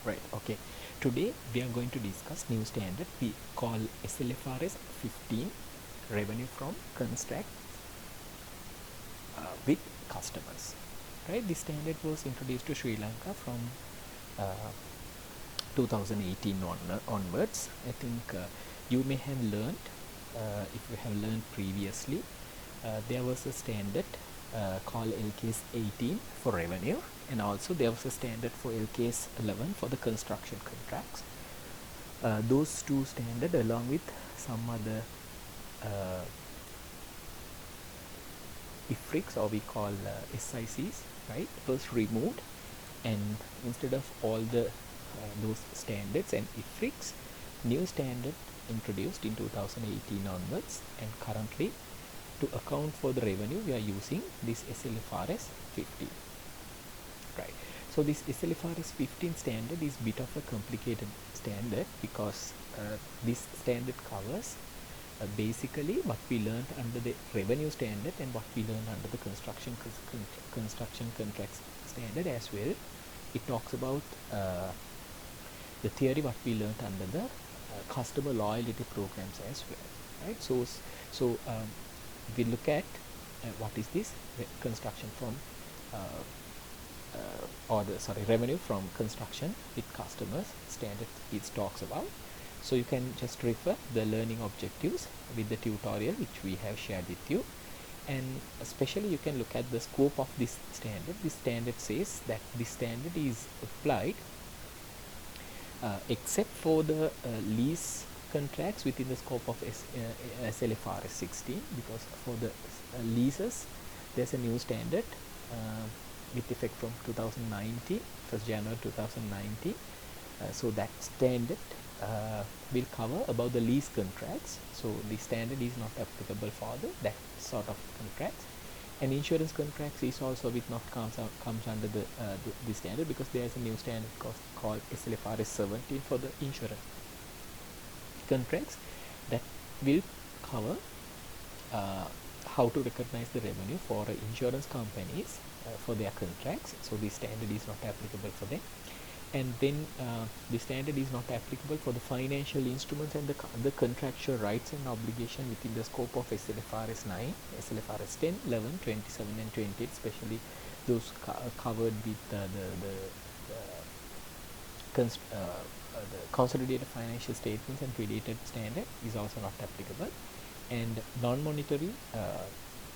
Right, okay. Today we are going to discuss new standard we call SLFRS 15, revenue from contract with customers. Right, this standard was introduced to Sri Lanka from uh, 2018 onwards. I think you may have learned, if you have learned previously, there was a standard called LKS 18 for revenue, and also there was a standard for LKS 11 for the construction contracts. Those two standard along with some other uh, IFRICs, or we call SICs, right, was removed, and instead of all the those standards and IFRICs, new standard introduced in 2018 onwards, and currently to account for the revenue we are using this SLFRS 15. Right, so this SLFRS 15 standard is bit of a complicated standard because this standard covers basically what we learned under the revenue standard and what we learned under the construction contracts standard as well. It talks about the theory what we learned under the customer loyalty programs as well, right? So we look at what is this construction from revenue from construction with customers standard it talks about. So you can just refer the learning objectives with the tutorial which we have shared with you, and especially you can look at the scope of this standard. This standard says that this standard is applied except for the lease contracts within the scope of SLFRS 16, because for the leases there's a new standard with effect from 2019, 1st January 2019. So that standard will cover about the lease contracts. So the standard is not applicable for that sort of contracts. And insurance contracts is also comes under the standard, because there is a new standard called SLFRS 17 for the insurance contracts that will cover how to recognize the revenue for insurance companies for their contracts. So the standard is not applicable for them. And then the standard is not applicable for the financial instruments and the contractual rights and obligation within the scope of SLFRS 9, SLFRS 10, 11, 27 and 28, especially those covered with the consolidated financial statements and related standard is also not applicable. And non-monetary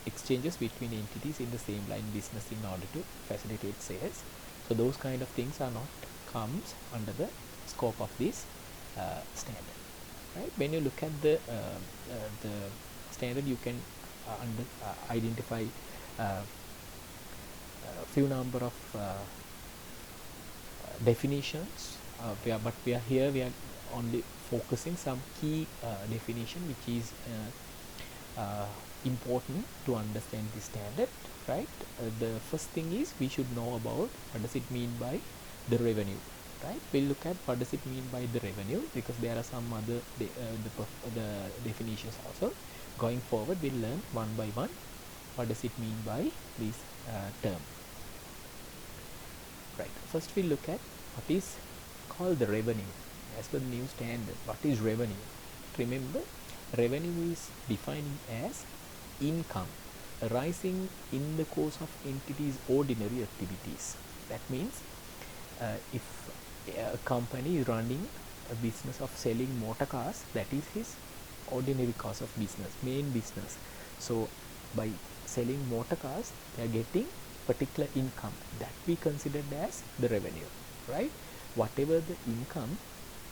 exchanges between entities in the same line business in order to facilitate sales. So those kind of things are not comes under the scope of this standard, right? When you look at the standard, you can identify few number of definitions. But we are only focusing some key definition which is important to understand the standard, right? The first thing is we should know about what does it mean by the revenue, right? We'll look at what does it mean by the revenue, because there are some other the definitions also. Going forward, we'll learn one by one what does it mean by this term, right? First we'll look at what is called the revenue. As per the new standard, what is revenue? Remember, revenue is defined as income arising in the course of entity's ordinary activities. That means if a company is running a business of selling motor cars, that is his ordinary course of business, main business. So by selling motor cars, they are getting particular income that we considered as the revenue, right? Whatever the income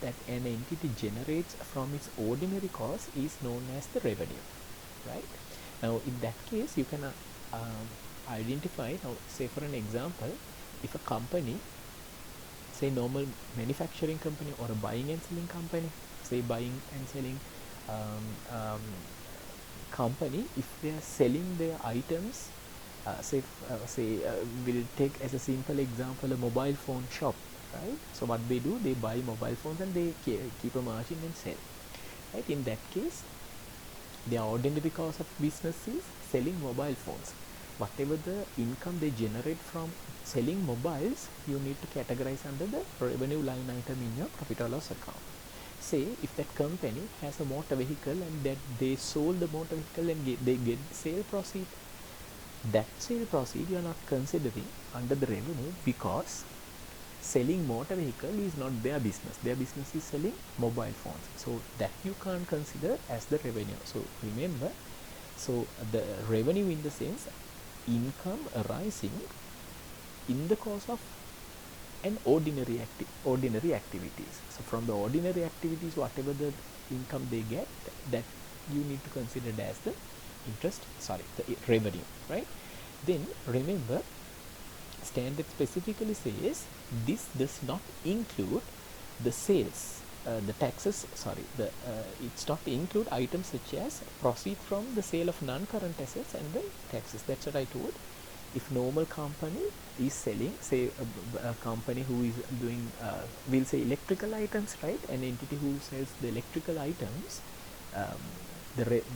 that an entity generates from its ordinary course is known as the revenue, right? Now in that case you can identify, now say for an example, if a company, say normal manufacturing company or a buying and selling company, say buying and selling company, if they are selling their items, we'll take as a simple example a mobile phone shop, right? So what they do, they buy mobile phones and they keep a margin and sell, right? In that case, their ordinary course of business is selling mobile phones. whatever the income they generate from selling mobiles, you need to categorize under the revenue line item in your profit or loss account. Say if that company has a motor vehicle and that they sold the motor vehicle and they get sale proceed, that sale proceed you are not considering under the revenue, because selling motor vehicle is not their business. Their business is selling mobile phones, so that you can't consider as the revenue. So remember, so the revenue in the sense income arising in the course of an ordinary activities. So from the ordinary activities, whatever the income they get, that you need to consider as the the revenue, right? Then remember, standard specifically says this does not include the sales, the taxes, it's not include items such as proceed from the sale of non-current assets and the taxes. That's what I told. If normal company is selling, say a company who is doing, we'll say electrical items, right? An entity who sells the electrical items,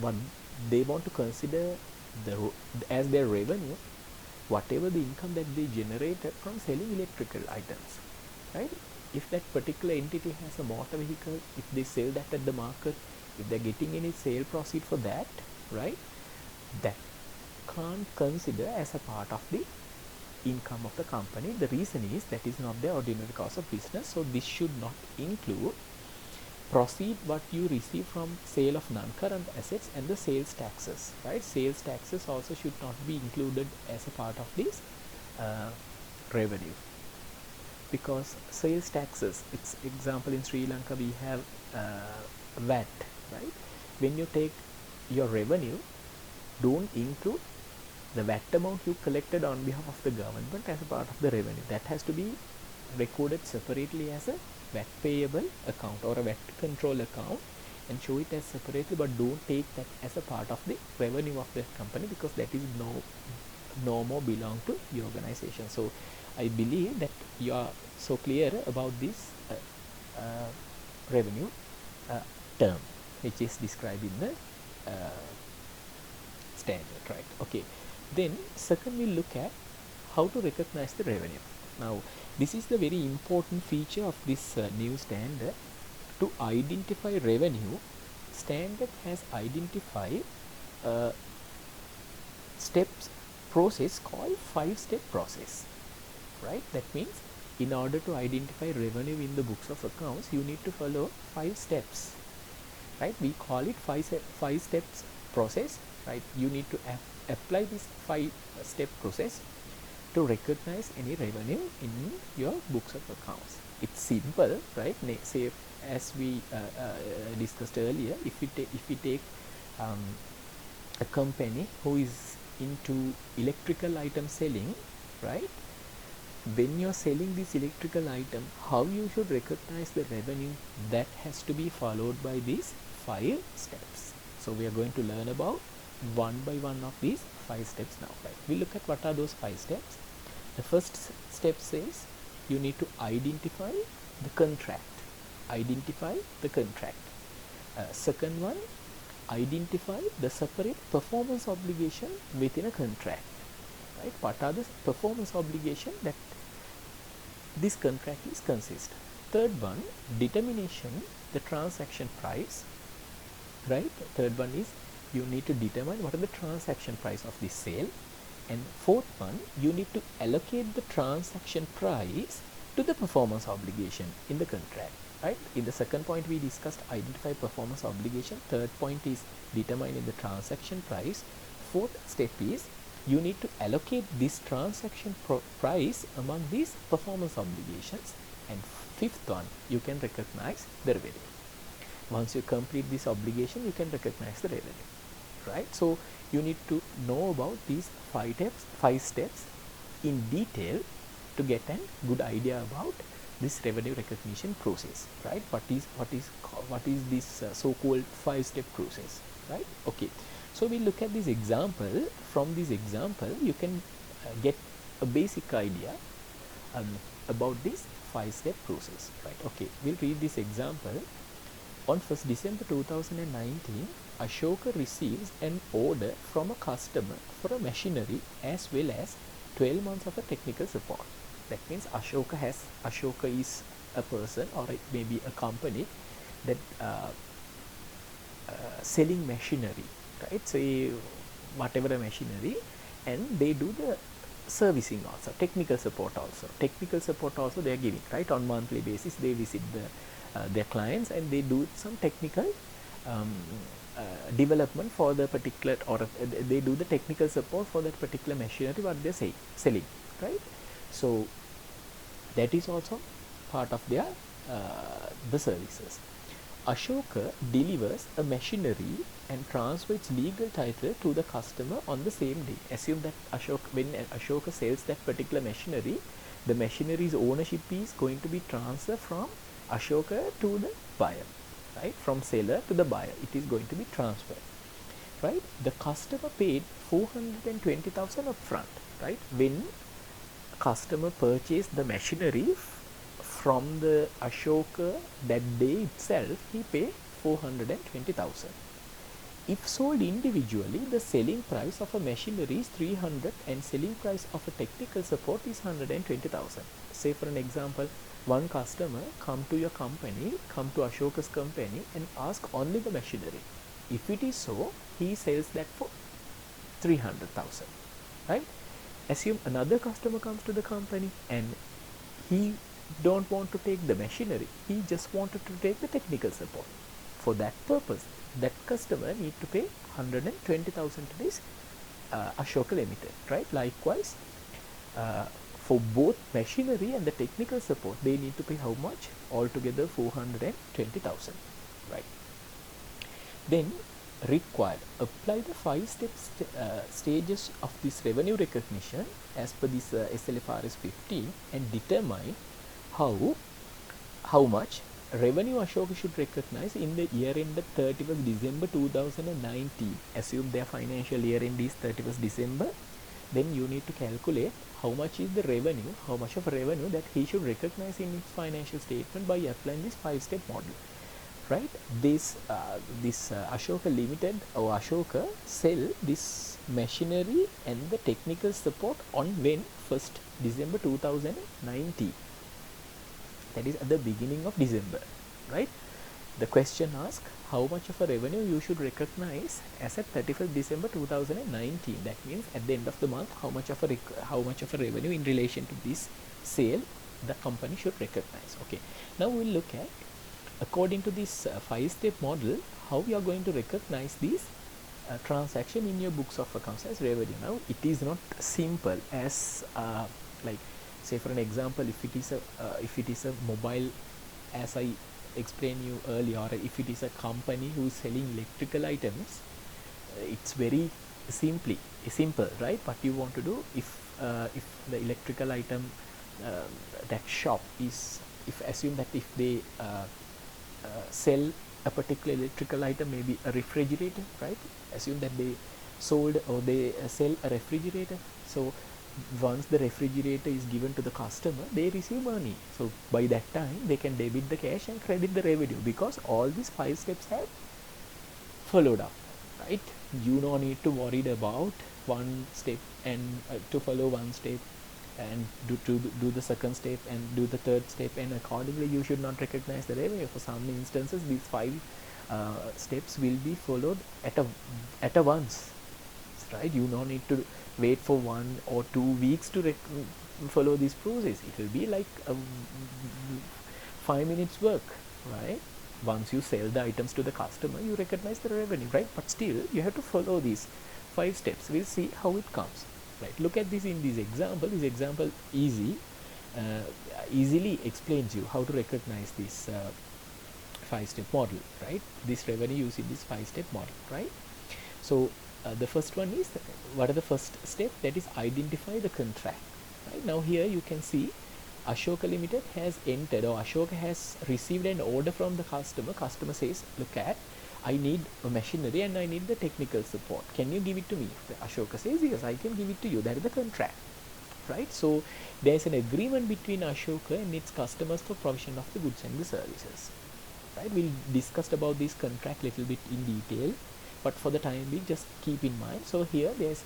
what they want to consider as their revenue, whatever the income that they generated from selling electrical items, right? If that particular entity has a motor vehicle, if they sell that at the market, if they're getting any sale proceed for that, right, that can't consider as a part of the income of the company. The reason is that is not the ordinary course of business, so this should not include proceed what you receive from sale of non-current assets and the sales taxes, right? Sales taxes also should not be included as a part of this revenue, because sales taxes, it's example in Sri Lanka we have VAT, right? When you take your revenue, don't include the VAT amount you collected on behalf of the government as a part of the revenue. That has to be recorded separately as a VAT payable account or a VAT control account and show it as separately, but don't take that as a part of the revenue of the company, because that is no more belong to the organization. So I believe that you are so clear about this revenue term, which is described in the standard, right? Okay. Then second, we look at how to recognize the revenue. Now this is the very important feature of this new standard. To identify revenue, standard has identified steps process called 5-step process, right? That means in order to identify revenue in the books of accounts, you need to follow 5 steps, right? We call it 5 steps process, right? You need to apply this 5-step process to recognize any revenue in your books of accounts. It's simple, right? Say as we discussed earlier, if we take a company who is into electrical item selling, right? When you're selling this electrical item, how you should recognize the revenue, that has to be followed by these 5 steps. So we are going to learn about one by one of these 5 steps now, right? We look at what are those 5 steps. The first step says you need to identify the contract. Second one, identify the separate performance obligation within a contract, right? What are the performance obligation that this contract is consist? Third one, determination the transaction price, right? Third one is you need to determine what are the transaction price of this sale. And fourth one, you need to allocate the transaction price to the performance obligation in the contract, right? In the second point we discussed identify performance obligation. Third point is determining the transaction price. Fourth step is you need to allocate this transaction price among these performance obligations. And fifth one, you can recognize the revenue. Once you complete this obligation, you can recognize the revenue, right? So you need to know about these 5 steps in detail to get a good idea about this revenue recognition process, right? What is this so-called 5-step process, right? Okay, so we look at this example. From this example you can get a basic idea about this 5-step process, right? Okay, we'll read this example. On 1st December 2019, Ashoka receives an order from a customer for a machinery as well as 12 months of a technical support. That means Ashoka is a person, or it may be a company that selling machinery, right? Say whatever a machinery, and they do the servicing also, technical support also they are giving, right? On monthly basis they visit their clients and they do some technical um, development for the particular, or they do the technical support for that particular machinery what they say selling, right? So that is also part of their the services. Ashoka delivers a machinery and transfers its legal title to the customer on the same day. Assume that when Ashoka sells that particular machinery, the machinery's ownership is going to be transferred from Ashoka to the buyer, right? From seller to the buyer, it is going to be transferred, right? The customer paid 420,000 upfront, right? When customer purchased the machinery from the Ashoka that day itself, he paid 420,000. If sold individually, the selling price of a machinery is 300 and selling price of a technical support is 120,000. Say for an example, one customer come to your company, come to Ashoka's company and ask only the machinery. If it is so, he sells that for 300,000, right? Assume another customer comes to the company and he don't want to take the machinery, he just wanted to take the technical support. For that purpose, that customer need to pay 120,000 to this Ashoka Limited, right? Likewise, for both machinery and the technical support, they need to pay how much? Altogether 420,000, right? Then required, apply the 5 stages of this revenue recognition as per this SLFRS 15 and determine how much revenue Ashoka should recognize in the year ended 31st December 2019. Assume their financial year end is 31st December, then you need to calculate how much is the revenue, how much of revenue that he should recognize in his financial statement by applying this 5-step model, right? This Ashoka Limited or Ashoka sell this machinery and the technical support on when 1st December 2019. That is at the beginning of December, right? The question asks how much of a revenue you should recognize as at 31st December 2019. That means at the end of the month, how much of a revenue in relation to this sale the company should recognize. Okay, now we'll look at, according to this 5-step model, how you are going to recognize this transaction in your books of accounts as revenue. Now it is not simple as like, say for an example, if it is a mobile, as I explained you earlier, or if it is a company who is selling electrical items, it's very simple, right? What you want to do, if the electrical item that shop is, assume that if they sell a particular electrical item, maybe a refrigerator, right? Assume that they sold or they sell a refrigerator. So once the refrigerator is given to the customer, they receive money. So by that time they can debit the cash and credit the revenue, because all these 5 steps have followed up, right? You no need to worry about one step and to follow one step and do the second step and do the third step, and accordingly you should not recognize the revenue. For some instances, these 5 steps will be followed at a once, right? You no need to wait for 1 or 2 weeks to follow this process. It will be like 5 minutes work, right? Once you sell the items to the customer, you recognize the revenue, right? But still you have to follow these 5 steps. We'll see how it comes, right? Look at this in this example. This example easily explains you how to recognize this 5-step model, right? This revenue using this 5-step model, right? So the first one is, what are the first step? That is identify the contract, right? Now here you can see Ashoka Limited has entered, or Ashoka has received an order from the customer. Customer says, look at, I need a machinery and I need the technical support. Can you give it to me? The Ashoka says, yes, I can give it to you. That is the contract, right? So there is an agreement between Ashoka and its customers for provision of the goods and the services, right? We'll discuss about this contract little bit in detail, but for the time being, just keep in mind. So here there's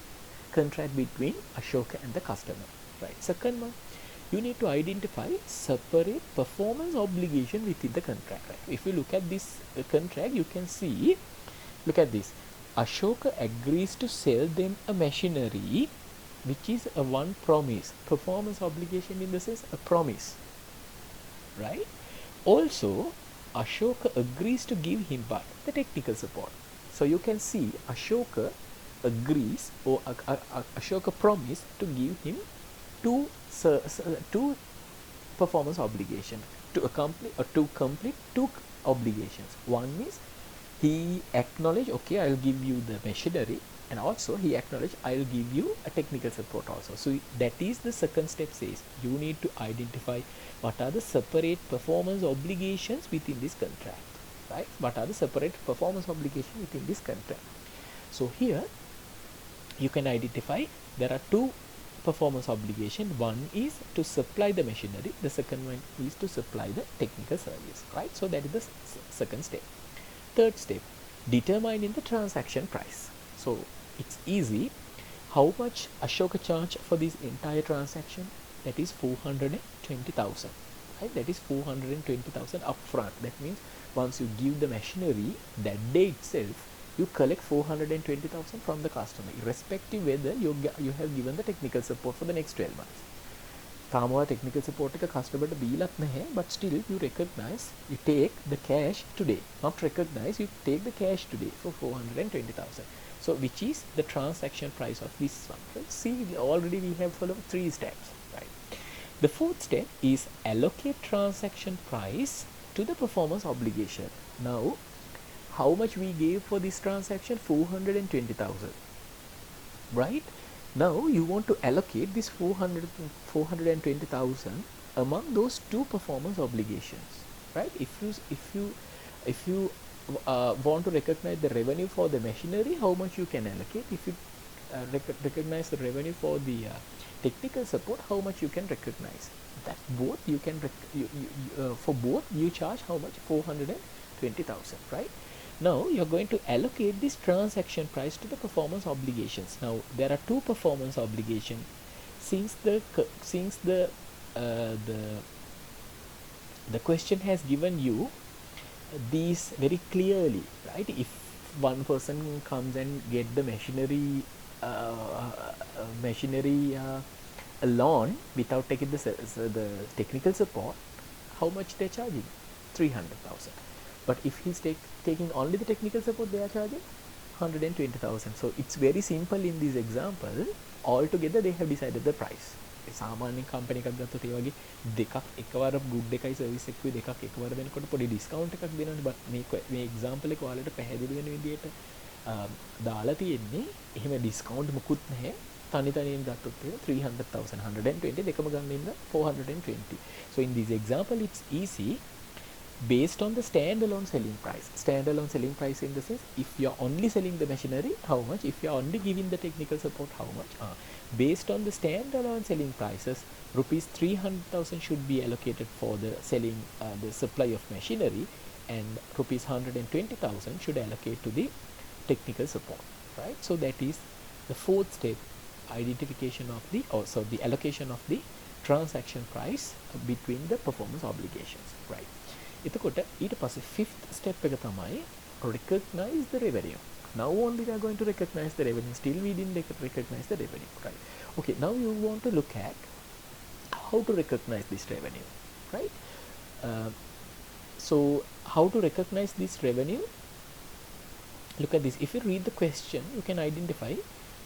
contract between Ashoka and the customer, right? Second one, you need to identify separate performance obligation within the contract, right? If you look at this contract, you can see, look at this. Ashoka agrees to sell them a machinery which is a one promise. Performance obligation in the sense a promise, right? Also, Ashoka agrees to give him but the technical support. So you can see Ashoka agrees, or Ashoka promised to give him two performance obligation to complete two obligations. One is he acknowledge, okay, I'll give you the machinery, and also he acknowledge I'll give you a technical support also. So that is the second step, says you need to identify what are the separate performance obligations within this contract, right? What are the separate performance obligations within this contract? So here you can identify there are two performance obligation. One is to supply the machinery, the second one is to supply the technical service, right? So that is the second step. Third step, determining the transaction price. So it's easy. How much Ashoka charge for this entire transaction? That is 420,000, right? That is 420,000 upfront. That means once you give the machinery, that day itself you collect 420,000 from the customer, irrespective whether you have given the technical support for the next 12 months. Tamawa technical support එක customer ට දීලත් නැහැ, but still you recognize, you take the cash today. Not recognize, you take the cash today for 420,000. So which is the transaction price of this one, right? See, already we have followed 3 steps, right? The fourth step is allocate transaction price to the performance obligation. Now, how much we gave for this transaction? 420,000, right? Now you want to allocate this 420,000 among those two performance obligations, right? If you want to recognize the revenue for the machinery, how much you can allocate? If you recognize the revenue for the technical support, how much you can recognize? That both you can for both you charge how much? 420,000, right? Now you're going to allocate this transaction price to the performance obligations. Now there are two performance obligations. Since the question has given you these very clearly, right? If one person comes and get the machinery alone without taking the technical support, how much they're charging? 300,000. But if he's taking only the technical support, they are charging 120,000. So it's very simple in this example. Altogether they have decided the price. සාමාන්‍ය company එකක් ගත්තොත් ඒ වගේ දෙකක් එකවර good එකයි service එකකුයි දෙකක් එකවර දෙනකොට පොඩි discount එකක් දෙනවනේ. but මේ example එක ඔයාලට පැහැදිලි වෙන විදිහට දාලා තියෙන්නේ. එහෙම discount මුකුත් නැහැ. තනි තනියෙන් ගත්තොත් 300,000 120 දෙකම ගන්න ඉන්න 420. So in this example it's easy based on the standalone selling price. Standalone selling price in the sense, if you're only selling the machinery, how much? If you're only giving the technical support, how much? Based on the standalone selling prices, rupees 300,000 should be allocated for the selling, the supply of machinery, and rupees 120,000 should allocate to the technical support, right? So that is the fourth step, identification of the, also the allocation of the transaction price between the performance obligations, right? එතකොට ඊට පස්සේ fifth step එක තමයි recognize the revenue. Now only we are going to recognize the revenue. Still we didn't recognize the revenue, right? Okay, now you want to look at how to recognize this revenue, right? So how to recognize this revenue? Look at this. If you read the question, you can identify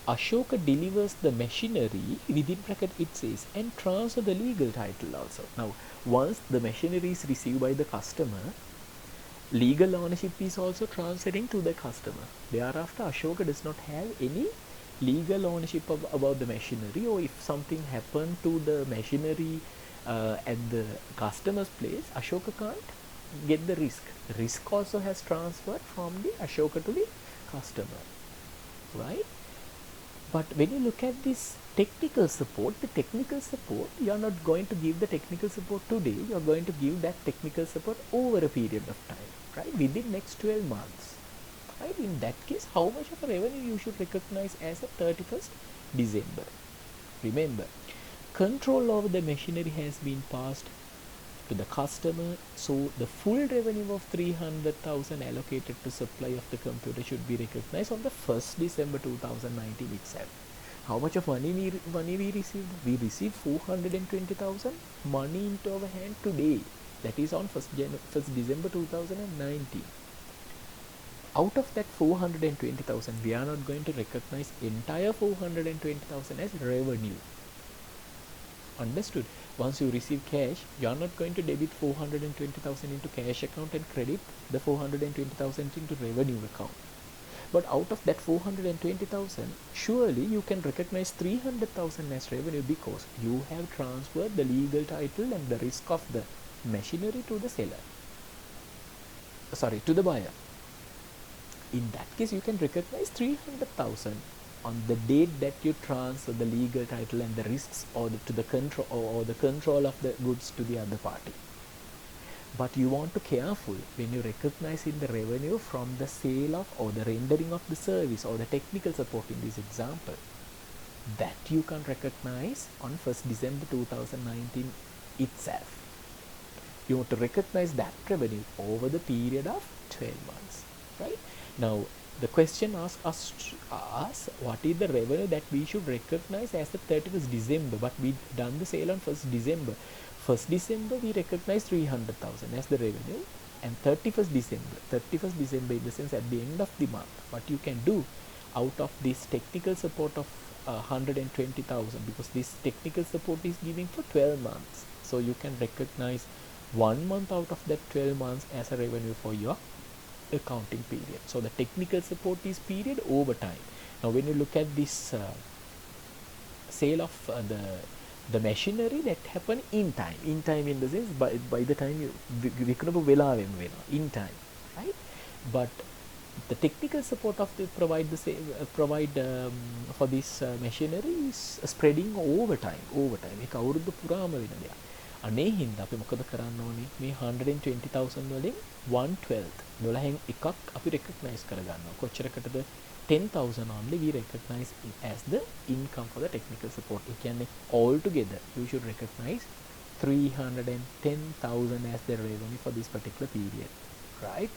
Ashoka delivers the machinery, within bracket it says, and transfer the legal title also. Now, once the machinery is received by the customer, legal ownership is also transferring to the customer. Thereafter, Ashoka does not have any legal ownership about the machinery, or if something happened to the machinery at the customer's place, Ashoka can't get the risk. Risk also has transferred from the Ashoka to the customer, right? But when you look at this technical support, you are not going to give the technical support today, you are going to give that technical support over a period of time, right, within next 12 months. Right? In that case, how much of a revenue you should recognize as a 31st December. Remember, control over the machinery has been passed to the customer, so the full revenue of 300,000 allocated to supply of the computer should be recognized on the 1st December 2019 itself. How much of money we received? We received 420,000 money into our hand today. That is on 1st December 2019. Out of that 420,000, we are not going to recognize entire 420,000 as revenue. Understood? Once you receive cash, you are not going to debit 420,000 into cash account and credit the 420,000 into revenue account. But out of that 420,000, surely you can recognize 300,000 as revenue because you have transferred the legal title and the risk of the machinery to the seller. Sorry, to the buyer. In that case, you can recognize 300,000 on the date that you transfer the legal title and the risks or the control of the goods to the other party. But you want to be careful when you recognize in the revenue from the sale of or the rendering of the service or the technical support in this example, that you can recognize on 1st December 2019 itself. You want to recognize that revenue over the period of 12 months, right? Now, the question asks us what is the revenue that we should recognize as the 31st December, but we done the sale on 1st December. 1st December we recognize 300,000 as the revenue, and 31st December in the sense at the end of the month, what you can do out of this technical support of 120,000, because this technical support is giving for 12 months, so you can recognize 1 month out of that 12 months as a revenue for your accounting period. So the technical support is period over time. Now when you look at this sale of the machinery, that happen in time in the sense by the time you විකුණපු වෙලාවෙම වෙනවා in time, right? But the technical support of the provide for this machinery is spreading over time. ඒක අවුරුදු පුරාම වෙන දෙයක්. අනේ හින්දා අපි මොකද කරන්න ඕනේ? මේ 120,000 වලින් 1/12 12න් එකක් අපි recognize කරගන්නවා. කොච්චරකටද? 10,000 only we recognize it as the income for the technical support. ඒ කියන්නේ all together you should recognize 310,000 as the revenue for this particular period, right?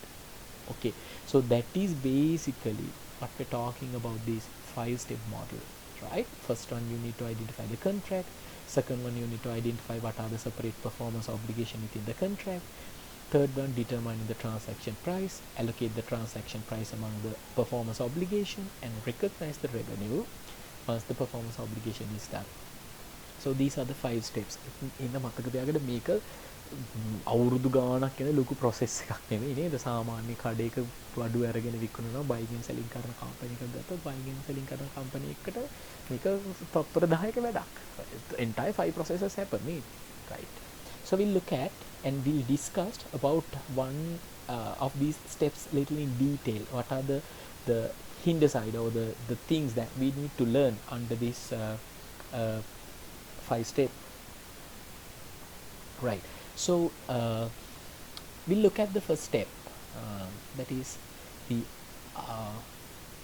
Okay, so that is basically what we're talking about, this 5-step model, right? First one, you need to identify the contract. Second one, you need to identify what are the separate performance obligation within the contract. Third one, determine the transaction price, allocate the transaction price among the performance obligation, and recognize the revenue once the performance obligation is done. So these are the 5 steps. In the මතක තියාගන්න මේක අවුරුදු ගාණක් යන ලොකු process එකක් නෙමෙයි නේද? සාමාන්‍ය කඩේක වඩු අරගෙන විකුණනවා, buying and selling කරන company එකක් ගත්තොත් buying and selling කරන company එකකට මේක තත්පර 10ක වැඩක්. Entire 5 processes happen, right? So we'll look at and we'll discuss about one of these steps little in detail. What are the hinder side or the things that we need to learn under this 5-step, right? So we'll look at the first step, that is the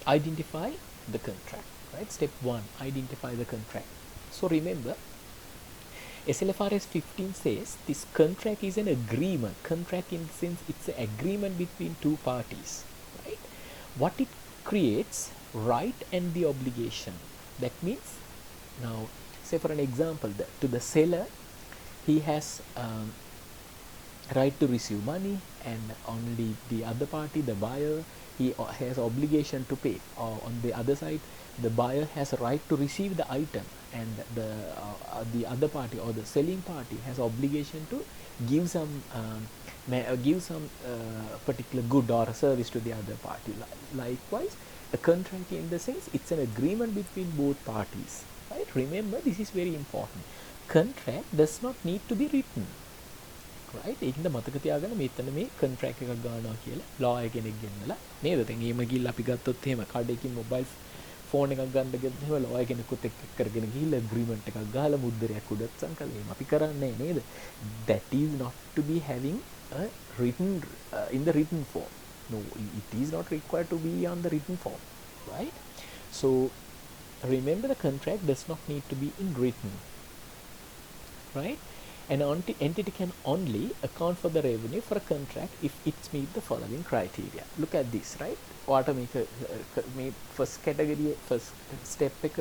identify the contract, right? Step 1, identify the contract. So remember, SLFRS 15 says this contract is an agreement. Contract in the sense it's an agreement between two parties, right? What it creates, right and the obligation. That means, now say for an example, to the seller, he has right to receive money, and only the other party, the buyer, he has obligation to pay. Or on the other side, the buyer has a right to receive the item, and the other party or the selling party has obligation to give some particular good or service to the other party. Likewise, a contract in the sense it's an agreement between both parties, right? Remember, this is very important. Contract does not need to be written, right? ඒකින්ද මතක තියාගන්න මෙතන මේ contract එකක් ගන්නවා කියලා lawyer කෙනෙක් ගෙන්නලා නේද? දැන් එහෙම ගිහිල්ලා අපි ගත්තොත් එහෙම කඩේකින් mobile ෆෝන් එකක් ගන්න ගියොත් එහෙම ලෝයර් කෙනෙකුත් එක්ක කරගෙන ගිහිල්ලා ඇග්‍රීමන්ට් එකක් ගහලා මුද්දරයක් උඩත් සංකල්ප එහෙම අපි කරන්නේ නේද? That is not to be having a written in the written form. No, it is not required to be on the written form, right? So remember, the contract does not need to be in written, right? An entity can only account for the revenue for a contract if it meets the following criteria. Look at this, right? What make a first category, first step එක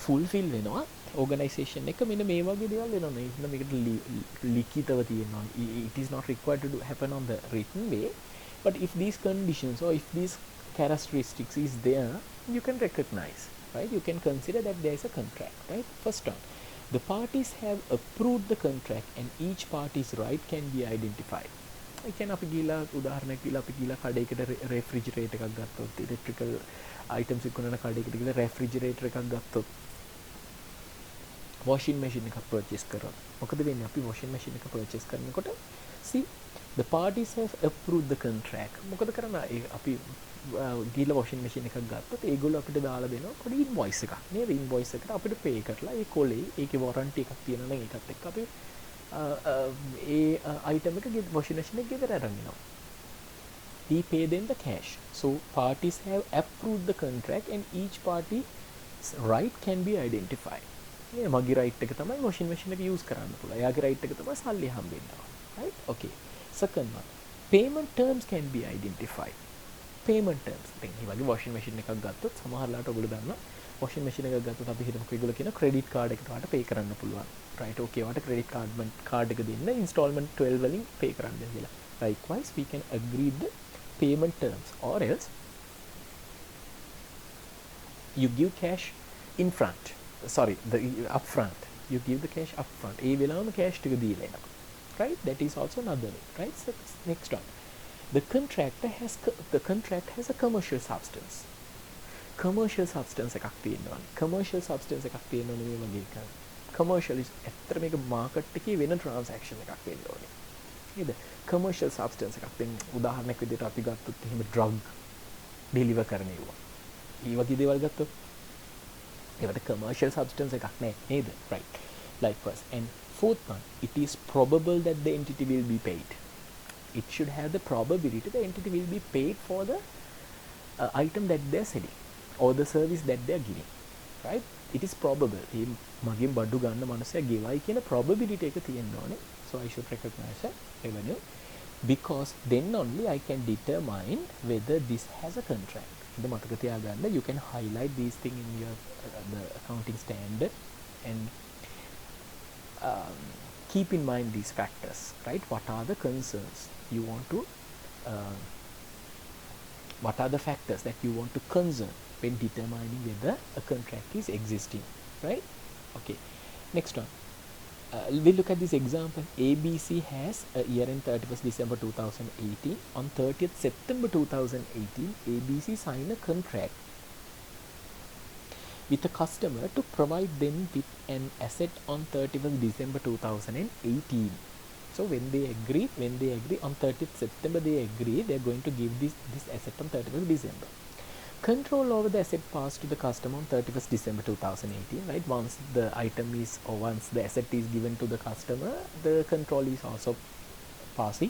fulfill වෙනවා organisation එක මෙන්න මේ වගේ දේවල් වෙනවා නේ. මේකට ලිඛිතව තියෙනවා. It is not required to happen on the written way, but if these conditions or if these characteristics is there, you can recognize, right? You can consider that there is a contract, right? First one, the parties have approved the contract and each party's right can be identified. ඒ කියන්නේ අපි ගිහලා උදාහරණයක් දීලා අපි ගිහලා කඩේකට රෙෆ්‍රිජරේටර් එකක් ගත්තොත්, electrical items විකුණන කඩේකට ගිහලා රෙෆ්‍රිජරේටර් එකක් ගත්තොත්, washing machine එකක් purchase කරා. මොකද වෙන්නේ? අපි washing machine එක purchase කරනකොට see the parties have approved the contract. මොකද කරන්නේ? අපි ගිහලා washing machine එකක් ගත්තොත් ඒගොල්ලෝ අපිට දාලා දෙනවා පොඩි invoice එකක්. නේද? invoice එකට අපිට pay කරලා ඒ කොලේ ඒකේ warranty එකක් තියෙනවා නම් ඒකත් එක්ක අපි ඒ item එක washing machine එක ගෙදර අරන් එනවා. We pay them the cash. So parties have approved the contract and each party's right can be identified. මේ මගේ right එක තමයි washing machine එක use කරන්න පුළුවන්. එයාගේ right එක තමයි සල්ලි හම්බෙන්නවා. Right? Okay. Second one, payment terms can be identified. Payment terms. දැන් මේ වගේ washing machine එකක් ගත්තොත් සමහරලාට ඔයගොල්ලෝ දන්නවා washing machine එකක් ගත්තොත් අපි හිතමුකෝ ඒගොල්ලෝ කියන credit card එකට වාට pay කරන්න පුළුවන්. Right? Okay. වාට credit card එක දෙන්න installment 12 වලින් pay කරන්න දෙන්න කියලා. Likewise, we can agree the payment terms, or else you give cash in front. Sorry, the upfront. You give the cash upfront. A වෙලාවම cash ටික දීලා එනවා. Right? That is also another way. Right? So next one. The contract has a commercial substance. Commercial substance එකක් තියෙනවා. Commercial substance එකක් තියෙනවා නෙමෙයි මගේ එක. Commercial is ඇත්තට මේක market එකේ වෙන transaction එකක් වෙන්න ඕනේ. නේද? Commercial substance එකක්. දැන් උදාහරණයක් විදිහට අපි ගත්තොත් එහෙම drug deliver කරන ඒවා. ඒ වගේ දේවල් ගත්තොත් ඒවට commercial substance එකක් නෑ නේද? Right. Likewise. And fourth one, it is probable that the entity will be paid. It should have the probability the entity will be paid for the item that they are selling or the service that they are giving. Right? It is probable. මගෙන් බඩු ගන්න මනුස්සයා ගෙවයි කියන probability එක තියෙන්න ඕනේ. So I should recognize a revenue because then only I can determine whether this has a contract. ඉතින් මතක තියාගන්න, you can highlight these things in your the accounting standard and keep in mind these factors, right? What are the concerns you want to what are the factors that you want to concern when determining whether a contract is existing, right? Okay, next one. We'll look at this example. ABC has a year-end 31st December 2018. On 30th September 2018, ABC signed a contract with a customer to provide them with an asset on 31st December 2018. So when they agree on 30th September, they agree they're going to give this asset on 31st December. Control over the asset passed to the customer on 31st December 2018, right? Once the item is, or once the asset is given to the customer, the control is also passing.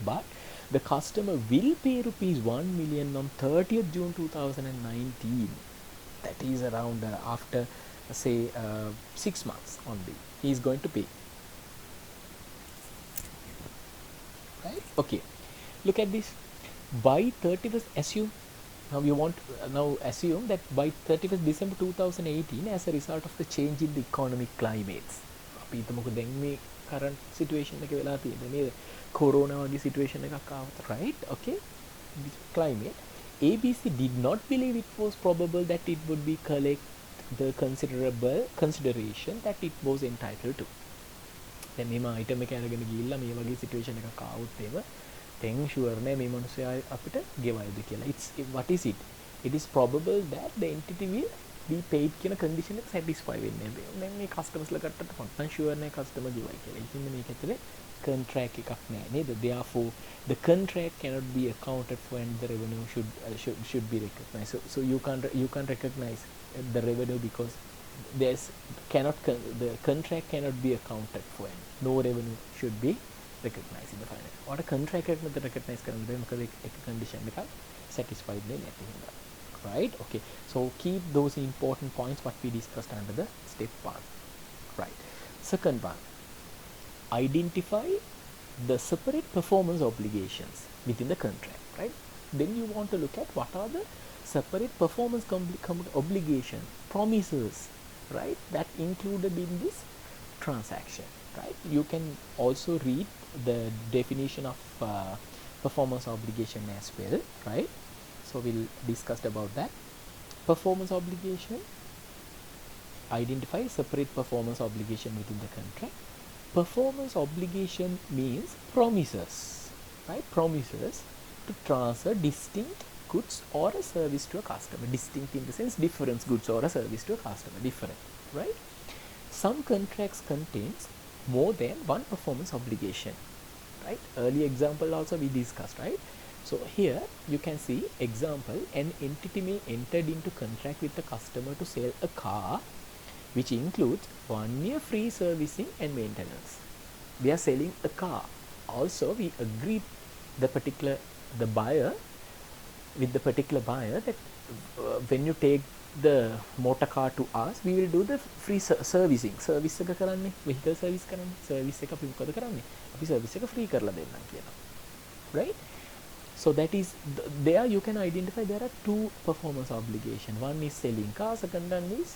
But the customer will pay rupees 1 million on 30th June 2019. That is around after say 6 months only. He is going to pay. Right? Okay. Look at this. By 31st, assume that by 31st December 2018, as a result of the change in the economic climates, අපි හිතමුකෝ දැන් මේ current situation එක වෙලා තියෙන්නේ නේද? Corona වගේ situation එකක් ආවත, right? Okay. Climate. ABC did not believe it was probable that it would be collect the considerable consideration that it was entitled to. දැන් මේ item එක අරගෙන ගිහිල්ලා මේ වගේ situation එකක් ආවොත් එහෙම then sure නෑ මේ මිනිස්සයා අපිට ගෙවයිද කියලා. What is it? It is probable that the entity will be paid කියන condition එක satisfy වෙන්නේ නැහැ. දැන් මේ customers ලා කට්ටට මම sure නැහැ customer ගෙවයි කියලා. ඉතින් මේක ඇතුලේ contract එකක් නැහැ නේද? Therefore the contract cannot be accounted for and the revenue should be recognized. So you can't recognize the revenue because the contract cannot be accounted for and no revenue should be recognized in the finance. What a contract එකක් මත recognize කරන්න බෑ මොකද ඒක condition එකක් satisfied වෙන්නේ නැති හින්දා. Right? Okay. So keep those important points what we discussed under the step 1. Right. Second one. Identify the separate performance obligations within the contract. Right. Then you want to look at what are the separate performance obligation promises. Right. That included in this transaction. Right. You can also read the definition of performance obligation as well. Right. So we'll discuss about that. Performance obligation. Identify separate performance obligation within the contract. Performance obligation means promises, right? Promises to transfer distinct goods or a service to a customer. Distinct in the sense different goods or a service to a customer. Different, right? Some contracts contains more than one performance obligation, right? Early example also we discussed, right? So here you can see example, an entity may entered into contract with the customer to sell a car which includes 1 year free servicing and maintenance. We are selling a car. Also we agreed the buyer with the particular buyer that when you take the motor car to us, we will do the free servicing. Service එක කරන්නේ vehicle service කරන්නේ. Service එක අපි මොකද කරන්නේ? අපි service එක free කරලා දෙන්නම් කියනවා. Right? So that is there you can identify there are two performance obligation. One is selling car, second one is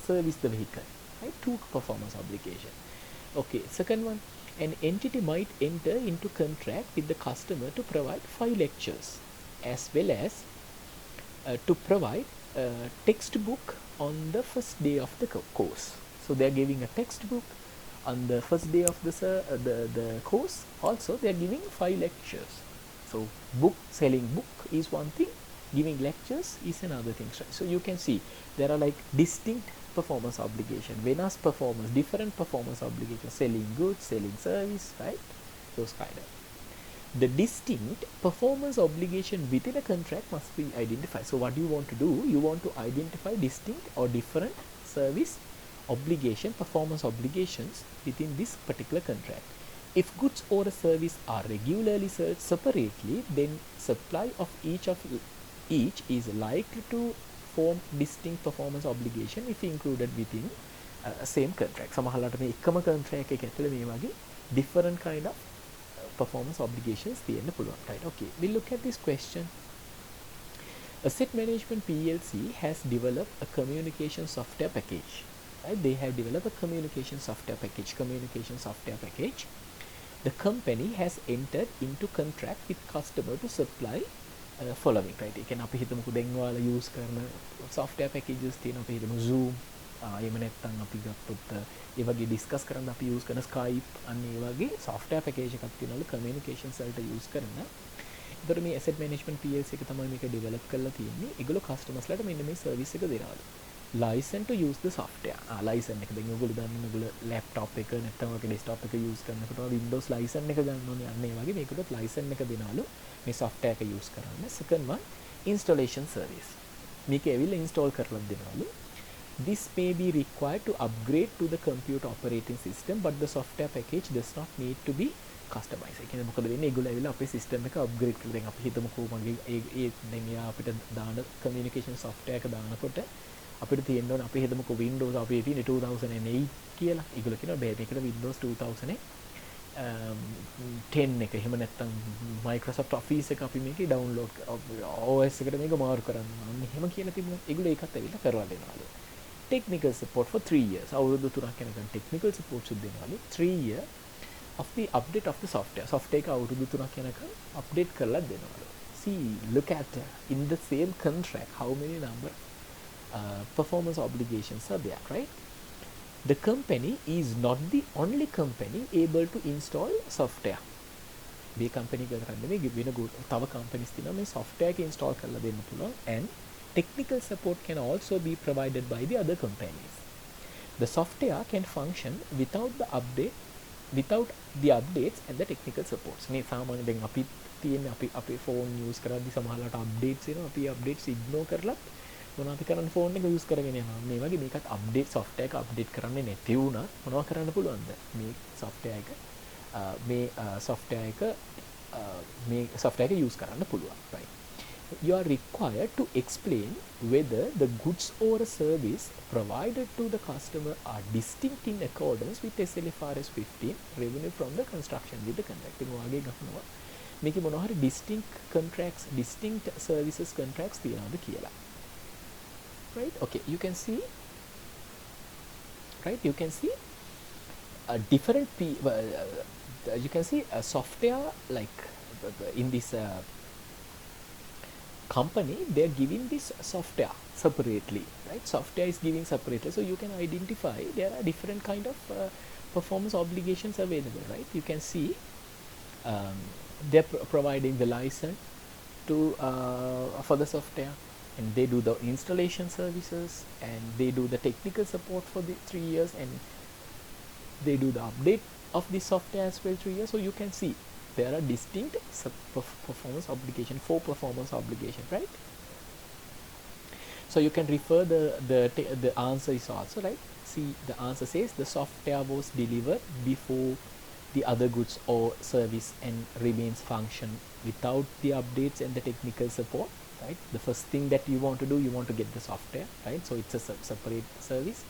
service the vehicle. Right? Two performance obligation. Okay. Second one, an entity might enter into contract with the customer to provide 5 lectures as well as to provide a textbook on the first day of the course. So they are giving a textbook on the first day of the course. Also they are giving 5 lectures. So selling book is one thing, giving lectures is another thing. So you can see there are like distinct performance obligation, venas performance, different performance obligations, selling goods, selling service, right? Those kind of. The distinct performance obligation within a contract must be identified. So what you want to do, you want to identify distinct or different service obligation, performance obligations within this particular contract. If goods or a service are regularly sold separately, then supply of each is likely to form distinct performance obligation if included within same contract. සමහරවිට මේ එකම contract එක ඇතුලේ මේ වගේ different kind of performance obligations තියෙන්න පුළුවන්. Right? Okay. We'll look at this question. Asset Management PLC has developed a communication software package. Right? They have developed a communication software package. The company has entered into contract with customer to supply following, right? ඒ කියන්නේ අපි හිතමුකෝ දැන් ඔයාලා use කරන software packages තියෙනවා. අපි හිතමු Zoom, එහෙම නැත්නම් අපි ගත්තොත් ඒ වගේ discuss කරන්න අපි use කරන Skype, අන්න ඒ වගේ software package එකක් තියෙනවලු communications වලට use කරන. ඒතර මේ asset management PLC එක තමයි මේක develop කරලා තියෙන්නේ. ඒගොල්ලෝ customers ලට මෙන්න මේ service එක දෙනවලු. License to use the software. License එක දැන් ඔයගොල්ලෝ දන්න ඔයගොල්ලෝ laptop එක නැත්නම් ඔයගේ desktop එක use කරනකොට Windows license එක ගන්න ඕනේ. අන්න ඒ වගේ මේකට license එක දෙනවලු මේ software එක use කරන්න. Second one, installation service. මේක ඇවිල්ලා install කරලා දෙනවලු. This may be required to upgrade to the computer operating system, but the software package does not need to be customized. ඒ කියන්නේ මොකද වෙන්නේ? ඒගොල්ලෝ ඇවිල්ලා අපේ system එක upgrade කරලා දැන් අපි හිතමුකෝ මගේ ඒ දැන් යා අපිට දාන communication software එක දානකොට අපිට තියෙන්න ඕන අපි හිතමුකෝ Windows අපේ තියෙන 2008 කියලා. ඒගොල්ලෝ කියනවා බෑ මේකට Windows 2010 එක එහෙම නැත්නම් Microsoft Office එක අපි මේකේ download OS එකට මේක මාරු කරන්න ඕන. එහෙම කියලා තිබුණා. ඒගොල්ලෝ ඒකත් ඇවිල්ලා කරලා දෙනවලු. Technical support for 3 years. අවුරුදු 3ක් යනකම් technical support දෙනවලු. 3 year of the update of the software. Software එක අවුරුදු 3ක් යනකම් update කරලා දෙනවලු. See, look at in the same contract how many number performance obligations are there, right? The company is not the only company able to install software. මේ company එක කරන්නේ මේ වෙන තව companies තියෙනවා මේ software එක install කරලා දෙන්න පුළුවන් and Technical support can also be provided by the other companies. The software can function without the updates and the technical supports. මේ සාමාන්‍යයෙන් දැන් අපි තියෙන අපි ෆෝන් යූස් කරද්දි සමහරවිට අප්ඩේට්ස් එනවා. අපි අප්ඩේට්ස් ඉග්නෝර් කරලා මොනවද කරන්න ෆෝන් එක යූස් කරගෙන යනවා. මේ වගේ මේකත් අප්ඩේට් software එක අප්ඩේට් කරන්නේ නැති වුණා මොනවද කරන්න පුළුවන්ද? මේ software එක මේ software එක යූස් කරන්න පුළුවන්. right. You are required to explain whether the goods or a service provided to the customer are distinct in accordance with SLFRS 15 revenue from the construction with the contract. ඔයාගේ ගහනවා මේකේ මොනවා හරි distinct services contracts තියනවාද කියලා. right. Okay, you can see a different you can see a software like in this company, they are giving this software separately, right? Software is giving separately, so you can identify there are different kind of performance obligations available, right? You can see they're providing the license to for the software, and they do the installation services, and they do the technical support for the 3 years, and they do the update of the software as well 3 years. So you can see there are distinct performance obligation, 4 performance obligation, right? So you can refer the answer is also right. See, the answer says the software was delivered before the other goods or service and remains function without the updates and the technical support, right? The first thing that you want to do, you want to get the software, right? So it's a separate service.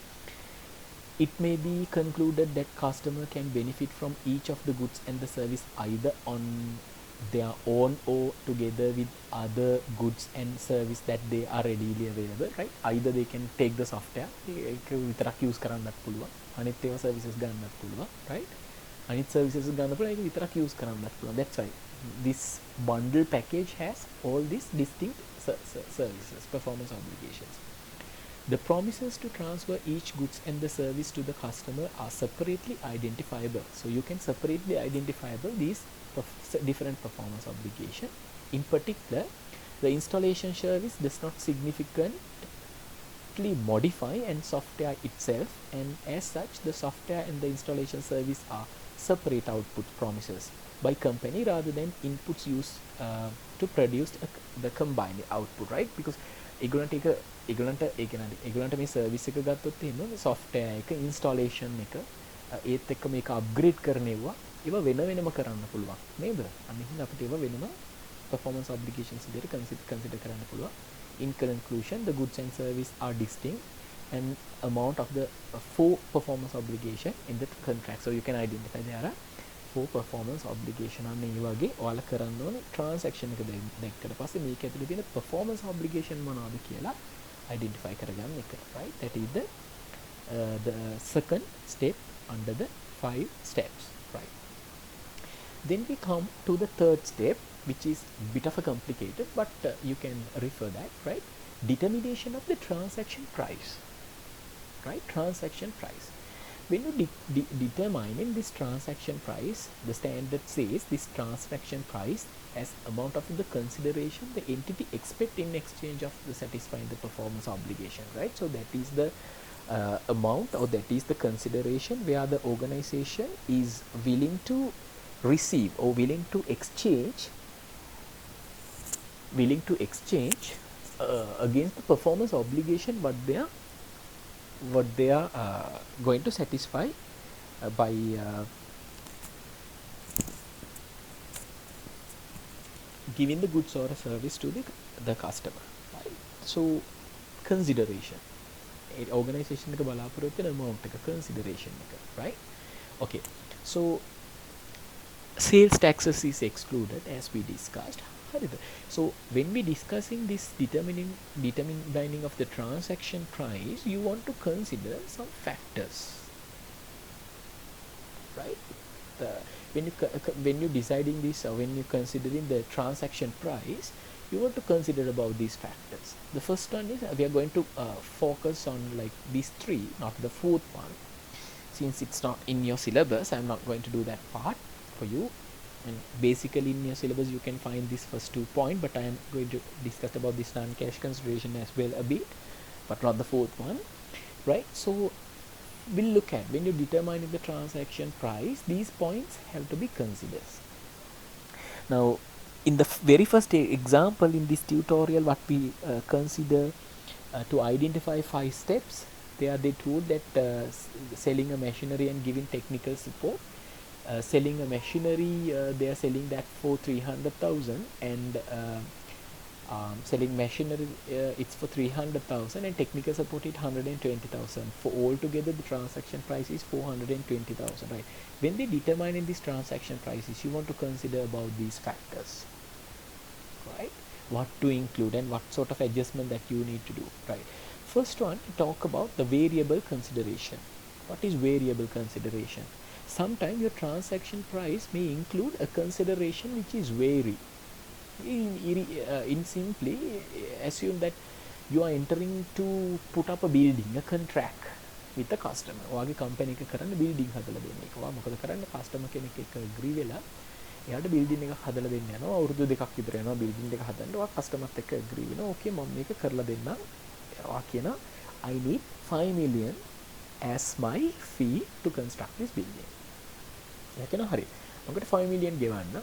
It may be concluded that customer can benefit from each of the goods and the service either on their own or together with other goods and service that they are readily available, right? Either they can take the software ඒක විතරක් use කරන්නත් පුළුවන්, අනිත් ඒවා services ගන්නත් පුළුවන්, right? අනිත් services ගන්න පුළුවන්, ඒක විතරක් use කරන්නත් පුළුවන්. That's why this bundle package has all these distinct services, performance obligations. The promises to transfer each goods and the service to the customer are separately identifiable. So you can separately identifiable these different performance obligation. In particular, the installation service does not significantly modify and software itself, and as such the software and the installation service are separate output promises by company rather than inputs used to produce the combined output, right? Because ඒගොල්ලන්ට මේ service එක ගත්තොත් එහෙම software එක installation එක ඒත් එක්ක මේක upgrade කරනවා ඒවා වෙනම කරන්න පුළුවන් නේද? අනිත් හින්දා අපිට ඒවා වෙනම performance obligations විදිහට consider කරන්න පුළුවන්. In conclusion, the goods and service are distinct and amount of the 4 performance obligation in the contract. So you can identify there are 4 performance obligation. අන්න ඒ වගේ ඔයාලා කරන්න ඕනේ transaction එක දැක්කට පස්සේ මේක ඇතුලේ තියෙන performance obligation මොනවද කියලා identify කරගන්න එක, right? That is the second step under the 5 steps, right? Then we come to the third step, which is a bit of a complicated, but you can refer that, right? Determination of the transaction price, right? Transaction price. When you determining this transaction price, the standard says this transaction price as amount of the consideration the entity expect in exchange of the satisfying the performance obligation, right? So that is the amount, or that is the consideration where the organization is willing to receive or willing to exchange against the performance obligation what they are going to satisfy by giving the goods or a service to the customer, right? So consideration, organization එක බලාපොරොත්තු වෙන amount එක, consideration එක, right? Okay, so sales taxes is excluded as we discussed. So when we discussing this determining of the transaction price, you want to consider some factors, right? When you deciding this, or when you considering the transaction price, you want to consider about these factors. The first one is we are going to focus on like these 3, not the 4th one. Since it's not in your syllabus, I'm not going to do that part for you. And basically in your syllabus you can find this first 2 points, but I am going to discuss about this non-cash consideration as well a bit, but not the fourth one, right? So we'll look at when you're determining the transaction price, these points have to be considered. Now in the very first example in this tutorial, what we consider to identify 5 steps, they told that selling a machinery and giving technical support. Selling a machinery, they are selling that for 300,000, and selling machinery, it's for 300,000, and technical support is 120,000. For all together the transaction price is 420,000, right? When they determine this transaction prices, you want to consider about these factors, right? What to include and what sort of adjustment that you need to do, right? First one, talk about the variable consideration. What is variable consideration? Sometimes your transaction price may include a consideration which is vary. In simply assume that you are entering to put up a building, a contract with a customer. ඔයාගේ company එක කරන්න building හදලා දෙන්න එක. ඔයා මොකද කරන්නේ? customer කෙනෙක් එක්ක agree වෙලා එයාට building එකක් හදලා දෙන්න යනවා. අවුරුදු දෙකක් විතර යනවා building එක හදන්න. ඔයා customer එක්ක agree වෙනවා. okay මම මේක කරලා දෙන්නම්. ඔයා කියනවා I need 5 million as my fee to construct this building. එයා කියනවා හරි. මකට 5 million ගෙවන්න.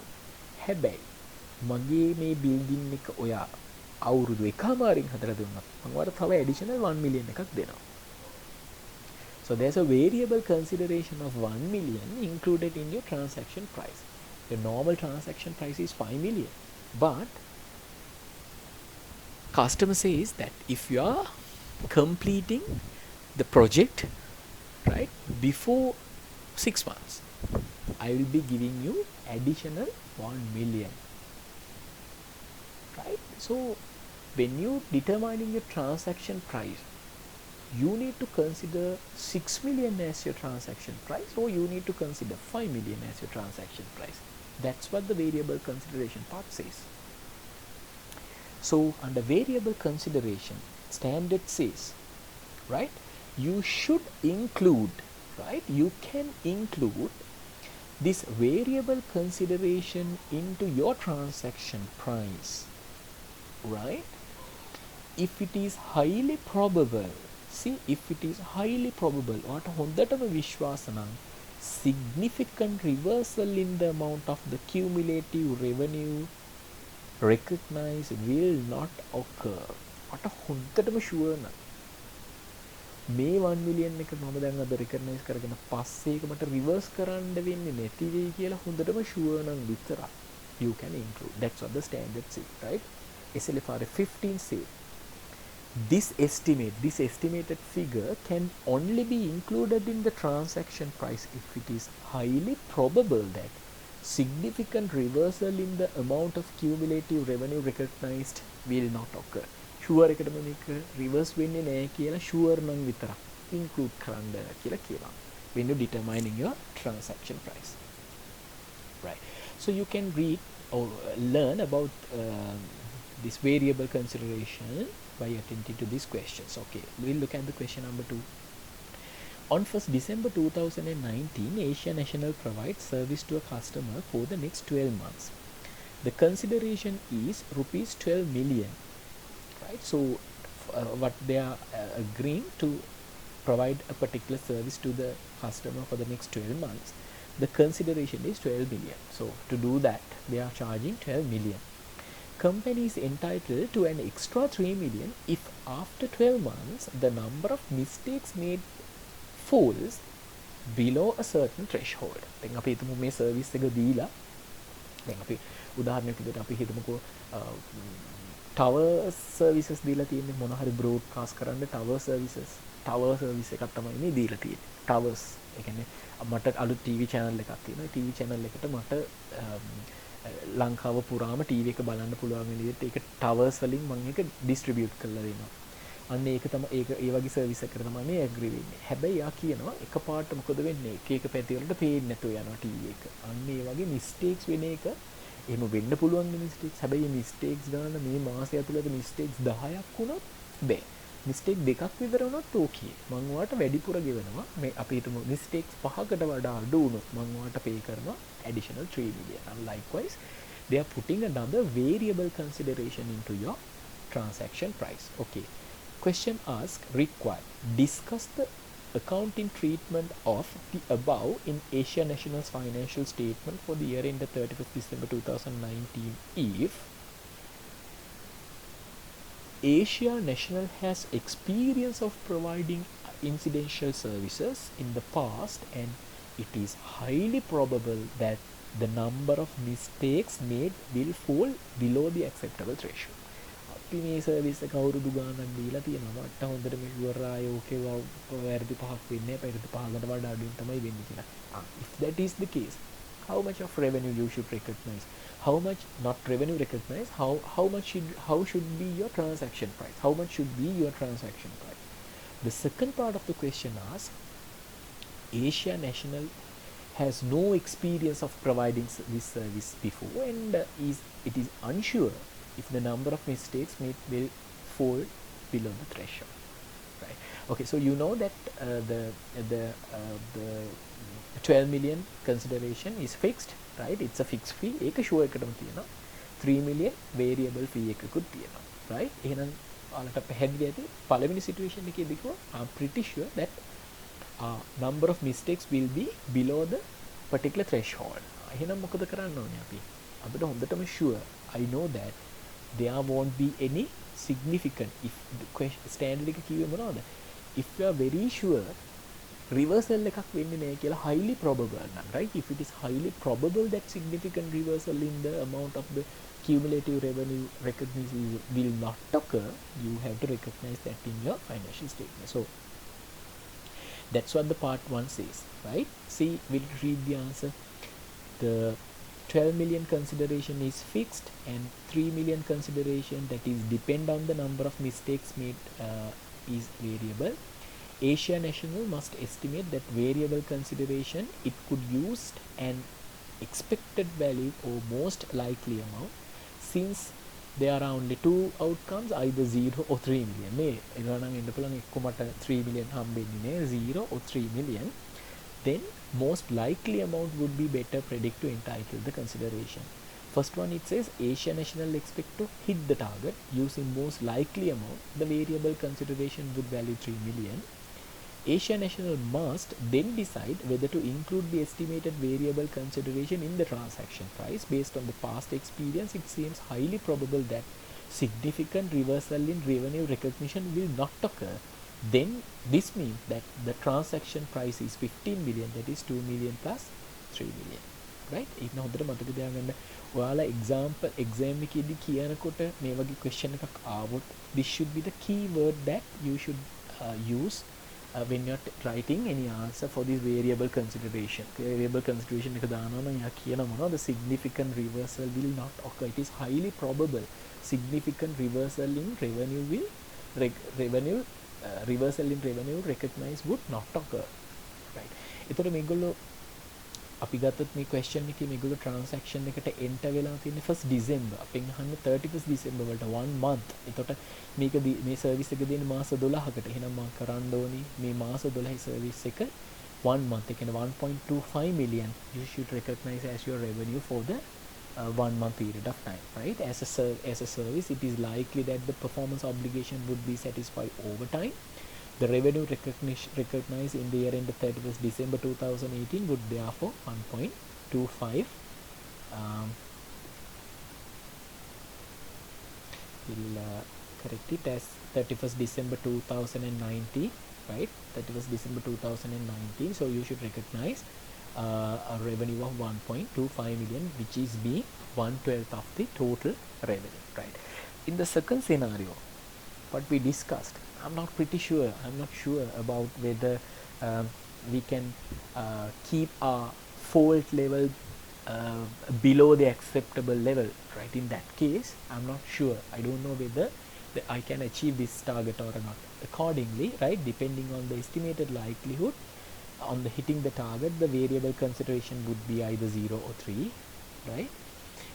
හැබැයි මගේ මේ building එක ඔයා අවුරුදු එකමාරින් හදලා දුන්නත් මම ඔයාලට තව additional 1 million එකක් දෙනවා. So there's a variable consideration of 1 million included in your transaction price. The normal transaction price is 5 million, but customer says that if you are completing the project, right, before 6 months, I will be giving you additional 1 million, right? So when you determining your transaction price, you need to consider 6 million as your transaction price, or you need to consider 5 million as your transaction price. That's what the variable consideration part says. So under variable consideration, standard says, right, you should include, right, you can include this variable consideration into your transaction price, right? If it is highly probable, see, if it is highly probable, what හොඳටම විශ්වාස නම් significant reversal in the amount of the cumulative revenue recognized will not occur. what හොඳටම sure නම් මේ 1 million එක මම දැන් අද recognize කරගෙන පස්සේ ඒක මට reverse කරන්න වෙන්නේ නැති වෙයි කියලා හොඳටම sure නම් විතරක් you can include. That's what the standard say, right? SLFRS 15 say this estimated figure can only be included in the transaction price if it is highly probable that significant reversal in the amount of cumulative revenue recognized will not occur. Sure එකටම මේක reverse වෙන්නේ නැහැ කියලා sure නම් විතරක් include කරන්න කියලා කියනවා when you determining your transaction price, right? So you can read or learn about this variable consideration by attending to these questions. Okay, we'll look at the question number 2. On 1st December 2019, Asia National provides service to a customer for the next 12 months. The consideration is rupees 12 million, right? So what they are agreeing to provide a particular service to the customer for the next 12 months. The consideration is 12 million. So to do that, they are charging 12 million. Company is entitled to an extra 3 million if after 12 months the number of mistakes made falls below a certain threshold. දැන් අපි හිතමු මේ service එක දීලා දැන් අපි උදාහරණයක් විදිහට අපි හිතමුකෝ tower services දීලා තියෙන්නේ මොන හරි broadcast කරන්න tower service එකක් තමයි මේ දීලා තියෙන්නේ. towers ඒ කියන්නේ මට අලුත් TV channel එකක් තියෙනවා. TV channel එකට මට ලංකාව පුරාම TV එක බලන්න පුළුවන් විදිහට ඒක towers වලින් මම ඒක distribute කරලා දෙනවා. අන්න ඒක තමයි ඒක ඒ වගේ service එකකට තමයි මේ agree වෙන්නේ. හැබැයි යා කියනවා එකපාරට මොකද වෙන්නේ? එක පැති වලට පේන්නේ නැතුව යනවා TV එක. අන්න ඒ වගේ mistakes වෙන එක එහෙම වෙන්න පුළුවන් mistakes. හැබැයි mistakes ගන්න මේ මාසය ඇතුළත mistakes 10ක් වුණොත් බෑ. මිස්ටේක් දෙකක් විතර වුණොත් ඕකේ. මම ඔයාලට වැඩිපුර ගෙවනවා. මේ අපි හිතමු මිස්ටේක්ස් 5කට වඩා අඩු වුණොත් මම ඔයාලට පේ කරනවා additional 3 million. And likewise, they are putting another variable consideration into your transaction price. Okay. Question asked, required. Discuss the accounting treatment of the above in Asia National's financial statement for the year ended 31st December 2019 if Asia National has experience of providing incidental services in the past and it is highly probable that the number of mistakes made will fall below the acceptable threshold. අපි මේ service එක අවුරුදු ගානක් දීලා තියෙනවා. මට හොඳට මේ ඉවරයි ඕකේ වැරදි පහක් වෙන්නේ නැහැ. වැරදි පහකට වඩා අඩුවෙන් තමයි වෙන්නේ කියලා. If that is the case, how much of revenue you should recognize? How much not revenue recognize? How should be your transaction price? How much should be your transaction price? The second part of the question asks, Asia National has no experience of providing this service before and it is unsure if the number of mistakes made will fall below the threshold, right? Okay, so you know that the 12 million consideration is fixed, right? It's a fixed fee. ඒක sure එකටම තියෙනවා. 3 million variable fee එකකුත් තියෙනවා, right? එහෙනම් ඔයාලට පැහැදිලි ඇති පළවෙනි situation එකේදී කිව්වා I'm pretty sure that number of mistakes will be below the particular threshold. එහෙනම් මොකද කරන්න ඕනේ අපි? අපිට හොඳටම sure I know that there won't be any significant if the question standard එක කිව්වේ මොනවද? If you are very sure reversal එකක් වෙන්නේ නැහැ කියලා highly probable නම්, right? If it is highly probable that significant reversal in the amount of the cumulative revenue recognition will not occur, you have to recognize that in your financial statement. So that's what the part 1 says, right? See, we'll read the answer. The 12 million consideration is fixed and 3 million consideration that is depend on the number of mistakes made is variable. Asia National must estimate that variable consideration it could use an expected value or most likely amount since there are only two outcomes, either 0 or 3 million. මේ එනනම් එන්න පුළුවන් එක්ක මට 3 million හම්බෙන්නේ නේ 0 or 3 million. Then most likely amount would be better predict to entitle the consideration. First one, it says Asia National expect to hit the target using most likely amount. The variable consideration would value 3 million. Asia National must then decide whether to include the estimated variable consideration in the transaction price. Based on the past experience, it seems highly probable that significant reversal in revenue recognition will not occur. Then this means that the transaction price is 15 million, that is 2 million plus 3 million, right? ඒක හොඳට මතක තියාගන්න. ඔයාලා exam එකේදී කියනකොට මේ වගේ question එකක් ආවොත් this should be the key word that you should use when you're writing any answer for this variable consideration. Variable consideration එක දානවා නම් එයා කියන මොනවද? Significant reversal will not occur. It is highly probable significant reversal in revenue will reversal in revenue recognized would not occur, right? එතකොට මේගොල්ලෝ අපි ගත්තොත් මේ question එකේ මේගොල්ලෝ transaction එකට enter වෙලා තියෙන්නේ 1st December. අපෙන් අහන්නේ 31st December වලට 1 month. එතකොට මේක මේ service එක දෙන්නේ මාස 12කට. එහෙනම් මම කරන්න ඕනේ මේ මාස 12 service එක 1 month. ඒ කියන්නේ 1.25 million you should recognize as your revenue for the 1 month period of time, right? As a service, it is likely that the performance obligation would be satisfied over time. The revenue recognized in the year ended 31st December 2018 would therefore 1.25 we'll correct it as 31st December 2019, right? 31st December 2019. So you should recognize a revenue of 1.25 million, which is being 1/12 of the total revenue, right? In the second scenario, what we discussed, I'm not sure about whether we can keep our fault level below the acceptable level, right? In that case, I'm not sure. I don't know whether I can achieve this target or not. Accordingly, right, depending on the estimated likelihood on the hitting the target, the variable consideration would be either 0 or 3, right?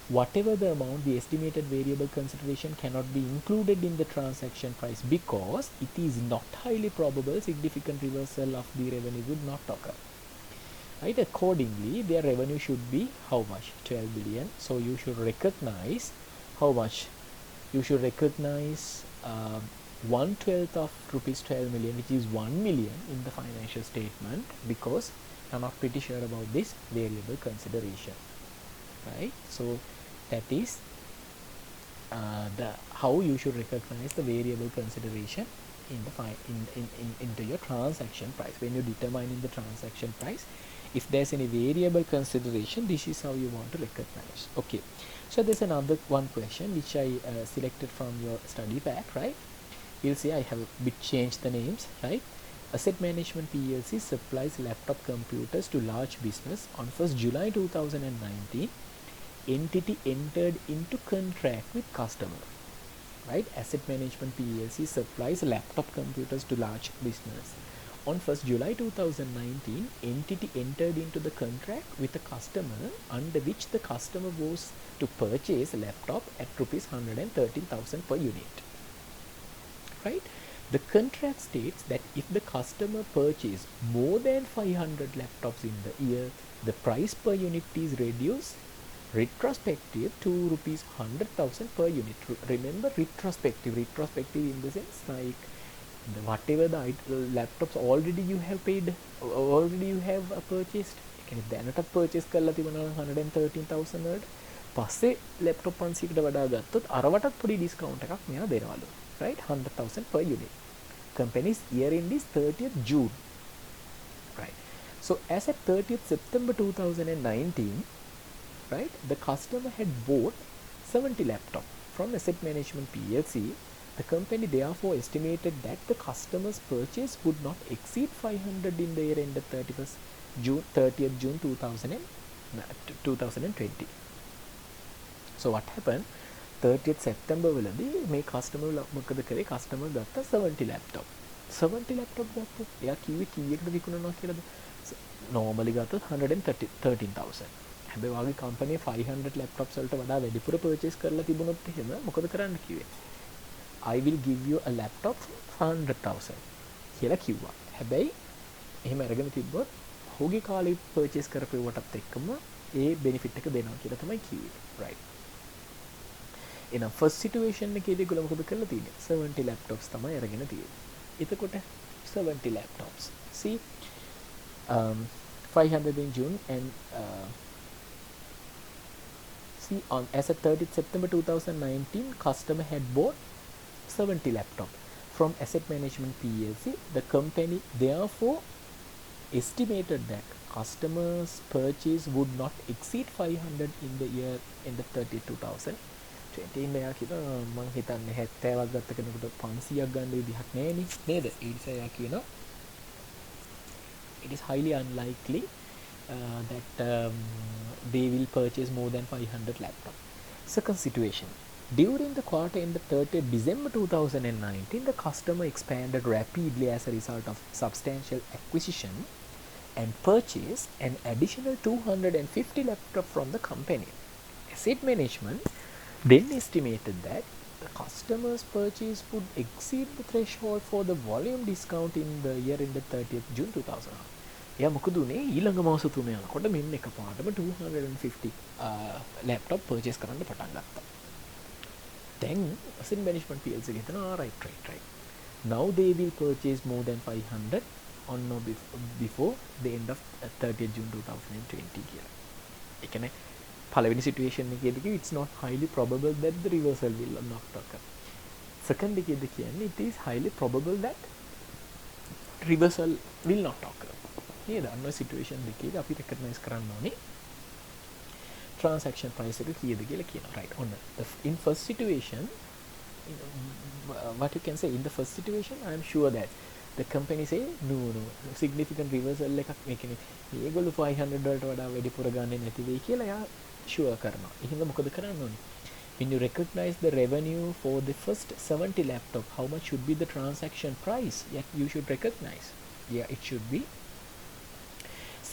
whatever the amount, the estimated variable consideration cannot be included in the transaction price because it is not highly probable significant reversal of the revenue would not occur. Right? Accordingly, their revenue should be how much? 12 billion. So you should recognize how much? You should recognize 1/12 of rupees 12 million, which is 1 million in the financial statement, because I'm not pretty sure about this variable consideration. Right? So that is the how you should recognize the variable consideration in the into your transaction price. When you determine in the transaction price, if there's any variable consideration, this is how you want to recognize. Okay, so there's another one question which I selected from your study pack, right? You'll see I have a bit changed the names, right? Asset Management PLC supplies laptop computers to large business. On 1st July 2019, entity entered into contract with customer. Right? Asset Management PLC supplies laptop computers to large business. On 1st July 2019, entity entered into the contract with a customer under which the customer was to purchase a laptop at rupees 113,000 per unit. Right? The contract states that if the customer purchases more than 500 laptops in the year, the price per unit is reduced retrospective to rupees 100,000 per unit. Remember retrospective in the sense like whatever the laptops already you have paid, already you have purchased. දැනට purchase කරලා තිබුණා 113,000 වලට පස්සේ laptop 500කට වඩා ගත්තොත් අරවටත් පොඩි discount එකක් මෙයා දෙනවලු. Right? 100,000 per unit. Company's year end is 30th June. Right? So as at 30th September 2019, right, the customer had bought 70 laptops from Asset Management PLC. The company therefore estimated that the customer's purchase would not exceed 500 in the year ended 30th June 2020. So what happened? 30th September වලදී මේ customer මොකද කරේ? customer ගත්ත 70 laptop. 70 laptop ගත්තොත් එයා කිව්වේ කීයකට විකුණනවා කියලාද? normally ගත්තොත් 113,000. හැබැයි වාගේ කම්පැනි 500 laptops වලට වඩා වැඩිපුර purchase කරලා තිබුණොත් එහෙම මොකද කරන්න කිව්වේ? I will give you a laptop for 100,000 කියලා කිව්වා. හැබැයි එහෙම අරගෙන තිබ්බොත් ඔහුගේ කාලේ purchase කරපුවටත් එක්කම ඒ benefit එක දෙනවා කියලා තමයි කිව්වේ. right? එහෙනම් first situation එකේදී ඒගොල්ලෝ මොකද කරලා තියෙන්නේ? 70 laptops තමයි අරගෙන තියෙන්නේ. එතකොට 70 laptops. See 500 in June and see on as of 30th September 2019, customer had bought 70 laptop from Asset Management PLC. The company therefore estimated that customers purchase would not exceed 500 in the year in the 30th 2020. මෙයා කියනවා මං හිතන්නේ 70ක් ගත්ත කෙනෙකුට 500ක් ගන්න විදිහක් නෑනේ නේද? ඒ නිසා එයා කියනවා it is highly unlikely that they will purchase more than 500 laptops. Second situation. During the quarter ended 30th December 2019, the customer expanded rapidly as a result of substantial acquisition and purchased an additional 250 laptops from the company. Asset Management then estimated that the customer's purchase would exceed the threshold for the volume discount in the year ended 30th June 2000. එයා මොකද උනේ ඊළඟ මාස තුන යනකොට මෙන්න එකපාරටම 250 laptop purchase කරන්න පටන් ගත්තා. Then Asset Management PLC හිතනවා right. Now they will purchase more than 500 on no before the end of 30th June 2020 කියලා. ඒ කියන්නේ පළවෙනි situation එකේදී it's not highly probable that the reversal will not occur. Second එකේදී කියන්නේ it is highly probable that reversal will not occur. නේද? අන්න situation දෙකේදී අපි recognize කරන්න ඕනේ transaction price එක කීයද කියලා කියනවා. right? on in first situation, what you can say in the first situation, I am sure that the company say no significant reversal එකක් මේ කියන්නේ මේගොල්ලෝ 500 වලට වඩා වැඩිපුර ගන්නේ නැති වෙයි කියලා එයා sure කරනවා. එහෙනම් මොකද කරන්න ඕනේ? When you recognize the revenue for the first 70 laptop, how much should be the transaction price? Yeah, you should recognize. Yeah, it should be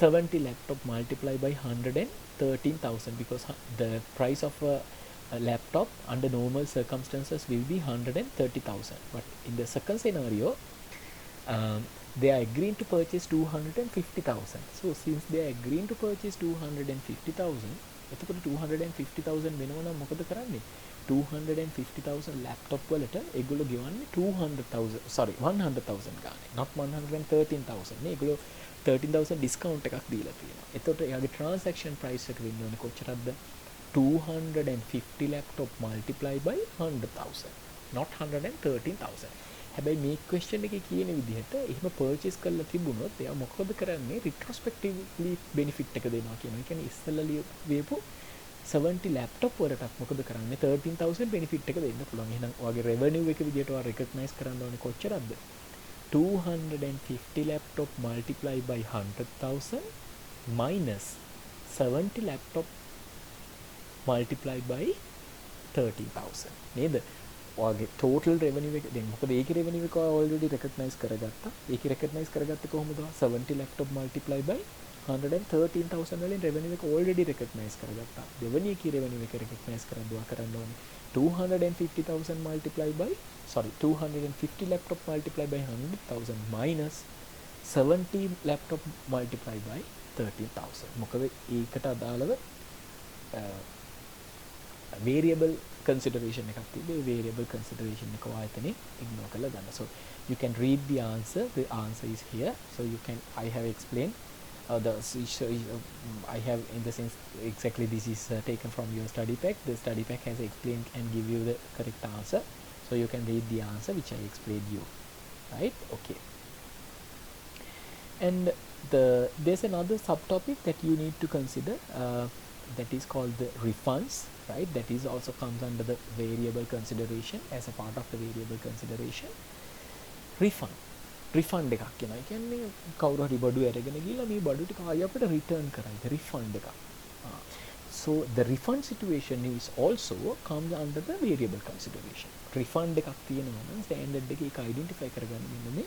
70 laptop multiplied by 113,000. 13,000 because the price of a laptop under normal circumstances will be 130,000. But in the second scenario, they are agreeing to purchase 250,000. So since they are agreeing to purchase 250,000, එතකොට 250,000 වෙනවනම් මොකද කරන්නේ? 250,000 laptop වලට ඒගොල්ලෝ ගෙවන්නේ 100,000 ගානේ. not 113,000 නේ. ඒගොල්ලෝ 13,000 discount එකක් දීලා තියෙනවා. එතකොට එයාගේ transaction price එක වෙන්න ඕනේ කොච්චරක්ද? 250 laptop multiply by 100,000, not 113,000. හැබැයි මේ question එකේ කියන විදිහට එහෙම purchase කරලා තිබුණොත් එයා මොකද කරන්නේ? retrospectively benefit එක දෙනවා කියනවා. ඒ කියන්නේ ඉස්සෙල්ලා ලියපු 70 laptop වලටත් මොකද කරන්නේ? 13,000 benefit එක දෙන්න පුළුවන්. එහෙනම් ඔයාගේ revenue එක විදිහට ඔයා recognize කරන්න ඕනේ කොච්චරක්ද? 250 laptop multiply by 100,000 minus 70 laptop multiply by 13,000 නේද? ඔයාගේ total revenue එක දැන් මොකද ඒකේ revenue එක already recognize කරගත්තා. ඒකේ recognize කරගත්තේ කොහොමද? 70 laptop multiply by 113,000 වලින් revenue එක already recognize කරගත්තා. දෙවෙනි එකේ revenue එක recognize කරද්දී කරන්න ඕනේ 250,000 multiply by 250 laptop multiply by 100,000 minus 70 laptop multiply by 13,000. මොකද ඒකට අදාළව variable consideration එකක් තිබේ. variable consideration එක ඔයාලටනේ ignore කරලා ගන්න. So you can read the answer. The answer is here. So you can, I have explained I have in the sense exactly this is taken from your study pack. The study pack has explained and give you the correct answer. So you can read the answer which I explained you. Right? Okay. And there's another subtopic that you need to consider. That is called the refunds. Right, that is also comes under the variable consideration as a part of the variable consideration. refund එකක් කියනවා. ඒ කියන්නේ කවුරු හරි බඩු අරගෙන ගිහලා මේ බඩු ටික ආයෙ අපිට return කරයි. refund එකක්. So the refund situation is also comes under the variable consideration. refund එකක් තියෙනවා නම් standard එකේ ඒක identify කරගන්න මෙන්න මේ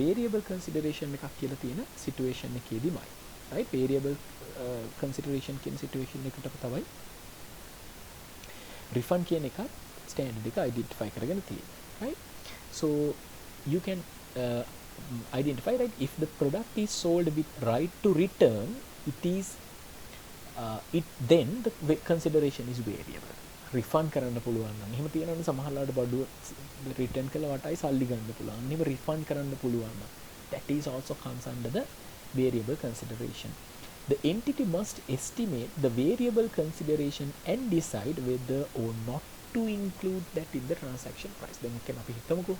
variable consideration එකක් කියලා තියෙන situation එකේදීමයි. right, variable consideration කියන situation එකට තමයි refund කියන එක standard එක identify කරගෙන තියෙනවා. right, so you can identify, right, if the product is sold with right to return, then the consideration is variable. refund කරන්න පුළුවන් නම් එහෙම තියෙනවනේ සමහරවිට බඩුව return කළා වටයි සල්ලි ගන්න පුළුවන්. එහෙම refund කරන්න පුළුවන් නම් that is also comes under the variable consideration. The entity must estimate the variable consideration and decide whether or not to include that in the transaction price. දැන් මොකක්ද අපි හිතමුකෝ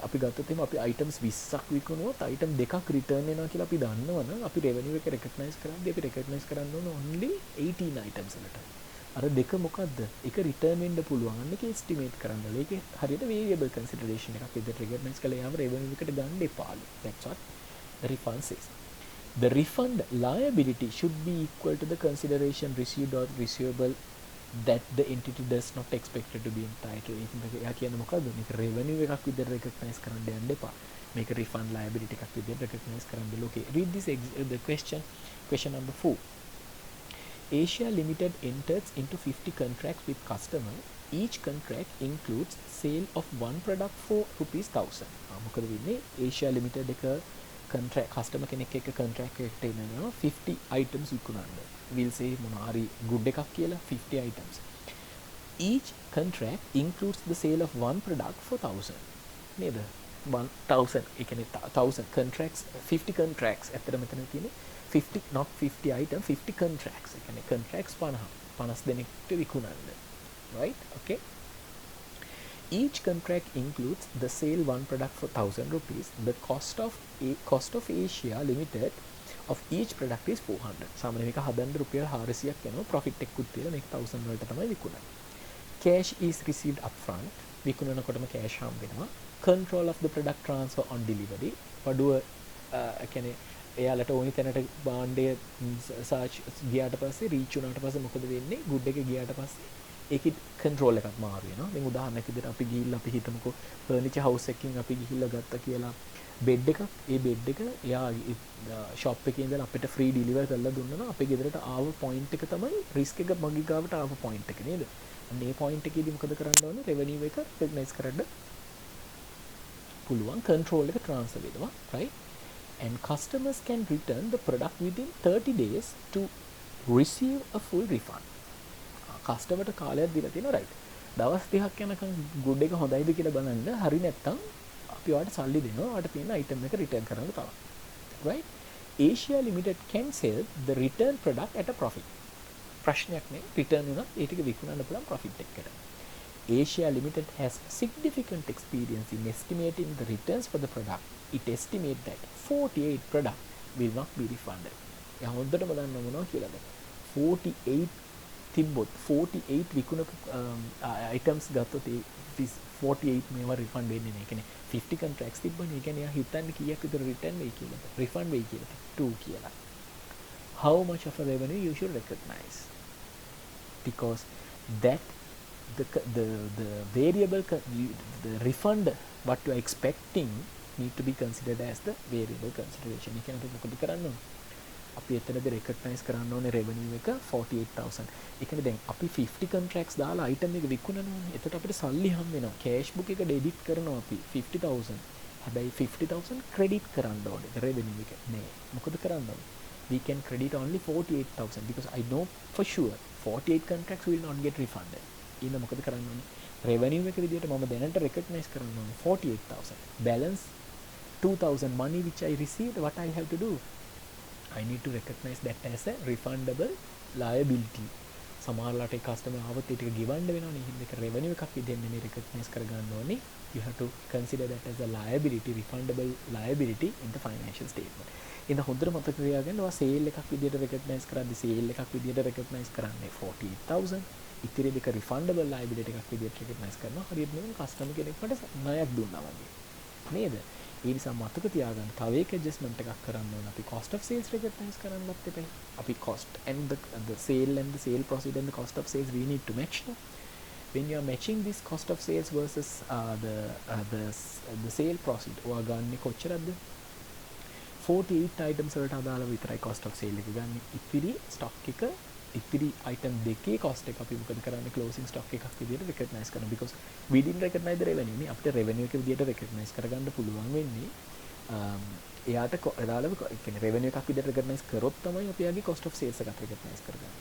අපි ගත්තොත් එහෙනම් අපි items 20ක් විකුණුවොත් item දෙකක් return වෙනවා කියලා අපි දන්නවනම් අපි revenue එක recognize කරද්දී අපි recognize කරන්න ඕන only 18 items වලට. අර දෙක මොකද්ද? එක return වෙන්න පුළුවන්. අන්න ඒක estimate කරන්න ඕනේ. ඒක හරියට variable consideration එකක් විදිහට recognize කළා යාම revenue එකට ගන්න එපාලු. That's what the refund says. The refund liability should be equal to the consideration received or receivable that the entity does not expect to be entitled. එයා කියන්නේ මොකද්ද? මේක revenue එකක් විදිහට recognize කරන්න යන්න එපා. මේක refund liability එකක් විදිහට recognize කරන්න බෑ. Okay, read this the question number 4. Asia Limited enters into 50 contracts with customer. Each contract includes sale of one product for ₹1,000. මොකද වෙන්නේ? Asia Limited එක contract customer කෙනෙක් එක්ක contract එකකට එනවා 50 items විකුණන්න. We'll say මොනාරි good එකක් කියලා 50 items. Each contract includes the sale of one product for 1,000. නේද? 1,000 ඒ කියන්නේ 1,000 contracts 50 contracts ඇත්තට මෙතන තියෙන්නේ 50 not 50 items 50 contracts. ඒ කියන්නේ contracts 50 දෙනෙක්ට විකුණන්න. Right? Okay. Each contract includes the sale one product for ₹1,000. The cost of Asia Limited of each product is 400. සාමාන්‍යයෙන් මේක හදන්න රුපියල් 400ක් යනවා. profit එකකුත් තියලා මේක 1,000 වලට තමයි විකුණන්නේ. Cash is received upfront. විකුණනකොටම cash හම්බ වෙනවා. Control of the product transfer on delivery. බඩුව කියන්නේ එයාලට ඕනි තැනට භාණ්ඩය සර්ච් ගියාට පස්සේ රීච් වුණාට පස්සේ මොකද වෙන්නේ? good එක ගියාට පස්සේ ඒකේ control එකක් මාරු වෙනවා. දැන් උදාහරණයක් විදිහට අපි ගිහිල්ලා අපි හිතමුකෝ furniture house එකකින් අපි ගිහිල්ලා ගත්තා කියලා බෙඩ් එකක් ඒ බෙඩ් එක එයා ෂොප් එකේ ඉඳලා අපිට ෆ්‍රී ඩිලිවර් කරලා දුන්නා නම් අපේ ගෙදරට ආව පොයින්ට් එක තමයි රිස්ක් එක මගේ ගාවට ආව පොයින්ට් එක නේද? අන්න ඒ පොයින්ට් එකේදී මොකද කරන්න ඕනේ? රෙවෙනියු එක රෙකග්නයිස් කරන්න පුළුවන්, කන්ට්‍රෝල් එක ට්‍රාන්ස්ෆර් වෙනවා, right? And customers can return the product within 30 days to receive a full refund. කස්ටමර්ට කාලයක් දීලා තියෙනවා, right? දවස් 30ක් යනකම් ගුඩ් එක හොඳයිද කියලා බලන්න. හරි නැත්නම් අපි ඔයාලට සල්ලි දෙනවා. ඔයාලට තියෙන item එක return කරන්න තමයි. Right? Asia Limited can sell the return product at a profit. ප්‍රශ්නයක් නේ. return වුණත් ඒ ටික විකුණන්න පුළුවන් profit එකකට. Asia Limited has significant experience in estimating the returns for the product. It estimates that 48 products will not be refunded. එයා හොඳටම දන්න මොනවා කියලාද? 48 තිබ්බොත් 48 විකුණපු items ගත්තොත් ඒ 48 මේවා refund වෙන්නේ නැහැ. ඒ කියන්නේ 50 contracts තිබ්බනේ. ඒ කියන්නේ එයා හිතන්නේ කීයක් විතර return වෙයි කියලාද? refund වෙයි කියලා. 2 කියලා. How much of a revenue you should recognize? Because that the variable the refund what you are expecting need to be considered as the variable consideration. ඒ කියන්නේ මොකද කරන්න ඕනේ? අපි එතනදී recognize කරන්න ඕනේ revenue එක 48000. ඒ කියන්නේ දැන් අපි 50 contracts දාලා item එක විකුණනවා. එතකොට අපිට සල්ලි හම් වෙනවා. cash book එක debit කරනවා අපි 50000. හැබැයි 50000 credit කරන්න ඕනේ revenue එක. නෑ. මොකද කරන්න ඕනේ? We can credit only 48000 because I know for sure 48 contracts will not get refunded. ඊන මොකද කරන්න ඕනේ? revenue එක විදියට මම දැනට recognize කරන්න ඕනේ 48000. balance 2000 money which I received, what I have to do? I need to recognize that as a refundable liability. සමහරලාට ඒ customer ආවොත් ඒ ටික ගෙවන්න වෙනවනේ. එහෙනම් ඒක revenue එකක් විදිහෙන් නෙමෙයි recognize කරගන්න ඕනේ. You have to consider that as a liability, refundable liability in the financial statement. ඉතින් හොඳට මතක තියාගන්න ඔයා sale එකක් විදියට recognize කරද්දි sale එකක් විදියට recognize කරන්නේ 48000. ඉතිරි දෙක refundable liability එකක් විදියට recognize කරනවා. හරියට නෙමෙයි customer කෙනෙක් මට ණයක් දුන්නා වගේ. නේද? ඒ නිසා මතක තියාගන්න තව එක adjustment එකක් කරන්න ඕන. අපි cost of sales recognize කරන්නත් එපා. අපි cost and the sale and the sale proceed and the cost of sales we need to match. No? When you are matching this cost of sales versus the sale proceed, ඔයා ගන්න කොච්චරද? 48 items වලට අදාළව විතරයි cost of sale එක ගන්න. ඉතිරි stock එක ඉතිරි item දෙකේ cost එක අපි මොකද කරන්නේ? closing stock එකක් විදියට recognize කරනවා. because we didn't recognize the revenue. නේ අපිට revenue එක විදියට recognize කරගන්න පුළුවන් වෙන්නේ එයාට අදාළව ඒ කියන්නේ revenue එකක් විදියට recognize කරොත් තමයි අපි යාගේ cost of sales එකත් recognize කරගන්නේ.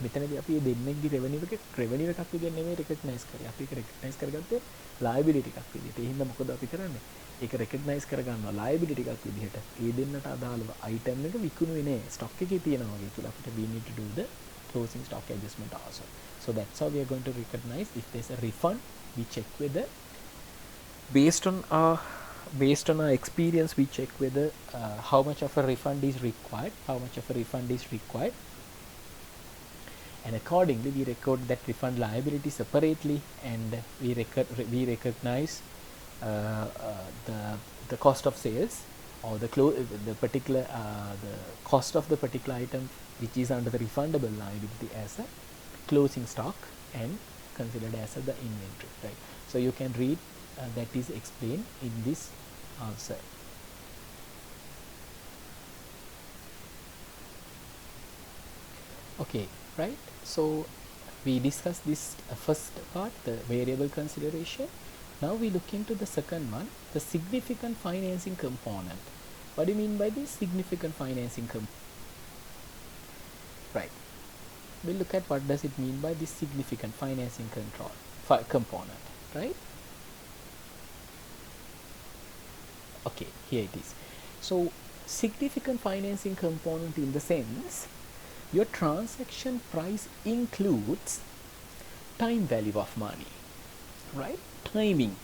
මෙතනදී අපි මේ දෙන්නෙක්ගේ revenue එකක් විදියට නෙමෙයි recognize කරේ. අපි ඒක recognize කරගත්තේ liability එකක් විදියට. ඒ හින්දා මොකද අපි කරන්නේ? ඒක recognize කරගන්නවා liability එකක් විදිහට. ඒ දෙන්නට අදාළව item එක විකුණුවේ නෑ. stock එකේ තියෙනවා වගේ කියලා අපිට we need to do the closing stock adjustment also. So that's how we are going to recognize if there's a refund. We check whether based on our experience we check whether how much of a refund is required, and accordingly we record that refund liability separately, and we recognize the cost of sales or the particular the cost of the particular item which is under the refundable liability as a closing stock and considered as the inventory, right? So you can read that is explained in this answer. Okay, right? So we discussed this first part, the variable consideration. Now we look into the second one, the significant financing component. What do you mean by this significant financing component? Right. We'll look at what does it mean by this significant financing component, right? Okay, here it is. So significant financing component in the sense your transaction price includes time value of money, right? Timing.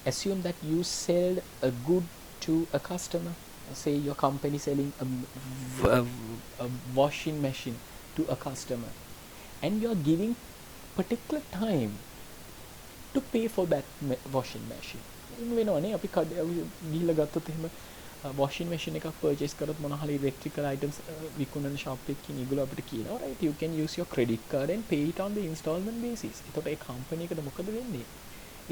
Assume that you sell a good to a customer. Say your company selling a washing machine to a customer, and you are giving particular time to pay for that washing machine. වෙනවනේ අපි ගිහිල්ලා ගත්තොත් එහෙම washing machine එකක් purchase කරොත් මොන හරි electrical items විකුණන shop එකකින් ඒගොල්ලෝ අපිට කියනවා, right, you can use your credit card and pay it on the installment basis. එතකොට ඒ company එකට මොකද වෙන්නේ?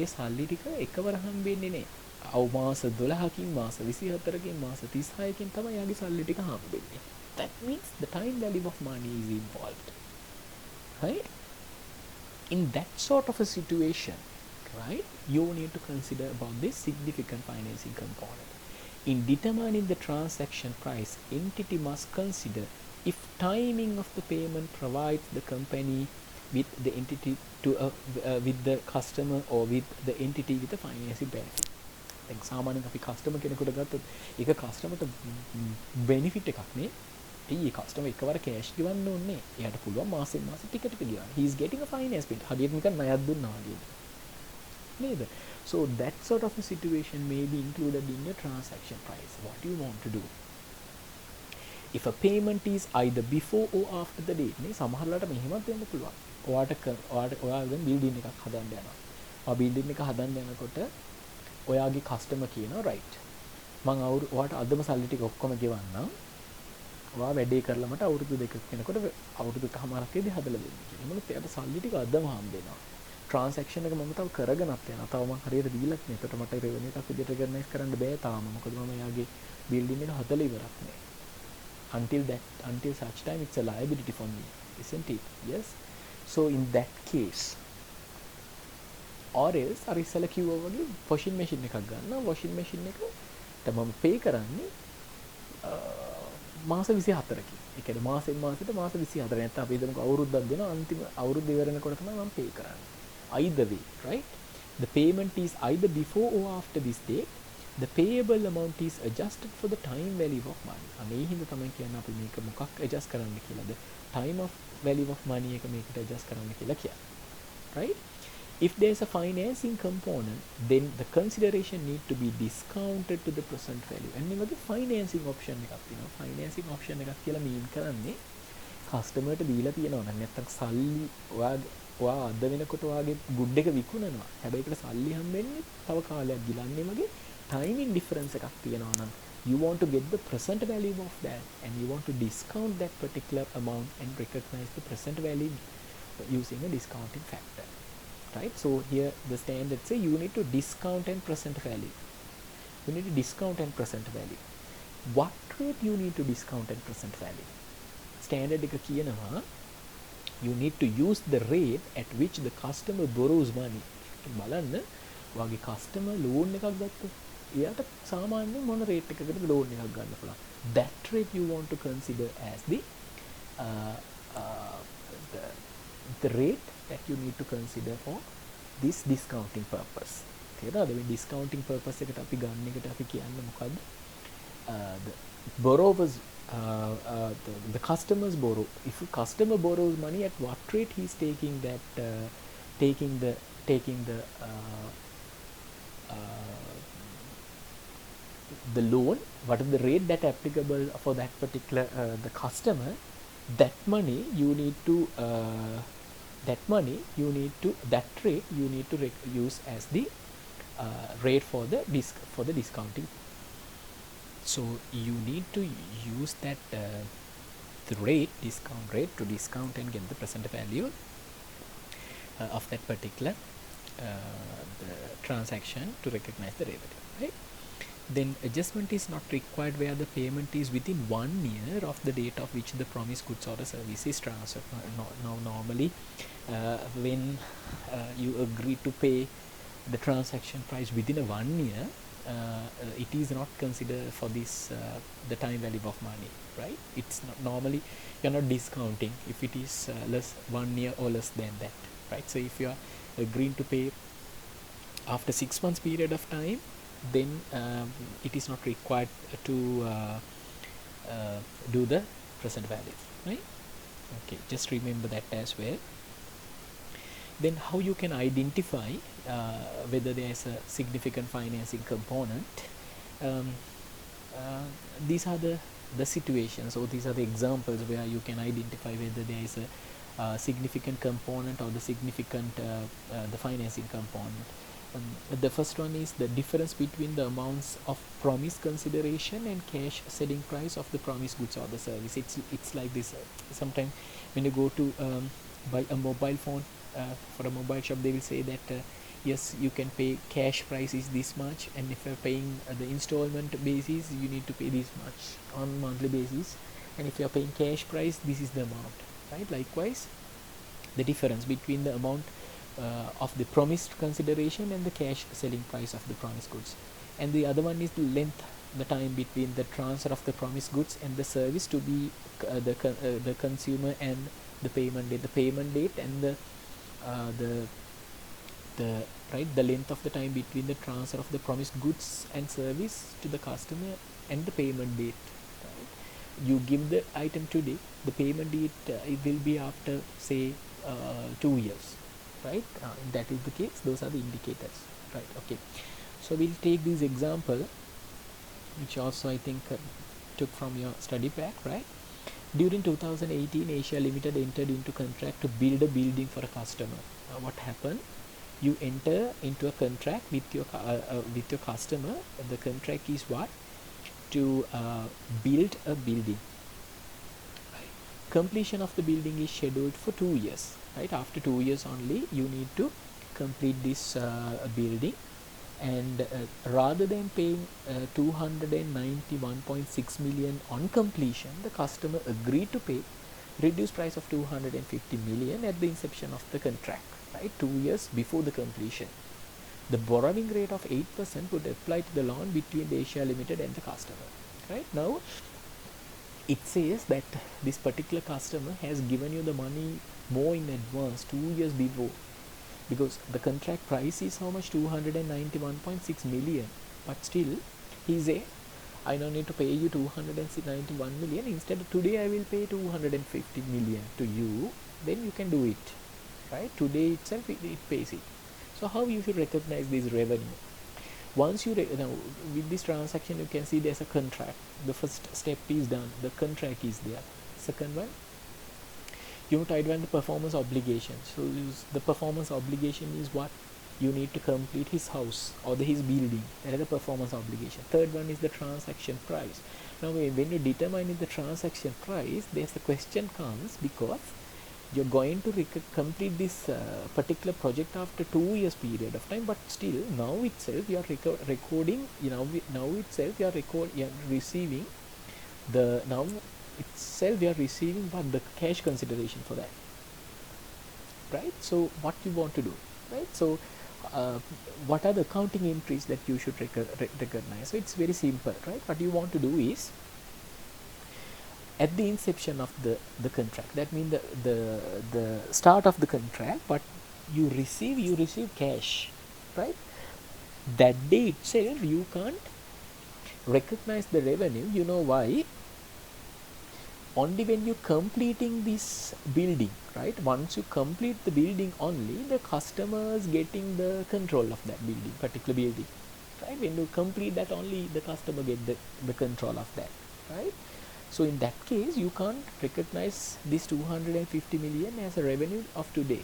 ඒ සල්ලි ටික එකවර හම්බෙන්නේ නැහැ. අව මාස 12කින් මාස 24කින් මාස 36කින් තමයි යාගේ සල්ලි ටික හම්බෙන්නේ. That means the time value of money is involved, right? In that sort of a situation, right, you need to consider about this significant financing component. In determining the transaction price, entity must consider if timing of the payment provides the company with the entity to with the customer or with the entity with the financing benefit. දැන් සාමාන්‍යයෙන් අපි customer කෙනෙකුට ගත්තොත් ඒක කස්ටමර්ට benefit එකක් නේ. ඒ customer එකවර cash ගෙවන්න ඕනේ. එයාට පුළුවන් මාසෙන් මාස ටික ටික ගෙවන්න. he is getting a finance payment. හරියට නිකන් ණයක් දුන්නා වගේ. නේද? So that sort of a situation may be included in your transaction price. What do you want to do? If a payment is either before or after the date, නේ සමහරලාට මෙහෙමත් වෙන්න පුළුවන්. ඔයාගෙන් building එකක් හදන්න යනවා. ඔයා බිල්ඩින් එක හදන්න යනකොට ඔයාගේ කස්ටමර් කියනවා right. මම ඔයාට අදම සල්ලි ටික ඔක්කොම ගෙවන්නම්. ඔයා වැඩේ කරලා මට අවුරුදු දෙකක් වෙනකොට අවුරුදු එකමාරකදී හදලා දෙන්න කියලා. මොකද එයාට සල්ලි ටික අදම හම්බෙනවා. ට්‍රාන්සැක්ෂන් එක මම තව කරගෙනත් යනවා. තව මම හරියට දීලත් නෑ. ඒකට මට රෙවෙනියු එකක් විදිහට රෙකග්නයිස් කරන්න බෑ තාම. මොකද මම එයාගේ බිල්ඩින් එක හදලා ඉවරක් නෑ. Until such time it's a liability for me, isn't it? Yes. So in that case, or else අර ඉස්සලා කිව්වා වගේ washing machine එකක් ගන්නවා. washing machine එක තමම pay කරන්නේ මාස 24කින්. ඒ කියන්නේ මාසෙන් මාසෙට මාස 24. නැත්නම් අපි හිතමුකෝ අවුරුද්දක් දෙනවා. අන්තිම අවුරුද්ද ඉවරනකොට තමයි මම pay කරන්නේ. Either way, right? The payment is either before or after this date. The payable amount is adjusted for the time value of money. අනේ හින්දා තමයි කියන්නේ අපි මේක මොකක් adjust කරන්න කියලාද? Time of value of money එක මේකට adjust කරන්න කියලා කියන්නේ. Right? If there is a financing component, then the consideration need to be discounted to the present value. And මේ financing option එකක් තියෙනවා. Financing option එකක් කියලා mean කරන්නේ කස්ටමර්ට දීලා තියෙනවා නම් නැත්තම් සල්ලි ඔයා අද වෙනකොට ඔයාගේ ගුඩ් එක විකුණනවා. හැබැයි ඒකට සල්ලි හම්බෙන්නේ තව කාලයක් ගිලන්නේ වගේ timing difference එකක් තියෙනවා නම් you want to get the present value of that and you want to discount that particular amount and recognize the present value using a discounting factor, right? So here the standard say you need to discount and present value. You need to discount and present value. What rate you need to discount and present value? Standard එක කියනවා you need to use the rate at which the customer borrows money. බලන්න ඔයාගේ customer loan එකක් ගත්තොත් එයාට සාමාන්‍යයෙන් මොන rate එකකටද loan එකක් ගන්න පුළුවන්. That rate you want to consider as the rate that you need to consider for this discounting purpose. තේරෙනවද? මේ discounting purpose එකට අපි ගන්න එකට අපි කියන්නේ මොකද්ද? The borrowers the customers borrow. If a customer borrows money, at what rate he is taking that taking the loan, what is the rate that applicable for that particular the customer, that money you need to that rate you need to use as the rate for the discounting. So you need to use that the discount rate to discount and get the present value of that particular the transaction to recognize the revenue, right? Then adjustment is not required where the payment is within 1 year of the date of which the promised goods or the service is transferred. Now normally when you agree to pay the transaction price within 1 year, it is not considered for this the time value of money, right? It's not normally you're not discounting if it is less 1 year or less than that, right? So if you are agreeing to pay after 6 months period of time, then it is not required to do the present value, right? Okay, just remember that as well. Then how you can identify whether there is a significant financing component. These are the situations, or these are the examples where you can identify whether there is a significant component or the significant the financing component. The first one is the difference between the amounts of promised consideration and cash selling price of the promised goods or the service. It's like this. Sometimes when you go to buy a mobile phone for a mobile shop, they will say that yes, you can pay cash price is this much, and if you're paying the installment basis, you need to pay this much on monthly basis, and if you're paying cash price, this is the amount, right? Likewise, the difference between the amount of the promised consideration and the cash selling price of the promised goods. And the other one is the length, the time between the transfer of the promised goods and the service to be the consumer, and the payment date and uh, the the the length of the time between the transfer of the promised goods and service to the customer and the payment date, right? You give the item today, the payment date it will be after, say, 2 years, right? That is the case. Those are the indicators, right? Okay, so we'll take this example, which also I think took from your study pack, right? During 2018, Asia Limited entered into contract to build a building for a customer. What happened? You enter into a contract with your customer. The contract is what? To build a building. Right. Completion of the building is scheduled for 2 years. Right. After 2 years only, you need to complete this building. And rather than paying 291.6 million on completion, the customer agreed to pay reduced price of 250 million at the inception of the contract, right? 2 years before the completion. The borrowing rate of 8% would apply to the loan between the Asia Limited and the customer, right? Now it says that this particular customer has given you the money more in advance, 2 years before, because the contract price is how much? 291.6 million, but still he say, I don't need to pay you 291 million, instead today I will pay 250 million to you, then you can do it, right? Today itself it pays it. So how you should recognize this revenue? Once you now with this transaction, you can see there's a contract. The first step is done, the contract is there. Second one, you need to identify the performance obligation. So the performance obligation is what? You need to complete his house or his building. That is the performance obligation. Third one is the transaction price. Now when you determine the transaction price, there's the question comes, because you're going to complete this particular project after 2 years period of time, but still now itself you are recording, now itself you are receiving the, now itself you are receiving but the cash consideration for that, right? So what you want to do, right? So what are the accounting entries that you should recognize? So it's very simple, right? What you want to do is, at the inception of the contract, that means the start of the contract, but you receive cash, right? That day itself you can't recognize the revenue. You know why? Only when you completing this building, right? Once you complete the building, only the customers getting the control of that building, particular building, right? When you complete that, only the customer get the control of that, right? So in that case, you can't recognize this 250 million as a revenue of today.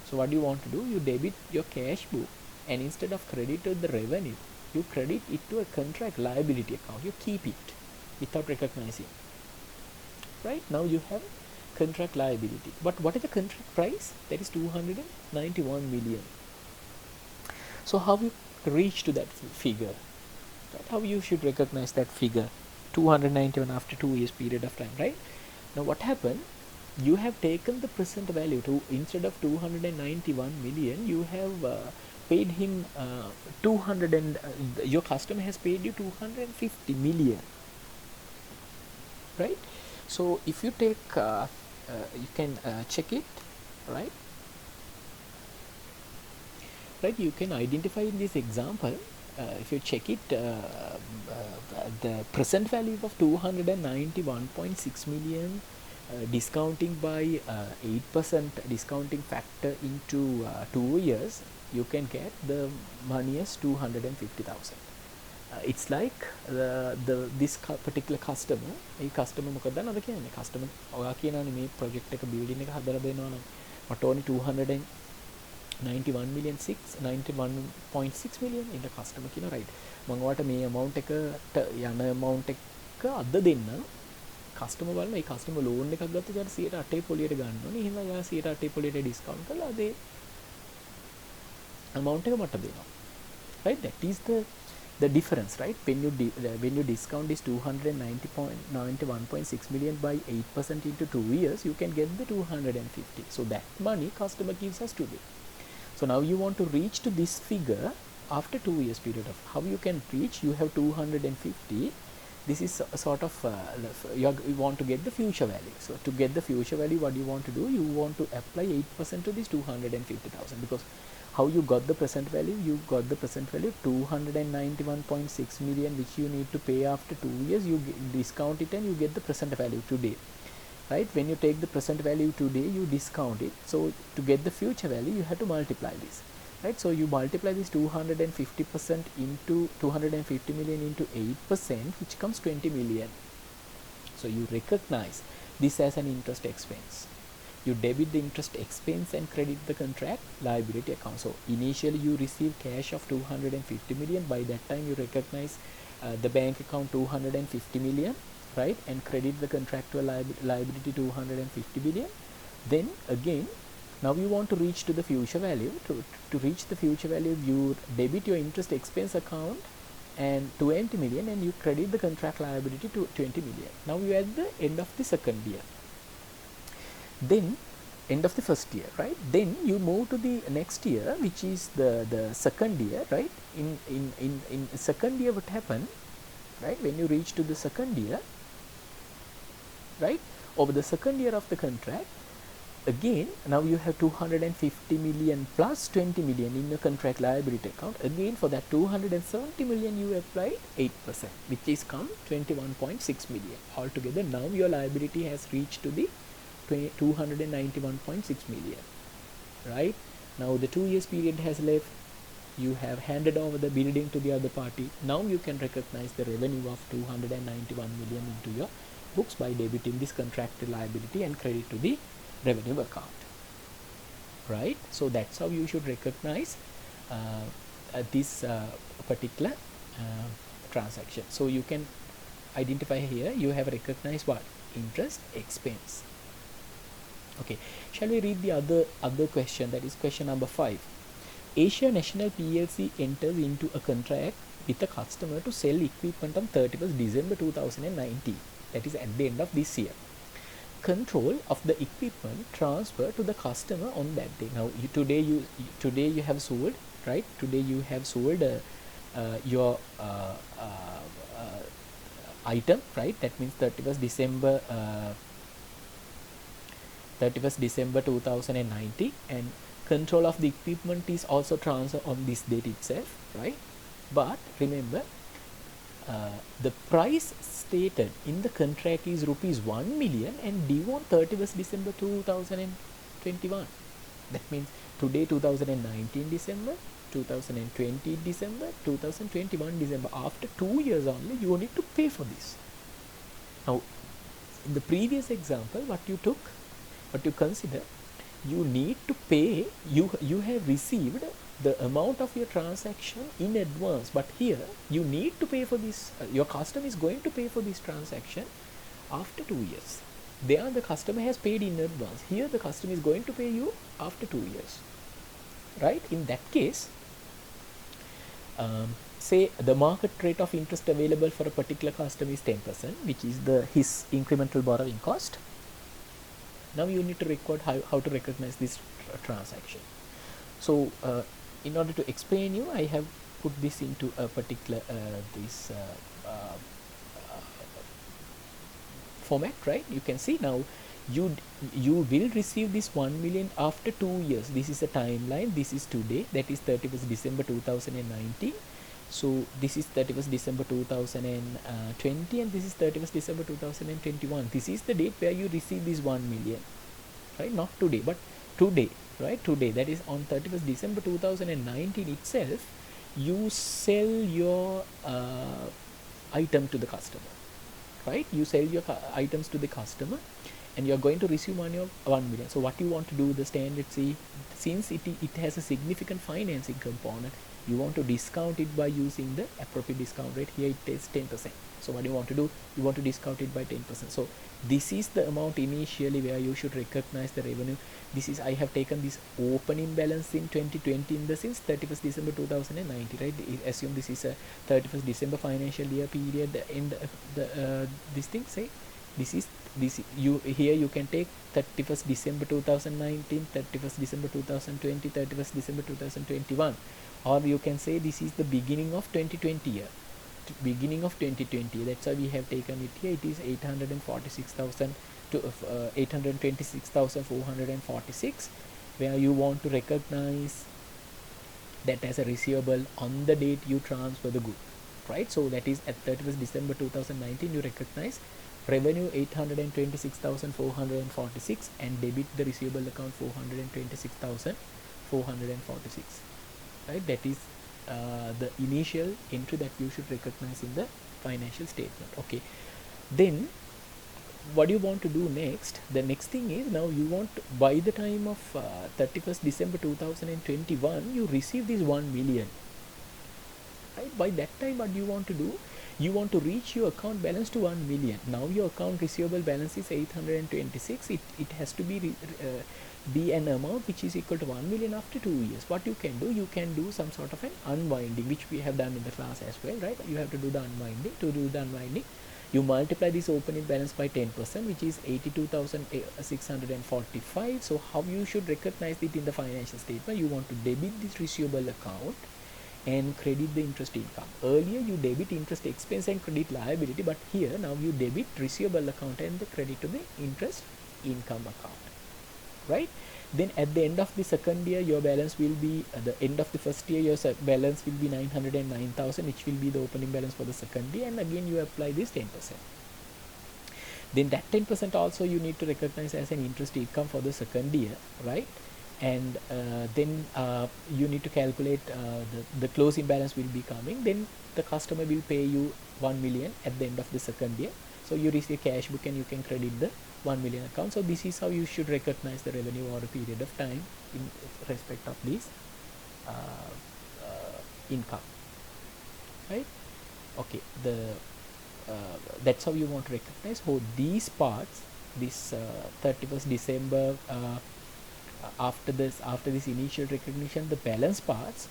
So what do you want to do? You debit your cash book, and instead of credited the revenue, you credit it to a contract liability account. You keep it without recognizing. Right? Now you have contract liability. But what is the contract price? That is 291 million. So how you reach to that figure? Right? How you should recognize that figure? 291 after 2 years period of time, right? Now what happened? You have taken the present value to, instead of 291 million, you have paid him 200 and your customer has paid you 250 million, right? So if you take you can check it, right? You can identify in this example, if you check it, the present value of 291.6 million, discounting by 8% discounting factor into 2 years, you can get the money as 250,000. It's like this particular customer, මේ customer මොකද දන්නවද කියන්නේ? customer ඔයා කියනවානේ මේ project එක building එක හදලා දෙනවා නම් මට ඕනේ 91.6 million. ඉන්න customer කියන right, මම ඔයාට මේ amount එකට යන amount එක අද දෙන්න. customer බලන මේ customer loan එකක් ගත්තොත් ඊට 108 පොලියට ගන්න ඕනේ. එහෙනම් යා 108 පොලියට discount කරලා අද amount එක මට දෙනවා. Right, that is the difference, right? When you discount this 291.6 million by 8% into 2 years, you can get the 250. So that money customer gives us today. So now you want to reach to this figure after 2 years period of how you can reach. You have 250. This is a sort of you want to get the future value. So to get the future value, what you want to do, you want to apply 8% to this 250,000, because how you got the present value, you got the present value 291.6 million, which you need to pay after 2 years. You discount it and you get the present value today, right? When you take the present value today, you discount it. So to get the future value, you have to multiply this, right? So you multiply this 250% into 250 million into 8%, which comes 20 million. So you recognize this as an interest expense. You debit the interest expense and credit the contract liability account. So initially you receive cash of 250 million. By that time you recognize the bank account 250 million, right, and credit the contractual liability 250 million. Then again, now you want to reach to the future value. To reach the future value, you debit your interest expense account and 20 million, and you credit the contract liability to 20 million. Now you are at the end of the second year, then end of the first year, right? Then you move to the next year, which is the second year, right? In second year, what happened, right? When you reach to the second year, right, over the second year of the contract, again now you have 250 million plus 20 million in your contract liability account. Again for that 270 million you applied 8%, which is come 21.6 million altogether. Now your liability has reached to the 291.6 million, right? Now the 2 years period has left. You have handed over the building to the other party. Now you can recognize the revenue of 291 million into your books by debiting this contracted liability and credit to the revenue account, right? So that's how you should recognize this particular transaction. So you can identify here, you have recognized what? Interest expense. Okay, shall we read the other question, that is question number 5. Asia National PLC enters into a contract with a customer to sell equipment on 31st December 2019, that is at the end of this year. Control of the equipment transfer to the customer on that day. Now today you have sold, right? Today you have sold your item, right? That means 31st December 2019, and control of the equipment is also transferred on this date itself, right? But remember, the price stated in the contract is rupees 1 million and due on 31st December 2021. That means today 2019 December, 2020 December, 2021 December. After 2 years only you need to pay for this. Now in the previous example, what you consider, you need to pay, you have received the amount of your transaction in advance, but here you need to pay for this. Your customer is going to pay for this transaction after 2 years. There the customer has paid in advance. Here the customer is going to pay you after 2 years, right? In that case, say the market rate of interest available for a particular customer is 10%, which is his incremental borrowing cost. Now you need to record how to recognize this transaction. So in order to explain you, I have put this into a particular format, right? You can see now you will receive this 1 million after 2 years. This is a timeline. This is today, that is 31st December 2019. So this is 31st December 2020, and this is 31st December 2021. This is the date where you receive this 1 million, right? Not today, but today, right? Today, that is on 31st December 2019 itself, you sell your item to the customer, right? You sell your items to the customer, and you're going to receive money of 1 million. So what you want to do, the standard C, since it has a significant financing component, you want to discount it by using the appropriate discount rate. Here it is 10%. So what you want to do, you want to discount it by 10%. So this is the amount initially where you should recognize the revenue. This is, I have taken this opening balance in 2020 in the sense 31st December 2090, right? Assume this is a 31st December financial year period, and this thing say this is this, you here you can take 31st December 2019, 31st December 2020, 31st December 2021, or you can say this is the beginning of 2020 year, beginning of 2020. That's why we have taken it here. It is 846,000 to 826,446, where you want to recognize that as a receivable on the date you transfer the good, right? So that is at 31st December 2019 you recognize revenue 826,446 and debit the receivable account 426,446, right? That is the initial entry that you should recognize in the financial statement. Okay, then what you want to do next, the next thing is, now you want to, by the time of 31st December 2021 you receive this 1 million, right? By that time what you want to do, you want to reach your account balance to 1 million. Now your account receivable balance is 826. It has to be an amount which is equal to 1 million after 2 years. What you can do, you can do some sort of an unwinding, which we have done in the class as well, right? You have to do the unwinding. To do the unwinding, you multiply this opening balance by 10%, which is 82,645. So how you should recognize it in the financial statement, you want to debit this receivable account and credit the interest income. Earlier you debit interest expense and credit liability, but here now you debit receivable account and the credit to the interest income account, right? Then at the end of the second year your balance will be, at the end of the first year your balance will be 909,000, which will be the opening balance for the second year, and again you apply this 10%. Then that 10% also you need to recognize as an interest income for the second year, right? And then you need to calculate the closing balance will be coming. Then the customer will pay you 1 million at the end of the second year. So you receive cash book and you can credit the 1 million account. So this is how you should recognize the revenue over a period of time in respect of this income, right? Okay, that's how you want to recognize. So these parts, this 31st December, after this initial recognition, the balance parts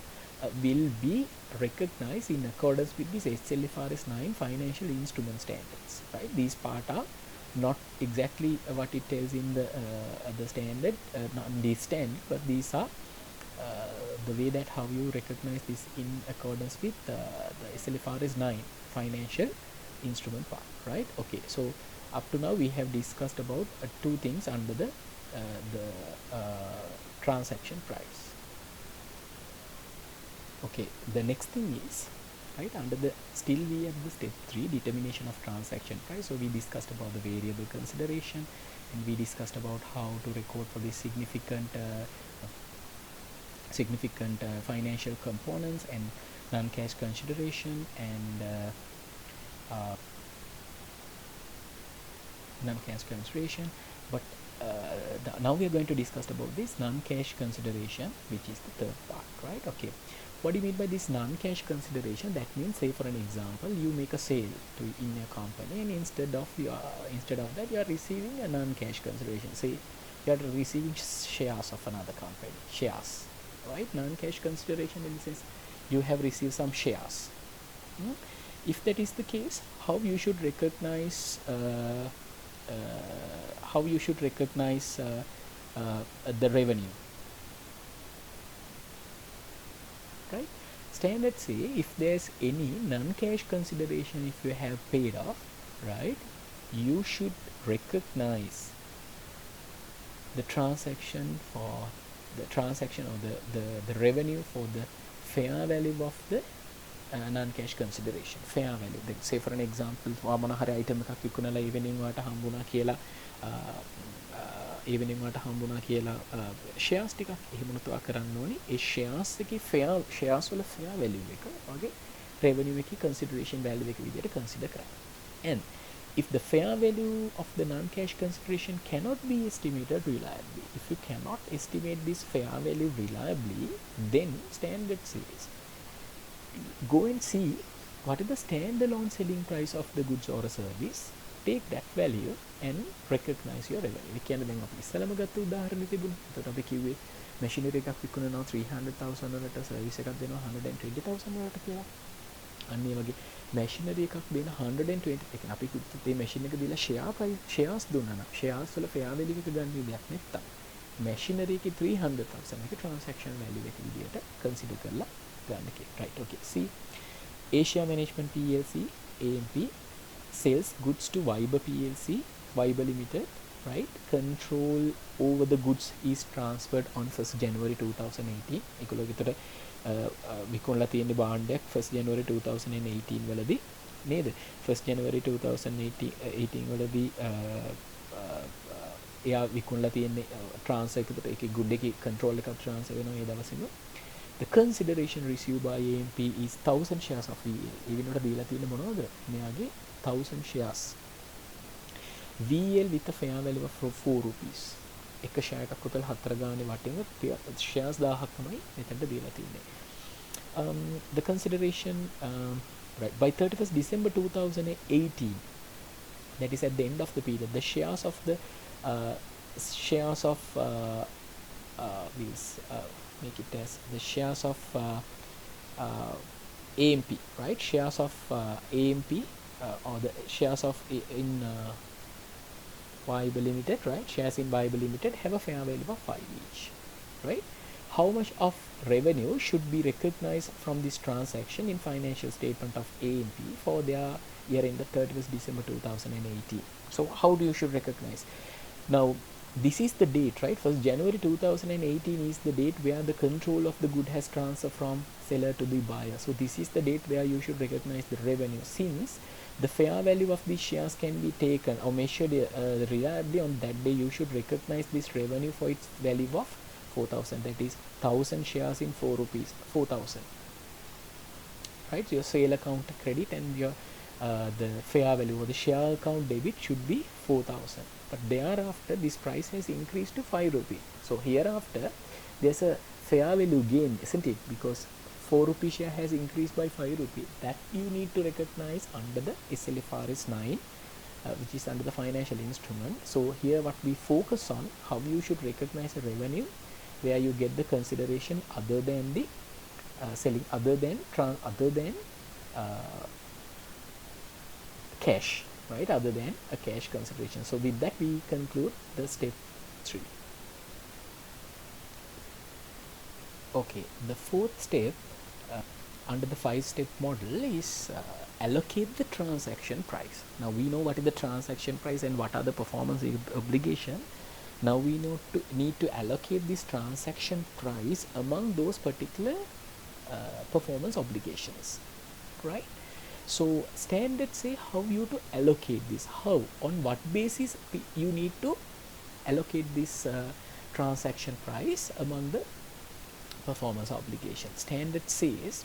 will be recognized in accordance with this SLFRS 9 financial instrument standards, right? These parts are not exactly what it tells in the standard, not this standard, but these are the way that how you recognize this in accordance with the SLFRS 9 financial instrument part, right? Okay, so up to now we have discussed about two things under the transaction price. Okay, the next thing is, right, under the, still we have the step 3, determination of transaction price. So we discussed about the variable consideration, and we discussed about how to record for the significant financial components and non-cash consideration and non-cash consideration. But now we are going to discuss about this non-cash consideration, which is the third part, right? Okay, what do you mean by this non-cash consideration? That means, say for an example, you make a sale in your company, and instead of that you are receiving a non-cash consideration. Say you are receiving shares of another company, shares, right? Non-cash consideration in the sense you have received some shares. If that is the case, how you should recognize the revenue, right? Standard say if there's any non-cash consideration, if you have paid off, right, you should recognize the transaction or the revenue for the fair value of the non-cash consideration, fair value. Then say for an example, මොන හරි item එකක් විකුණලා evening වට හම්බුණා කියලා shares ටිකක් එහෙම නතුවා කරන්න ඕනි. ඒ shares එකේ shares වල fair value එක වගේ revenue එකේ consideration value එක විදිහට consider කරන්න. And if the fair value of the non-cash consideration cannot be estimated reliably, if you cannot estimate this fair value reliably, then standard says go and see what is the standalone selling price of the goods or a service, take that value and recognize your revenue. ඒ කියන්නේ දැන් අපි ඉස්සලම ගත්ත උදාහරණෙ තිබුණේ. එතකොට අපි කිව්වේ මැෂිනරි එකක් විකුණනවා 300,000 වලට, සර්විස් එකක් දෙනවා 120,000 වලට කියලා. අන්න ඒ වගේ මැෂිනරි එකක් දෙන 120 එක අපි මේ මැෂින් එක දීලා ෂෙයාර්ස් දුන්නා නම් ෂෙයාර්ස් වල ෆෙයා වැලියු එක ගන්න විදියක් නැත්තම් මැෂිනරි එකේ 300,000 එක ට්‍රාන්සැක්ෂන් වැලියු එක විදියට කන්සිඩර් කරලා ගන්න කියලා. right, okay. See, Asia Management PLC AMP sells goods to Viber PLC, Viber Limited, right? Control over the goods is transferred on 1st January 2018. ඒකලෝ විතර විකුණලා තියෙන භාණ්ඩයක් 1st January 2018 වලදී නේද? 1st January 2018 වලදී එයා විකුණලා තියෙන ට්‍රාන්ස්ෆර් එකකට ඒකේ good එකේ control එකක් transfer වෙනවා ඒ දවසේම. The consideration received by AMP is 1000 shares of VL. ඒ වෙනුවට දීලා තියෙන මොනවද? මෙයාගේ 1000 shares. VL with a fair value of 4 rupees. එක ෂෙයා එකක් රුපියල් 4 ගානේ වටින shares 1000ක් තමයි මෙතනට දීලා තියෙන්නේ. The consideration right by 31st December 2018, that is at the end of the period, the shares of the shares of make it as the shares of AMP, right? Shares of AMP or the shares of in Viber Limited, right? Shares in Viber Limited have a fair value of 5 each, right? How much of revenue should be recognized from this transaction in financial statement of AMP for their year ended 31st December 2018? So how do you should recognize? Now this is the date, right? 1st January 2018 is the date where the control of the good has transferred from seller to the buyer. So this is the date where you should recognize the revenue, since the fair value of these shares can be taken or measured reliably on that day. You should recognize this revenue for its value of 4,000. That is 1000 shares in 4 rupees, 4,000, right? So your sale account credit and your the fair value or the share account debit should be 4,000. But thereafter this price has increased to 5 rupees. So hereafter there's a fair value gain, isn't it? Because 4 rupee share has increased by 5 rupee. That you need to recognize under the SLFRS 9, which is under the financial instrument. So here what we focus on, how you should recognize a revenue where you get the consideration other than the selling, other than cash, right? Other than a cash consideration. So with that we conclude the step 3. Okay, the fourth step under the 5-step model is allocate the transaction price. Now we know what is the transaction price and what are the performance obligation. Now we need to allocate this transaction price among those particular performance obligations, right? So standards say how you to allocate this, how, on what basis you need to allocate this transaction price among the performance obligation. Standard says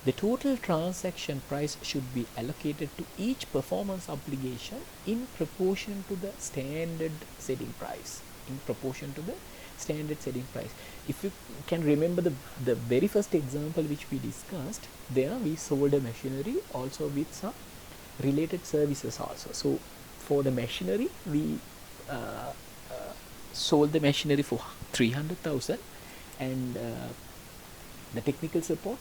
the total transaction price should be allocated to each performance obligation in proportion to the standard selling price. In proportion to the standard selling price. If you can remember the very first example which we discussed, there we sold a machinery also with some related services also. So for the machinery we sold the machinery for 300,000 and the technical support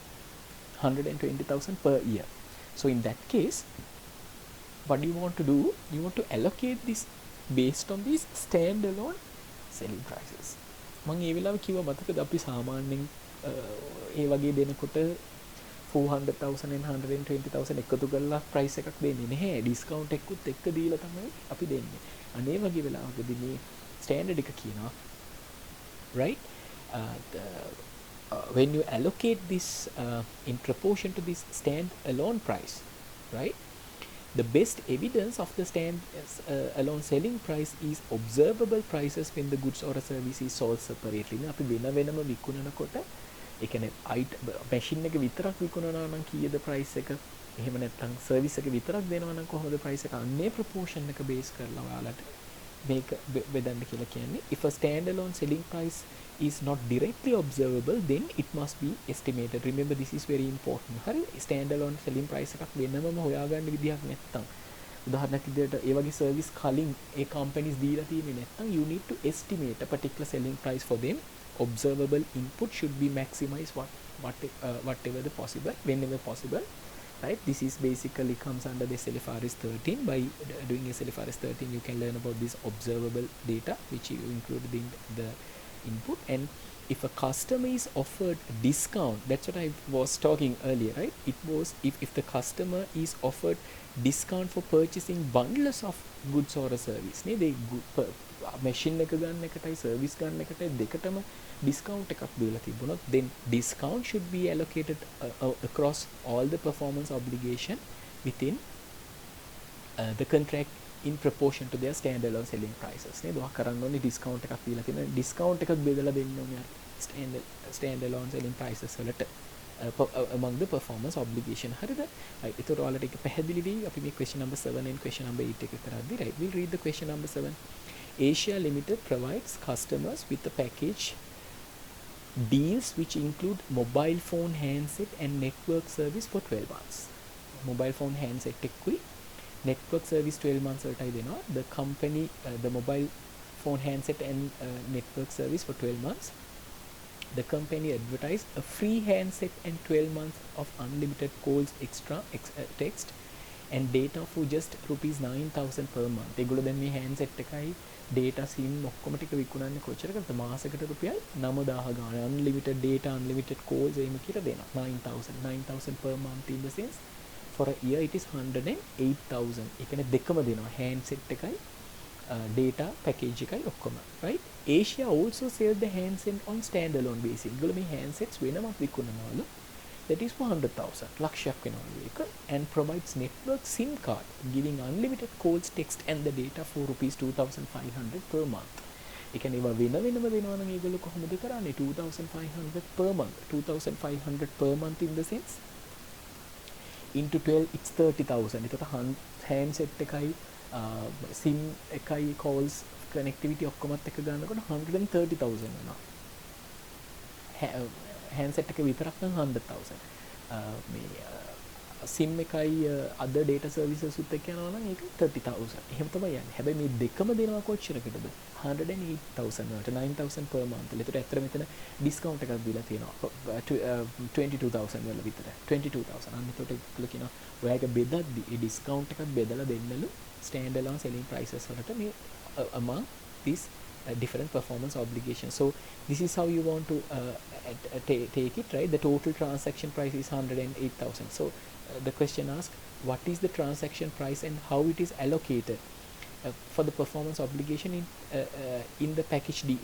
120,000 per year. So in that case what you want to do, you want to allocate this based on these standalone selling prices. මම ඒ වෙලාවේ කිව්වා මතකද අපි සාමාන්‍යයෙන් ඒ වගේ දෙනකොට 400,000 and 120,000 එකතු කරලා price එකක් දෙන්නේ නැහැ. discount එකකුත් එක්ක දීලා තමයි අපි දෙන්නේ. අනේ වගේ වෙලාවකදී මේ standard එක කියනවා, right? When you allocate this in proportion to this stand alone price, right? The best evidence of the stand alone selling price is observable prices when the goods or a service is sold separately. අපි වෙන වෙනම විකුණනකොට ඒ කියන්නේ machine එක විතරක් විකුණනවා නම් කීයද price එක? එහෙම නැත්නම් සර්විස් එක විතරක් දෙනවා නම් කොහොමද ප්‍රයිස් එක අන්නේ ප්‍රොපෝෂන් එක බේස් කරලා ඔයාලට මේක බෙදන්න කියලා කියන්නේ. If a standalone selling price is not directly observable, then it must be estimated. Remember, this is very important. හරි, standalone selling price එකක් වෙනමම හොයාගන්න විදිහක් නැත්තම්, උදාහරණයක් විදිහට ඒ වගේ සර්විස් කලින් ඒ කම්පැනිස් දීලා තියෙන්නේ නැත්නම් you need to estimate a particular selling price for them. Observable input should be maximized whatever the possible, whenever possible, right? This is basically comes under the SLFRS 13. By doing SLFRS 13 you can learn about this observable data which you include in the input. And if a customer is offered discount, that's what I was talking earlier, right? It was if the customer is offered discount for purchasing bundles of goods or a service, නේ machine එක ගන්න එකටයි service ගන්න එකටයි දෙකටම discount එකක් දීලා තිබුණොත්, then discount should be allocated across all the performance obligation within the contract in proportion to their standalone selling prices. නේද? ඔයා කරන්න ඕනේ discount එකක් දීලා තියෙනවා. discount එකක් බෙදලා දෙන්න ඕනේ standalone selling prices වලට among the performance obligation. හරිද? right. ඒතකොට ඔයාලට ඒක පැහැදිලි වෙයි. අපි මේ question number 7 and question number 8 එක කරද්දී, right, we'll read the question number 7. Asia Limited provides customers with a package deals which include mobile phone handset and network service for 12 months. Mobile phone handset එකකුයි network service 12 months වලටයි දෙනවා. The company the mobile phone handset and network service for 12 months. The company advertised a free handset and 12 months of unlimited calls, extra text and data for just rupees 9,000 per month. ඒගොල්ලෝ දැන් මේ handset එකයි data sim ඔක්කොම ටික විකුණන්නේ කොච්චරකටද? මාසෙකට රුපියල් 9,000 ගාන. unlimited data, unlimited calls එහෙම කියලා දෙනවා. 9,000 per month. In the sense for a year it is 108,000. ඒ කියන්නේ දෙකම දෙනවා. handset එකයි data package එකයි ඔක්කොම, right? Asia also sell the handset on standalone basis. ඒගොල්ලෝ මේ handsets වෙනමක් විකුණනවලු. That is for 100,000. ලක්ෂයක් වෙනවලු ඒක. And provides network SIM card giving unlimited calls, text and the data for rupees 2,500 per month. ඒ කියන්නේ ඒවා වෙනම දෙනවා නම් ඒගොල්ලෝ කොහොමද කරන්නේ? 2,500 per month. 2,500 per month in the sense into 12 it's 30,000. ඒකට handset එකයි SIM එකයි calls connectivity ඔක්කොමත් එක ගන්නකොට 130,000 වෙනවා. handset එක විතරක් නම් 100,000. මේ SIM එකයි other data services උත් එක්ක යනවා නම් ඒක 30,000. එහෙම තමයි යන්නේ. හැබැයි මේ දෙකම දෙනවා කොච්චරකටද? 108,000 වලට 9,000 per month. ඒකට ඇත්තට මෙතන discount එකක් දීලා තියෙනවා. 22,000 වල විතර. 22,000. අන්න ඒකට ඒගොල්ලෝ කියනවා ඔයාලට බෙදද්දි ඒ discount එකක් බෙදලා දෙන්නලු standalone selling prices වලට මේ among these different performance obligations. So this is how you want to take it, right? The total transaction price is 108,000. So the question asks, what is the transaction price and how it is allocated for the performance obligation in the package deal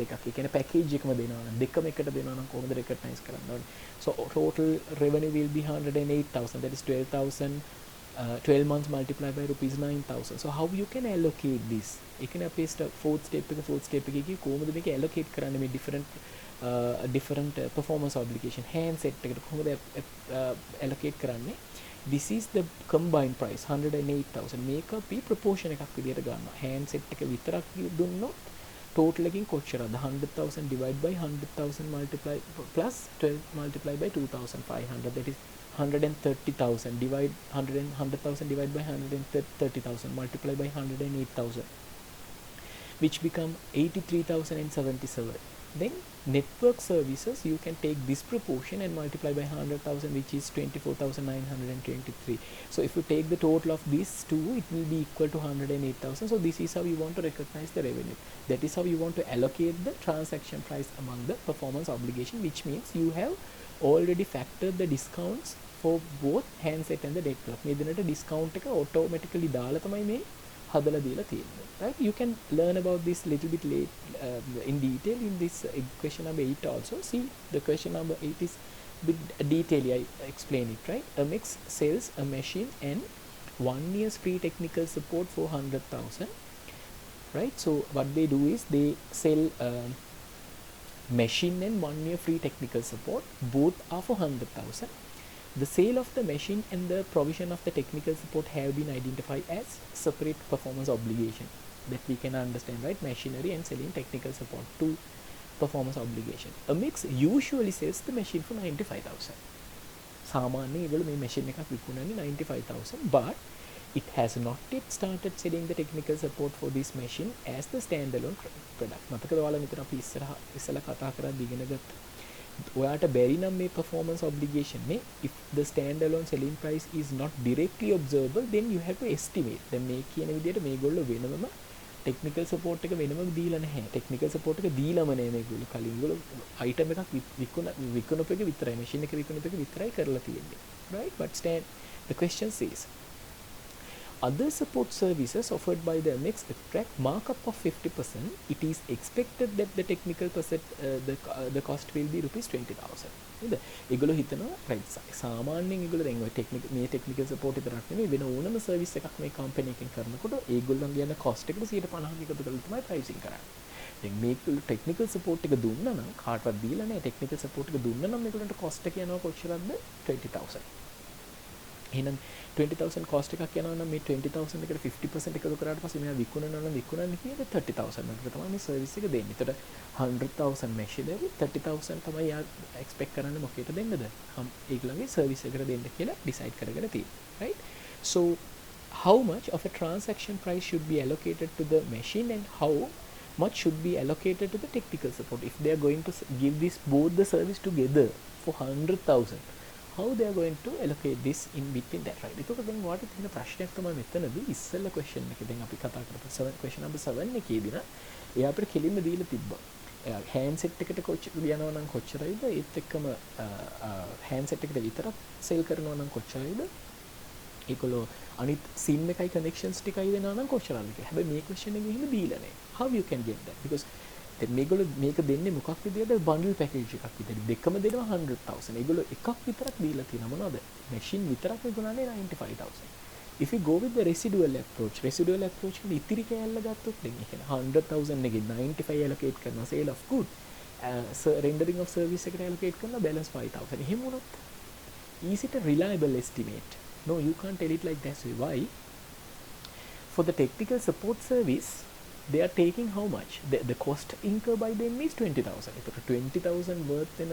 එකක්. ඒ කියන්නේ package එකම දෙනවා නම් දෙකම එකට දෙනවා නම් කොහොමද recognize කරන්න ඕනේ? So total revenue will be 108,000. That is 12 months multiplied by rupees 9,000. So how you can allocate this? ඒ කියන්නේ අපේ fourth step එකේ කොහොමද මේක allocate කරන්නේ මේ different performance obligation handset එකට කොහොමද allocate කරන්නේ? This is the combined price 108,000. මේක අපි proportion එකක් විදිහට ගන්නවා. handset එක විතරක් දුන්නොත් total එකකින් කොච්චරද? 100,000 divided by 100,000 multiply plus 12 multiplied by 2,500. That is 130,000 divide 100,000 divided by 130,000 multiplied by 108,000, which become 83,077. Then network services, you can take this proportion and multiply by 100,000, which is 24,923. So if you take the total of these two, it will be equal to 108,000. So this is how you want to recognize the revenue. That is how you want to allocate the transaction price among the performance obligation, which means you have already factored the discounts for both handset and the network. මේ දෙනට discount එක automatically දාලා තමයි මේ හදලා දීලා තියෙන්නේ. Right? You can learn about this little bit late in detail in this question number 8 also. See, the question number 8 is bit detailly I explain it, right? Amex sells a machine and 1 year's free technical support for 100,000. Right? So what they do is they sell machine and 1 year free technical support. Both are for 100,000. The sale of the machine and the provision of the technical support have been identified as separate performance obligation. That we can understand, right? Machinery and selling technical support, two performance obligation. Amex usually sells the machine for 95,000. සාමාන්‍යයෙන් ඒගොල්ලෝ මේ machine එකක් විකුණන්නේ 95,000, but it has not yet started selling the technical support for this machine as the standalone product. මතකද ඔයාලා මෙතන අපි ඉස්සලා කතා කරද්දී ඉගෙන ගත්තා. ඔයාට බැරි නම් මේ performance obligation මේ if the standalone selling price is not directly observable, then you have to estimate. දැන් මේ කියන විදිහට මේගොල්ලෝ වෙනම technical support එක වෙනම දීලා නැහැ. technical support එක දීලාම නෑ මේගොල්ලෝ. කලින් ඒගොල්ලෝ item එකක් විකුණපු එක විතරයි, machine එක විකුණපු එක විතරයි කරලා තියෙන්නේ. Right? But the question says other support services offered by the MX attract markup of 50%. It is expected that the technical the cost will be rupees 20,000. නේද? ඒගොල්ලෝ හිතනවා right සාමාන්‍යයෙන් ඒගොල්ලෝ දැන් ඔය technical support විතරක් නෙමෙයි වෙන ඕනම service එකක් මේ company එකෙන් කරනකොට ඒගොල්ලන්ගේ යන cost එකට 150ක් එකතු කරලා තමයි pricing කරන්නේ. දැන් මේගොල්ලෝ technical support එක දුන්නා නම් කාටවත් දීලා නැහැ. technical support එක දුන්නා නම් මේගොල්ලන්ට cost එක යනවා කොච්චරද? 20,000. එහෙනම් 20,000 cost එකක් යනවා නම් මේ 20,000 එකට 50% එකතු කරාට පස්සේ මෙයා විකුණනවා නම් විකුණන්නේ කීයද? 30,000 එකට තමයි මේ service එක දෙන්නේ. ඒතර 100,000 machinery 30,000 තමයි යා expect කරන්නේ මොකේට දෙන්නද? ඒගොල්ලන්ගේ service එකට දෙන්න කියලා decide කරගෙන තියෙනවා. Right? So how much of a transaction price should be allocated to the machine and how much should be allocated to the technical support if they are going to give this both the service together for 100,000? How they are going to allocate this in between that, right? එතකොට දැන් ඔයාලට තියෙන ප්‍රශ්නයක් තමයි මෙතනදී ඉස්සෙල්ලා question එකේ දැන් අපි කතා කරපු question number 7 එකේදී නා එයා අපිට කෙලින්ම දීලා තිබ්බා. එයා handset එකට කොච්චර යනවා නම් කොච්චරයිද? ඒත් එක්කම handset එකට විතරක් sell කරනවා නම් කොච්චරයිද? ඒකලෝ අනිත් SIM එකයි connections ටිකයි දෙනවා නම් කොච්චරද කියලා. හැබැයි මේ question එකේ එහෙම දීලා නැහැ. How you can get that? Because මේගොල්ලෝ මේක දෙන්නේ මොකක් විදියද? bundle package එකක් විදියට. දෙකම දෙනවා 100,000. ඒගොල්ලෝ එකක් විතරක් දීලා තියෙනවා මොනවද? machine විතරක් විකුණන්නේ 95,000. If you go with the residual approach කියන්නේ ඉතිරි කෑල්ල ගත්තොත් දැන් ඒ කියන්නේ 100,000 එකේ 95 allocate කරනවා sale of good. rendering of service එකට allocate කරනවා balance 5,000. එහෙම වුණොත් is it a reliable estimate? No, you can't tell it like that. Why? For the technical support service they are taking how much? The cost incurred by them is 20,000. ඒතකොට 20,000 worth වෙන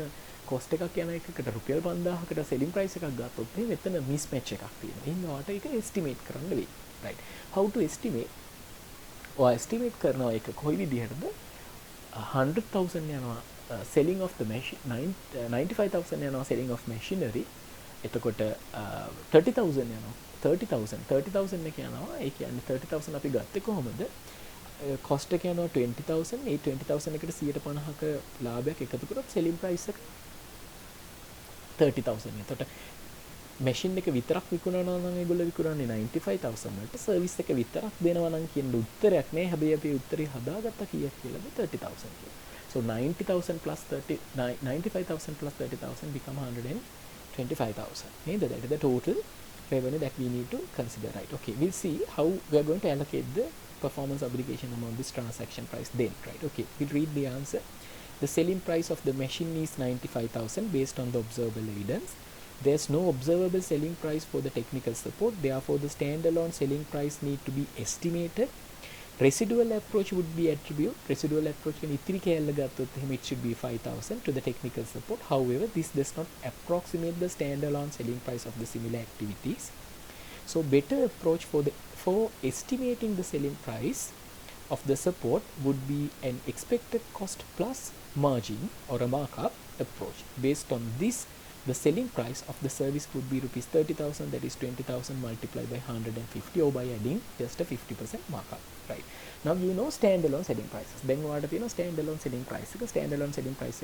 cost එකක් යන එකකට රුපියල් 5,000කට selling price එකක් ගත්තොත් මේ මෙතන mismatch එකක් තියෙනවා. එහෙනම් ඔයාලට ඒක estimate කරන්න වෙයි. Right? How to estimate? ඔයා estimate කරනවා ඒක කොයි විදිහටද? 100,000 යනවා selling of the machine 95,000 යනවා selling of machinery. එතකොට 30,000 යනවා 30,000 එක යනවා. ඒ කියන්නේ 30,000 අපි ගත්තේ කොහොමද? cost එක යනවා 20,000. ඒ 20,000 එකට 150ක ලාභයක් එකතු කරොත් selling price එක 30,000. එතකොට machine එක විතරක් විකුණනවා නම් ඒගොල්ලෝ විකුණන්නේ 95,000 වලට. service එක විතරක් දෙනවා නම් කියන උත්තරයක් නෑ. හැබැයි අපි උත්තරේ හදාගත්තා කීයක් කියලාද? 30,000 කියලා. So 90,000 plus 95,000 plus 30,000 become 125,000. Neda? That is the total revenue that we need to consider, right? Okay, we'll see how we are going to allocate the performance obligation among this transaction price then, right? Okay, we'll read the answer. The selling price of the machine is 95,000 based on the observable evidence. There's no observable selling price for the technical support. Therefore, the standalone selling price need to be estimated. Residual approach would be attribute. Residual approach can it should be 5,000 to the technical support. However, this does not approximate the standalone selling price of the similar activities. So better approach for estimating the selling price of the support would be an expected cost plus margin or a markup approach. Based on this, the selling price of the service would be rupees 30,000, that is 20,000 multiplied by 150, or by adding just a 50% markup, right? Now you know standalone selling prices. Then what you know standalone selling price? Standalone selling price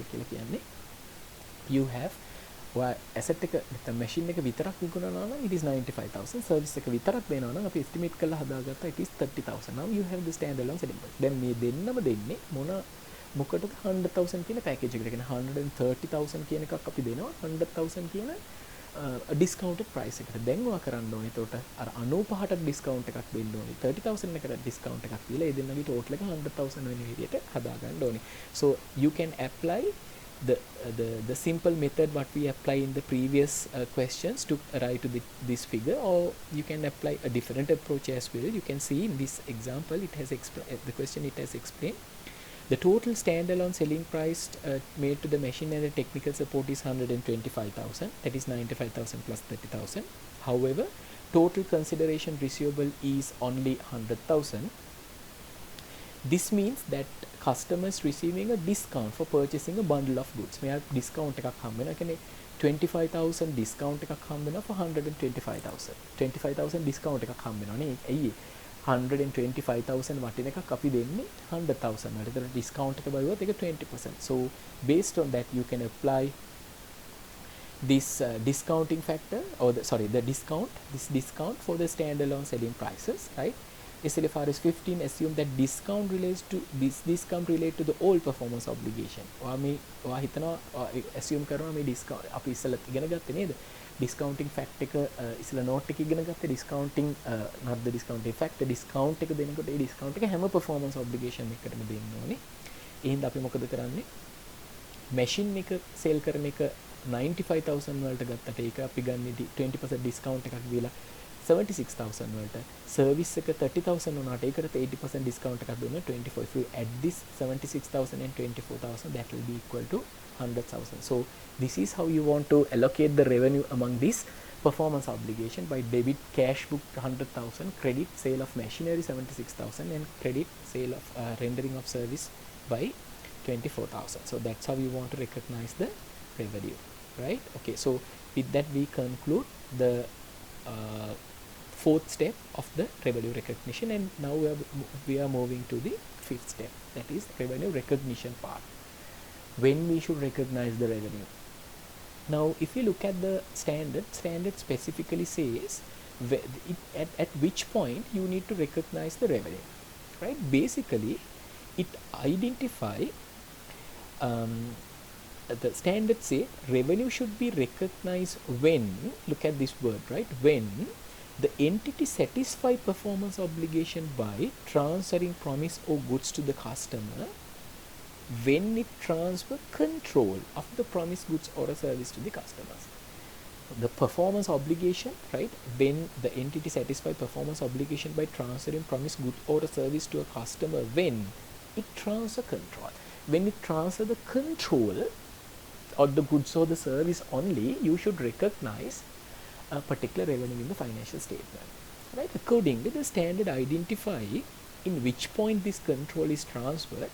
you have asset එක නැත්නම් machine එක විතරක් විකුණනවා නම් it is 95,000. service එක විතරක් දෙනවා නම් අපි estimate කරලා හදාගත්තා it is 30,000. now you have the standalone selling price. දැන් මේ දෙන්නම දෙන්නේ මොකටද 100,000 කියන package එකට. කියන්නේ 130,000 කියන එකක් අපි දෙනවා 100,000 කියන discounted price එකට. දැන් ඔයා කරන්න ඕනේ එතකොට අර 95ට discount එකක් දෙන්න ඕනේ. 30,000 එකට discount එකක් දීලා ඒ දෙන්නගේ total එක 100,000 වෙන විදිහට හදා ගන්න ඕනේ. so you can apply the simple method what we apply in the previous questions to arrive to this figure, or you can apply a different approach as well. You can see in this example it has the question it has explained. The total standalone selling price made to the machine and the technical support is 125,000, that is 95,000 plus 30,000. However, total consideration receivable is only 100,000. This means that customers receiving a discount for purchasing a bundle of goods. මෙයා discount එකක් හම්බ වෙනවා. කියන්නේ 25,000 discount එකක් හම්බ වෙනවා for 125,000. 25,000 discount එකක් හම්බ වෙනවා නේ. ඇයි 125,000 වටින එකක් අපි දෙන්නේ 100,000 වලට. ඒතර discount එක බලුවොත් ඒක 20%. So based on that you can apply this discounting factor, or the discount for the standalone selling prices, right? SLFRS 15 assume that discount relates to the all performance obligation. ඔයා හිතනවා assume කරනවා මේ discount අපි ඉස්සෙල්ලා ඉගෙන ගත්තේ නේද? discounting fact එක ඉස්සෙල්ලා note එක ඉගෙන ගත්තේ. discounting not the discounting factor, discount එක දෙනකොට ඒ discount එක හැම performance obligation එකකටම දෙන්න ඕනේ. ඒ හින්දා අපි මොකද කරන්නේ? machine එක sell කරන එක 95,000 වලට ගත්තට ඒක අපි ගන්නේ 20% discount එකක් දීලා 76,000 වලට. service එක 30,000 වුණාට ඒකට 80% discount එකක් දුන්නා 24. If you add this 76,000 and 24,000, that will be equal to 100,000. So this is how you want to allocate the revenue among this performance obligation: by debit cash book 100,000, credit sale of machinery 76,000, and credit sale of rendering of service by 24,000. So that's how you want to recognize the revenue, right? Okay, so with that we conclude the fourth step of the revenue recognition, and now we are moving to the fifth step, that is revenue recognition part. When we should recognize the revenue. Now if you look at the standard specifically says at which point you need to recognize the revenue, right? Basically it identify the standard say revenue should be recognized when, look at this word, right? When the entity satisfy performance obligation by transferring promise or goods to the customer, when it transfer control of the promised goods or a service to the customers. The performance obligation, right? When the entity satisfy performance obligation by transferring promised goods or a service to a customer, when it transfer control. When it transfer the control or the goods or the service only, you should recognize a particular revenue in the financial statement, right? Accordingly, the standard identify in which point this control is transferred.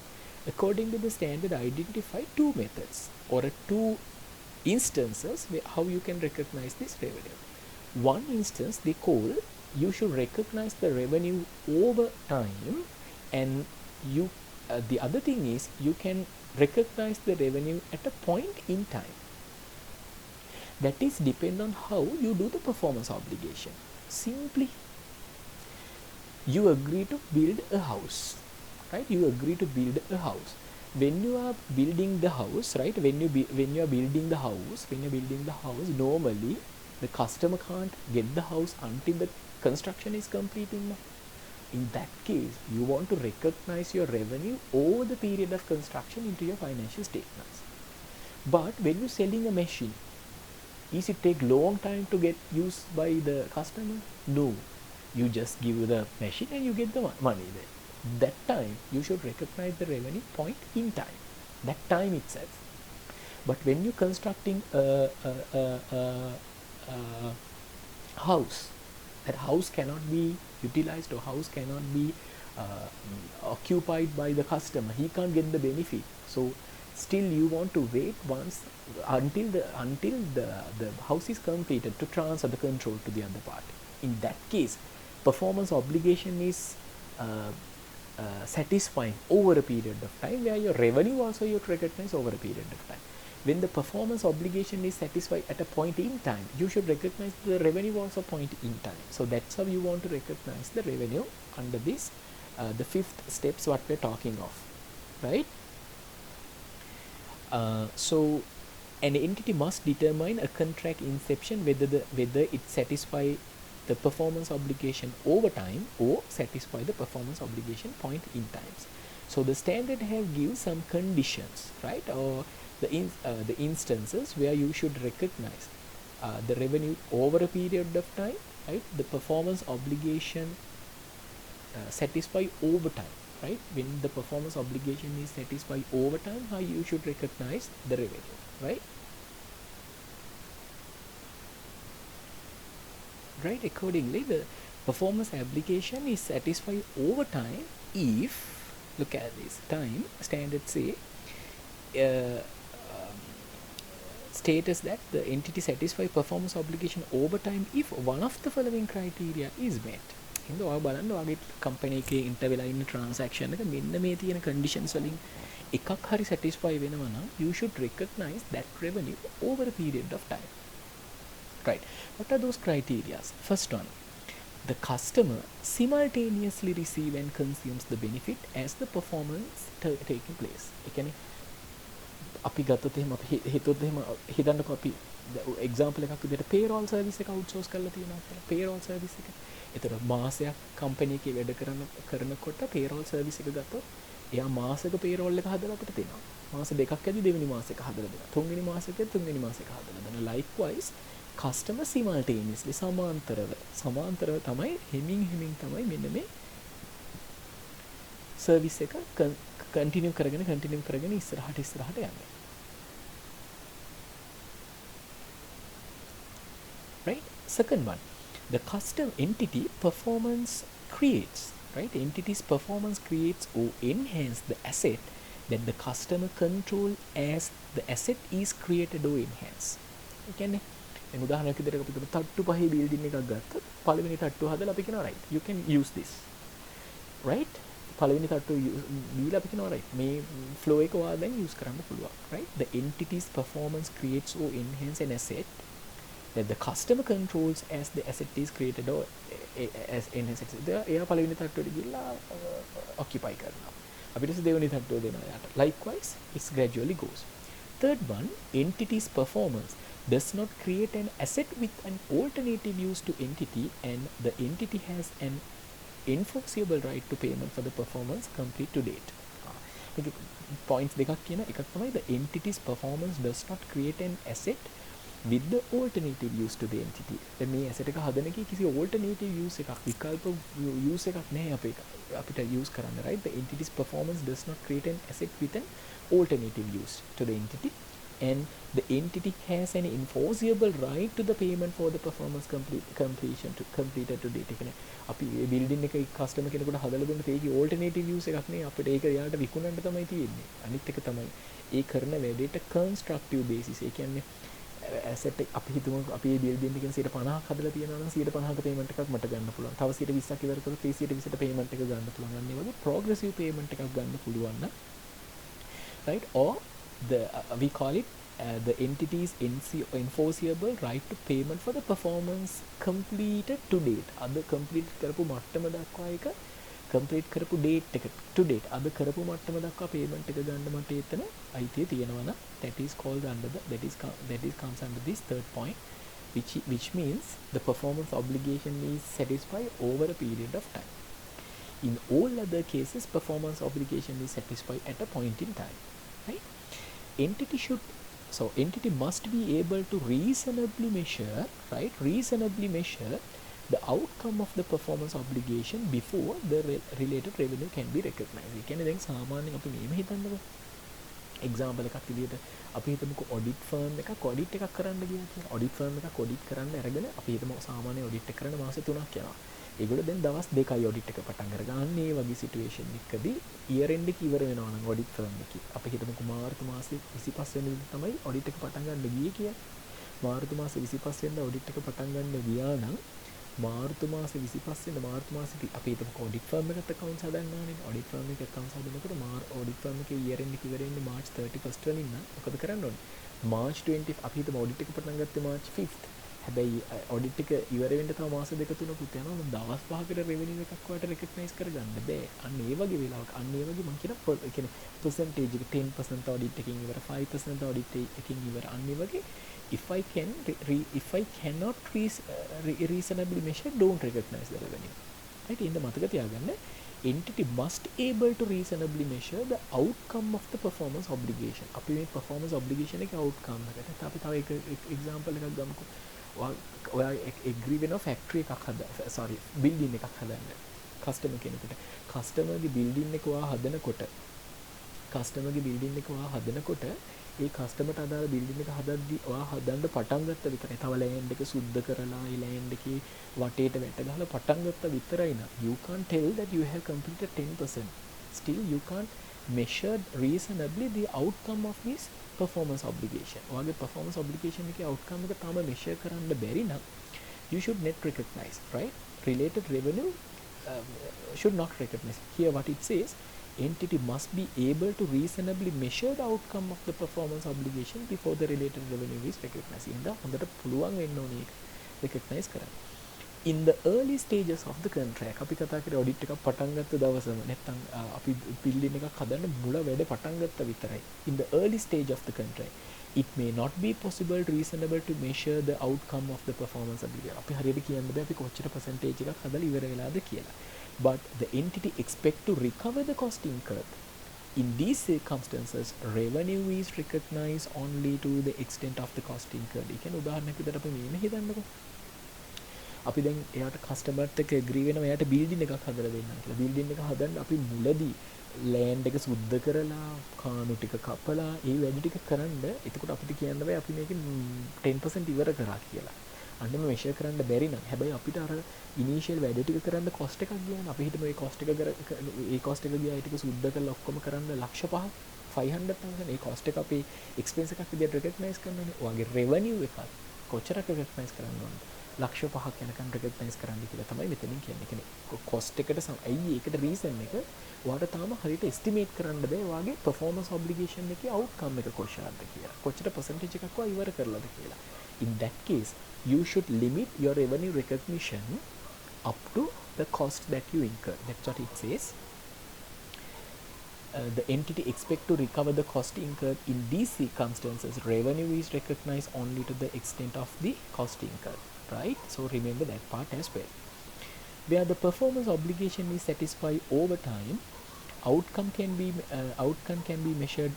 According to the standard identify two methods or two instances how you can recognize this revenue. One instance they call you should recognize the revenue over time, and you the other thing is you can recognize the revenue at a point in time. That is depend on how you do the performance obligation. Simply, you agree to build a house, right? You agree to build a house. When you are building the house, right? When you are building the house, normally the customer can't get the house until the construction is completed. In that case, you want to recognize your revenue over the period of construction into your financial statements. But when you're selling a machine, is it take long time to get used by the customer? No. You just give the machine and you get the money there. That time you should recognize the revenue point in time, that time itself. But when you're constructing a house, that house cannot be utilized or house cannot be occupied by the customer. He can't get the benefit. So still you want to wait until the house is completed to transfer the control to the other party. In that case, performance obligation is satisfying over a period of time, where your revenue also you recognize over a period of time. When the performance obligation is satisfied at a point in time, you should recognize the revenue also point in time. So that's how you want to recognize the revenue under this the fifth steps what we're talking of, right? So an entity must determine a contract inception whether it satisfy the performance obligation over time or satisfy the performance obligation point in times. So the standard have give some conditions, right, or the instances where you should recognize the revenue over a period of time, right? The performance obligation satisfy over time, right? When the performance obligation is satisfied over time, how you should recognize the revenue, right? Right, accordingly the performance obligation is satisfied over time if, look at this time standard say uh, status that the entity satisfy performance obligation over time if one of the following criteria is met. හින්දා ඔයා බලන්න ඔයාගේ company එකේ inter වෙලා ඉන්න transaction එක මෙන්න මේ තියෙන කන්ඩිෂන්ස් වලින් එකක් හරි satisfy වෙනවා නම් you should recognize that revenue over a period of time. Right, what are those criteria? First one, the customer simultaneously receive and consumes the benefit as the performance taking place. ඒ කියන්නේ අපි ගත්තොත් එහෙම අපි හිතුවොත් එහෙම හිතන්නකෝ අපි එක්සැම්පල් එකක් විදිහට payroll service එක outsource කරලා තියෙනවා කියලා. payroll service එක. ඒතර මාසයක් කම්පැනි එකේ වැඩ කරනකොට payroll service එක ගත්තොත් එයා මාසෙක payroll එක හදලා අපිට දෙනවා. මාස දෙකක් ඇදී දෙවෙනි මාසෙක හදලා දෙනවා. තුන්වෙනි මාසෙක තුන්වෙනි මාසෙක හදලා දෙනවා. Likewise customer simultaneously සමාන්තරව තමයි හිමින් තමයි මෙන්න මේ service එක continue කරගෙන ඉස්සරහට යන්නේ. Right? Second one, the custom entity performance creates, right? Entity's performance creates or enhance the asset that the customer control as the asset is created or enhanced. ඒ කියන්නේ දැන් උදාහරණයක් විදිහට අපි තුමු තට්ටු පහේ බිල්ඩින් එකක් ගත්තොත් පළවෙනි තට්ටුව හදලා අපි කියනවා right you can use this, right? පළවෙනි තට්ටුව දීලා අපි කියනවා right මේ flow එක ඔයා දැන් use කරන්න පුළුවන්, right? The entity's performance creates or enhance an asset that the customer controls as the asset is created or as enhanced. එයා පළවෙනි තට්ටුවට ගිහලා occupy කරනවා. අපිට දෙවෙනි තට්ටුව දෙනවා යාට. Likewise it gradually goes. Third one, entity's performance does not create an asset with an alternative use to entity and the entity has an enforceable right to payment for the performance complete to date. මේක points දෙකක් කියන එකක් තමයි the entity's performance does not create an asset with the alternative use to the entity. දැන් මේ asset එක හදන එකේ කිසි alternative use එකක් විකල්ප use එකක් නැහැ අපිට use කරන්න, right? The entity's performance does not create an asset with an alternative use to the entity and the entity has an enforceable right to the payment for the performance completed to date. කියන්නේ අපි මේ building එක customer කෙනෙකුට හදලා දුන්නත් ඒකේ alternative use එකක් නේ, අපිට ඒක යාට විකුණන්න තමයි තියෙන්නේ. අනිත් එක තමයි ඒ කරන වැඩේට constructive basis. ඒ කියන්නේ asset එක අපි හිතමු අපි මේ building එකෙන් 50% හදලා තියෙනවා නම් 50% payment එකක් මට ගන්න පුළුවන්. තව 20ක් ඉවර කරලා 20ට payment එක ගන්න පුළුවන්. අන්න ඒ වගේ progressive payment එකක් ගන්න පුළුවන් නම්, right? Or the we call it the entity's enforceable right to payment for the performance completed to date. අද complete කරපු මට්ටම දක්වා එක complete කරපු date එක to date අද කරපු මට්ටම දක්වා payment එක ගන්න මට එතන අයිතිය තියෙනවා නම් that is called under the that is comes under this third point, which means the performance obligation is satisfied over a period of time. In all other cases performance obligation is satisfied at a point in time, right? Entity must be able to reasonably measure the outcome of the performance obligation before the related revenue can be recognized. ඒ කියන්නේ දැන් සාමාන්‍යයෙන් අපි මේව හිතන්නකෝ. Example එකක් විදිහට අපි හිතමුකෝ ඔඩිට් ෆර්ම් එකක් ඔඩිට් එකක් කරන්න ගියා කියලා. ඔඩිට් ෆර්ම් එකක් ඔඩිට් කරන්න අරගෙන අපි හිතමු සාමාන්‍ය ඔඩිට් එක කරන්න මාස 3ක් යනවා. ඒගොල්ලෝ දැන් දවස් 2යි ඔඩිට් එක පටන් අරගන්න. මේ වගේ සිටුේෂන් එකකදී ඉයර් එන්ඩ් එක ඉවර වෙනවා නම් ඔඩිට් ෆර්ම් එකේ අපි හිතමුකෝ මාර්තු මාසේ 25 වෙනිදා තමයි ඔඩිට් එක පටන් ගන්න ගියේ කියලා. මාර්තු මාසේ 25 වෙනිදා ඔඩිට් එක පටන් ගන්න ගියා නම් මාර්තු මාසේ 25 වෙනිදා මාර්තු මාසේ අපි හිතමුකෝ ඔඩිට් ෆර්ම් එකට accounts හදන්න ඕනේ. ඔඩිට් ෆර්ම් එකේ accounts හදනකොට ඔඩිට් ෆර්ම් එකේ ඉයර් එන්ඩ් එක ඉවර වෙන්නේ මාර්ච් 31st වලින් නම් මොකද කරන්න ඕනේ? මාර්ච් 20 අපි හිතමු ඔඩිට් එක පටන් ගත්තේ මාර්ච් 5th. හැබැයි ඔඩිට් එක ඉවර වෙන්න තව මාස දෙක තුනකුත් යනවා. දවස් 5කට රෙවෙනියු එකක් වට රෙකග්නයිස් කරගන්න බෑ. අන්න ඒ වගේ වෙලාවක අන්න ඒ වගේ මම කියන percentage එක 10% ඔඩිට් එකකින් ඉවර 5% ඔඩිට් එකකින් ඉවර අන්න ඒ වගේ if I cannot reasonably measure, don't recognize the revenue. Right? ඉන්න මතක තියාගන්න entity must able to reasonably measure the outcome of the performance obligation. අපි මේ performance obligation එකේ outcome එකට අපි තව එක example එකක් ගමුකෝ. ඔයා agree වෙනවා factory එකක් building එකක් හදන්න. customer කෙනෙකුට. customer ගේ building එක ඔයා හදනකොට ඒ කස්ටමර්ට අදාළ බිල්ඩින් එක හදද්දී ඔයා හදන්න පටන් ගත්ත විතරයි. තව ලෑන්ඩ් එක සුද්ධ කරලා ඒ ලෑන්ඩ් එකේ වටේට වැට ගහලා පටන් ගත්ත විතරයි නා. You can't tell that you have completed 10%. Still you can't measure reasonably the outcome of this performance obligation. ඔයාගේ performance obligation එකේ outcome එක තාම measure කරන්න බැරි නම් you should not recognize, right? Related revenue should not recognize. Here what it says, entity must be able to reasonably measure the outcome of the performance obligation before the related revenue is recognized. ඉඳා හොඳට පුළුවන් වෙන්න ඕනේ ඒක recognize කරන්න. In the early stages of the contract, අපි කතා කරේ audit එකක් පටන් ගත්ත දවසම නැත්නම් අපි building එකක් හදන්න මුල වැඩ පටන් ගත්ත විතරයි. In the early stage of the contract, it may not be possible reasonable to measure the outcome of the performance obligation. අපි හරියට කියන්න බෑ අපි කොච්චර percentage එකක් හදලා ඉවර වෙලාද කියලා. But the entity expect to recover the cost incurred. In these circumstances, revenue is recognized only to the extent of the cost incurred. ඒ කියන්නේ උදාහරණයක් විදිහට අපි මේන හිතන්නකෝ. අපි දැන් එයාට කස්ටමර්ත් එක්ක ඇග්‍රී වෙනවා එයාට බිල්ඩින් එකක් හදලා දෙන්නම් කියලා. බිල්ඩින් එක හදන්න අපි මුලදී ලෑන්ඩ් එක සුද්ධ කරලා කාණු ටික කපලා ඒ වැඩ ටික කරන්න එතකොට අපිට කියන්න බෑ අපි මේකෙන් 10% ඉවර කරා කියලා. අන්නම මෙෂර් කරන්න බැරි නම් හැබැයි අපිට අර ඉනිෂියල් වැඩ ටික කරන්න කොස්ට් එකක් ගියානේ. අපි හිතමු ඒ කොස්ට් එක ඒ කොස්ට් එක ගියා ඒ ටික සුද්ධ කරලා ඔක්කොම කරන්න ලක්ෂ 5ක් 500,000 ඒ කොස්ට් එක අපි එක්ස්පෙන්ස් එකක් විදිහට රෙකග්නයිස් කරනවානේ. ඔයගේ රෙවෙනියු එක කොච්චරක් රෙකග්නයිස් කරන්න ඕනද? ලක්ෂ 5ක් යනකම් රෙකග්නයිස් කරන්න කියලා තමයි මෙතනින් කියන්නේ. ඒ කියන්නේ කොස්ට් එකට ඇයි ඒකට රීසන් එක ඔයාට තාම හරියට එස්ටිමේට් කරන්න බෑ ඔයාගේ performance obligation එකේ outcome එක කොච්චරද කියලා. කොච්චර percentage එකක් ඔයා ඉවර කරලාද කියලා. In that case, you should limit your revenue recognition up to the cost that you incur. That's what it says. The entity expect to recover the cost incurred. In these circumstances, revenue is recognized only to the extent of the cost incurred, right? So remember that part as well. Where the performance obligation is satisfied over time, outcome can be measured.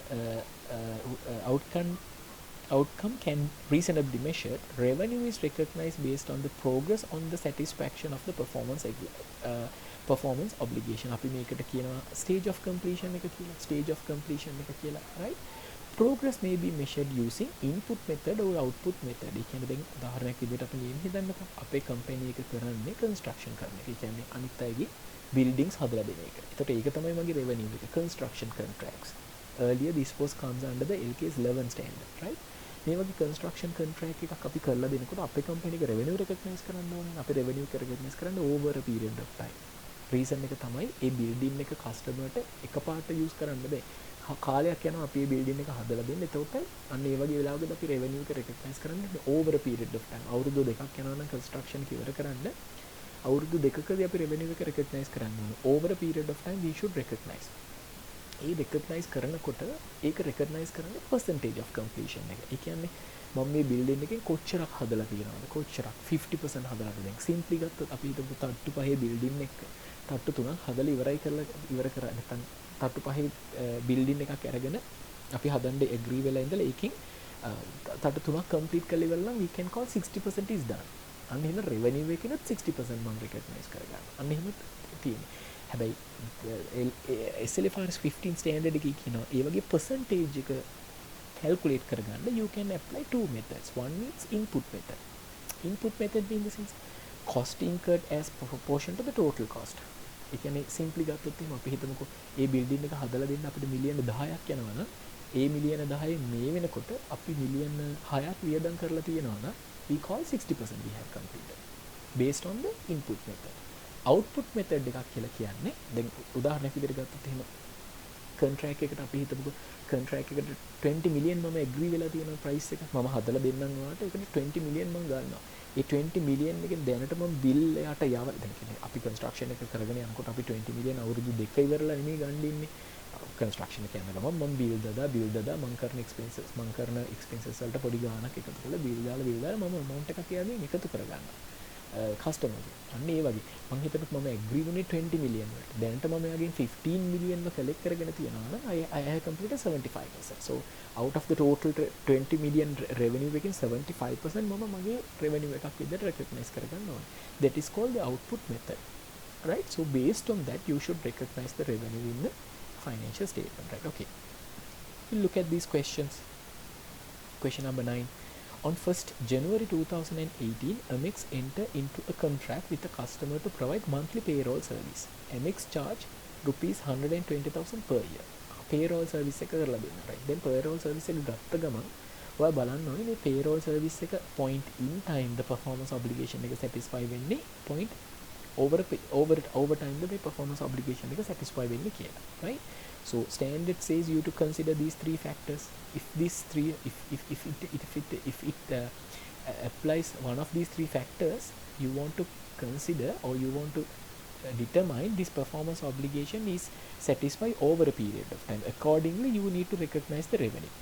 Outcome can reasonably measured. Revenue is recognized based on the progress on the satisfaction of the performance obligation. අපි මේකට කියනවා stage of completion එක කියලා. Stage of completion එක කියලා, right? Progress may be measured using input method or output method. ඒ කියන්නේ දැන් උදාහරණයක් විදිහට අපි මේ හිතන්නකෝ. අපේ කම්පැනි එක කරන්නේ construction කරන එක. ඒ කියන්නේ අනිත් අයගේ buildings හදලා දෙන එක. ඒකට ඒක තමයි මගේ revenue එක. Construction contracts. Earlier this was comes under the LK's 11 standard, right? මේ වගේ කන්ස්ට්‍රක්ෂන් කොන්ට්‍රැක්ට් එකක් අපි කරලා දෙනකොට අපේ කම්පැනි එක රෙවෙනියු රෙකග්නයිස් කරන්න ඕනේ. අපේ රෙවෙනියු රෙකග්නයිස් කරන්න over a period of time. Reason එක තමයි ඒ බිල්ඩින් එක කස්ටමර්ට එකපාරට යූස් කරන්න බෑ. කාලයක් යනවා අපි මේ බිල්ඩින් එක හදලා දෙන්න. එතකොට අන්න ඒ වගේ වෙලාවකදී අපි රෙවෙනියු එක රෙකග්නයිස් කරන්න over a period of time. අවුරුදු දෙකක් යනවා නම් කන්ස්ට්‍රක්ෂන් එක ඉවර කරන්න අවුරුදු දෙකකදී අපි රෙවෙනියු එක රෙකග්නයිස් කරන්න ඕනේ. Over a period of time we should recognize. A recognise කරනකොට ඒක රෙකග්නයිස් කරන්නේ percentage of completion එක. ඒ කියන්නේ මම මේ බිල්ඩින් එකෙන් කොච්චරක් හදලා තියෙනවද? කොච්චරක් 50% හදලාද? දැන් සිම්ප්ලි ගත්තොත් අපි හිතමු තට්ටු පහේ බිල්ඩින් එක තට්ටු තුනක් හදලා ඉවර කරා නැත්නම් තට්ටු පහේ බිල්ඩින් එකක් අරගෙන අපි හදන්න ඇග්‍රී වෙලා ඉඳලා ඒකෙන් තට්ටු තුනක් කම්ප්ලීට් කරලා ඉවරලා we can call 60% is done. අන්න එහෙනම් රෙවෙනියු එකේනොත් 60% මම රෙකග්නයිස් කරගන්නවා. අන්න එහෙම තියෙන්නේ. හැබැයි SLFRS 15 standard එකේ කියනවා ඒ වගේ percentage එක calculate කරගන්න you can apply two methods. One is input method. Input method means the sense cost incurred as proportion to the total cost. ඒ කියන්නේ simply ගත්තොත් එහෙනම් අපි හිතමුකෝ ඒ building එක හදලා දෙන්න අපිට මිලියන 10ක් යනවා නම් ඒ මිලියන 10 මේ වෙනකොට අපි මිලියන 6ක් වියදම් කරලා තියෙනවා නම් we call 60% we have completed based on the input method. Output method එකක් කියලා කියන්නේ දැන් උදාහරණයක් විදිහට ගත්තොත් එහෙම contract එකට අපි හිතමුකෝ contract එකට 20 million මම agree වෙලා තියෙන price එක මම හදලා දෙන්නම් ඔයාලට ඒකට 20 million මම ගන්නවා. ඒ 20 million එකෙන් දැනට මම bill එයාට යවලා දැන් කියන්නේ අපි construction එක කරගෙන යනකොට අපි 20 million අවුරුදු දෙක ඉවරලා නෙමෙයි ගන්න ඉන්නේ. construction එක යන ගමන් මම bill දදා මම කරන expenses වලට පොඩි ගාණක් එකතු කරලා bill දාලා මම amount එකක් යාදී එකතු කරගන්නවා. customer අන්න ඒ වගේ මම හිතනකොට මම agree වුණේ 20 million වලට දැනට මම යාගෙන් 15 million ව collect කරගෙන තියනවා නම් I have completed 75%. So out of the total 20 million revenue එකකින් 75% මම මගේ revenue එකක් විදිහට recognize කරගන්න ඕනේ. That is called the output method, right? So based on that you should recognize the revenue in the financial statement, right? Okay, we'll look at these questions. Question number 9. On 1st January 2018, Amex enter into a contract with the customer to provide monthly payroll service. Amex charge rupees 120,000 per year. Payroll service එක කරලා දෙන්න, right? Then payroll service එක ගත්ත ගමන් ඔයා බලන්න ඕනේ මේ payroll service එක point in time the performance obligation එක satisfy වෙන්නේ point over time the performance obligation එක satisfy වෙන්නේ කියලා, right? So standard says you to consider these three factors. If it applies one of these three factors, you want to consider or you want to determine this performance obligation is satisfied over a period of time. Accordingly, you need to recognize the revenue.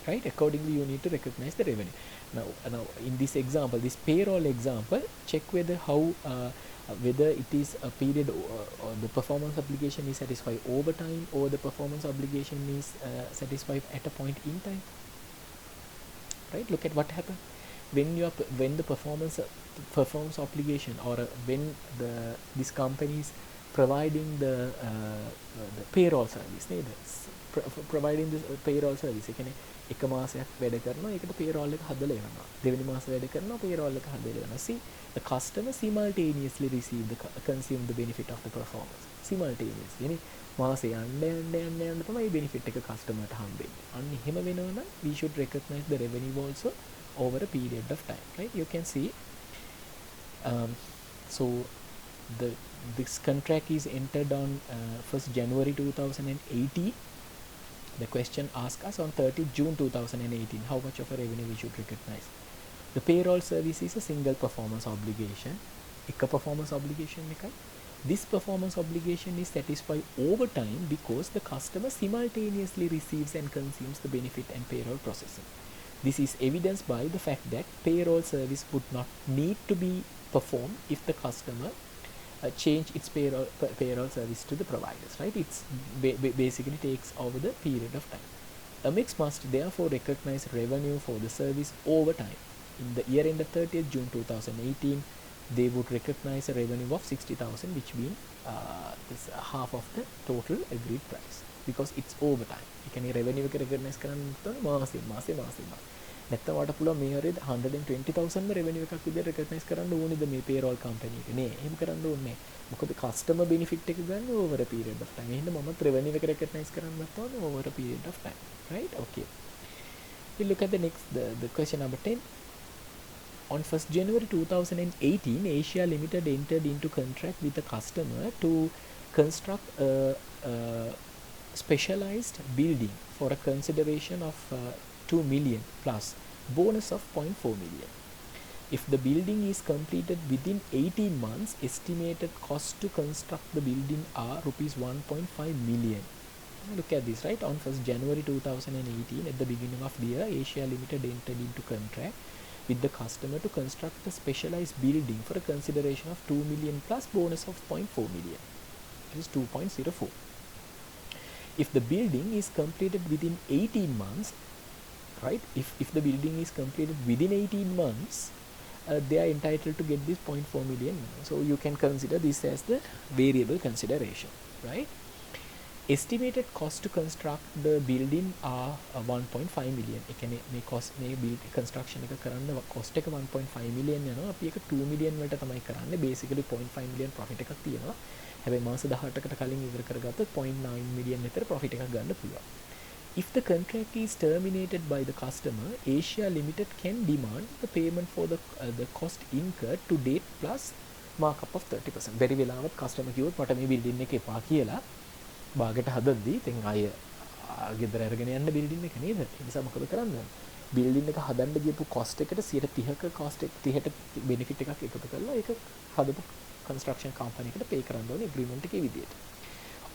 Right? Accordingly, you need to recognize the revenue. Now in this example, this payroll example, check whether whether it is a period or the performance obligation is satisfied over time or the performance obligation is satisfied at a point in time. Right? Look at what happened when the performance obligation or when this company is providing the payroll service, providing this payroll service. එක මාසයක් වැඩ කරනවා ඒකට payroll එක හදලා එනවා දෙවෙනි මාස වැඩ කරනවා payroll එක හදලා එනවා. See, the customer simultaneously consume the benefit of the performance simultaneously. يعني මාසෙ යන්න තමයි benefit එක customer ට හම්බෙන්නේ. අන්න එහෙම වෙනවා නම් we should recognize the revenue also over a period of time, right? You can see so this contract is entered on 1st January 2018. The question asks us on 30th June 2018 how much of a revenue we should recognize. The payroll service is a single performance obligation. එක performance obligation එකයි. This performance obligation is satisfied over time because the customer simultaneously receives and consumes the benefit and payroll processing. This is evidenced by the fact that payroll service would not need to be performed if the customer change its payroll service to the providers, right? It's basically takes over the period of time. Amex must therefore recognize revenue for the service over time. In the year end of 30th June 2018, they would recognize a revenue of 60,000, which means this half of the total agreed price because it's over time. You can revenue recognize කරන්න මාසෙ නැත්නම් වට පුළුවන් මේ හරියට 120,000 revenue එකක් විදිහට recognize කරන්න ඕනේද මේ payroll company එක? නෑ, එහෙම කරන්න ඕනේ නෑ. මොකද customer benefit එක ගන්න over a period of time. එහෙනම් මමත් revenue එක recognize කරන්නත් ඕනේ over a period of time, right? Okay. We look at the next the question number 10. On 1st January 2018, Asia Limited entered into contract with the customer to construct a specialized building for a consideration of 2 million plus bonus of 0.4 million. If the building is completed within 18 months, estimated cost to construct the building are rupees 1.5 million. Look at this, right? On 1st January 2018, at the beginning of the year, Asia Limited entered into contract with the customer to construct a specialized building for a consideration of 2 million plus bonus of 0.4 million. It is 2.04. If the building is completed within 18 months, right? If the building is completed within 18 months, they are entitled to get this 0.4 million. So you can consider this as the variable consideration, right? Estimated cost to construct the building are 1.5 million. මේ cost මේ build construction එක කරන්න cost එක 1.5 million යනවා. අපි ඒක 2 million වලට තමයි කරන්නේ. basically 0.5 million profit එකක් තියෙනවා. හැබැයි මාස 18කට කලින් ඉවර කරගත්තොත් 0.9 million විතර profit එකක් ගන්න පුළුවන්. If the contract is terminated by the customer, Asia Limited can demand the payment for the cost incurred to date plus markup of 30%. බැරි වෙලාවත් customer කිව්වොත් මට මේ building එක එපා කියලා බාගෙට හදද්දී ඉතින් අය ගෙදර අරගෙන යන්න building එක නේද? ඒ නිසා මොකද කරන්නේ? building එක හදන්න ගියපු cost එකට 30ක cost එක 30ට benefit එකක් එකතු කරලා ඒක හදපු construction company එකට pay කරන්න ඕනේ agreement එකේ විදියට.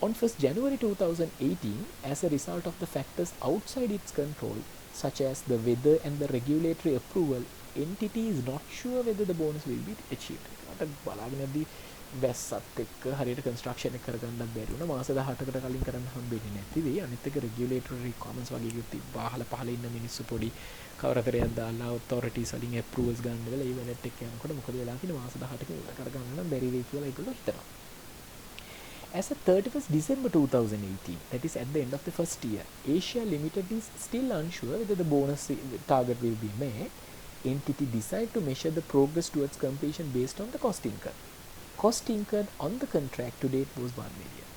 On 1st January 2018, as a result of the factors outside its control, such as the weather and the regulatory approval, entity is not sure whether the bonus will be achieved. අට බලාගෙන යද්දී වැස්සත් එක්ක හරියට construction එක කරගන්නත් බැරි වුණා. මාස 18කට කලින් කරන්න හම්බෙන්නේ නැති වෙයි. අනිත් එක රෙගියුලේටරි රික්වයර්මන්ට්ස් වගේ එකක් තිබ්බා. අහලා පහල ඉන්න මිනිස්සු පොඩි කවරතරයක් දාලා ඔතොරිටිස් වලින් ඇප්‍රූවල්ස් ගන්න වෙලා ඊවෙන්ට් එක යනකොට මොකද වෙලා තියෙන්නේ මාස 18ක කරගන්න නම් බැරි වෙයි කියලා ඒගොල්ලෝ හිතනවා. As of 31st December 2018, that is at the end of the first year, Asia Limited is still unsure whether the bonus target will be met. Entity decide to measure the progress towards completion based on the cost incurred. Cost incurred on the contract to date was 1 million.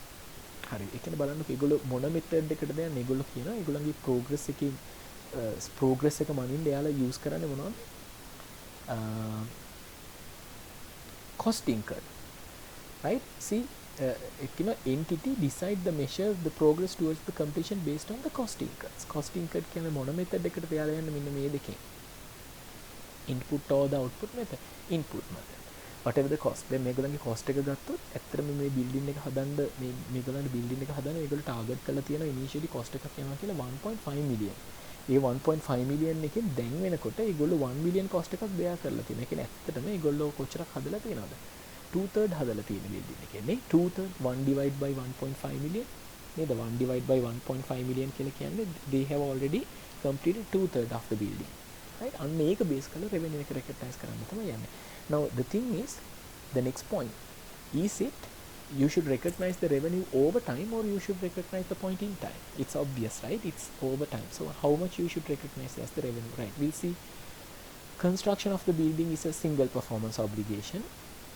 හරි. ඒ කියන්නේ බලන්නකෝ ඒගොල්ලෝ මොන method එකකටද යන්නේ? ඒගොල්ලෝ කියනවා ඒගොල්ලන්ගේ progress එක මනින්න එයාලා use කරන්නේ මොනවද? Cost incurred. Right? See, entity decide the measure the progress towards the completion based on the cost incurred. Cost incurred කියන්නේ මොන මෙතඩ් එකකටද එයාලා යන්නේ? මෙන්න මේ දෙකෙන්. Input or the output method? Input method. Whatever the cost. දැන් මේගොල්ලන්ගේ cost එක ගත්තොත් ඇත්තටම මේ building එක හදන්න මේගොල්ලන්ගේ building එක හදන්න මේගොල්ලෝ target කරලා තියෙන initially cost එකක් යනවා කියලා 1.5 million. ඒ 1.5 million එකෙන් දැන් වෙනකොට ඒගොල්ලෝ 1 million cost එකක් bear කරලා තියෙනවා. ඒ කියන්නේ ඇත්තටම ඒගොල්ලෝ කොච්චරක් හදලා තියෙනවද? 2/3 හදලා තියෙන building එකේ නේ. 2/3 1 divide by 1.5 million නේද? 1 divide by 1.5 million කියලා කියන්නේ they have already completed 2/3 of the building. Right? අන්න ඒක බේස් කරලා revenue එක recognize කරන්න තමයි යන්නේ. Now the thing is, the next point is it you should recognize the revenue over time or you should recognize the point in time. It's obvious, right? It's over time. So how much you should recognize as the revenue, right? We'll see. Construction of the building is a single performance obligation.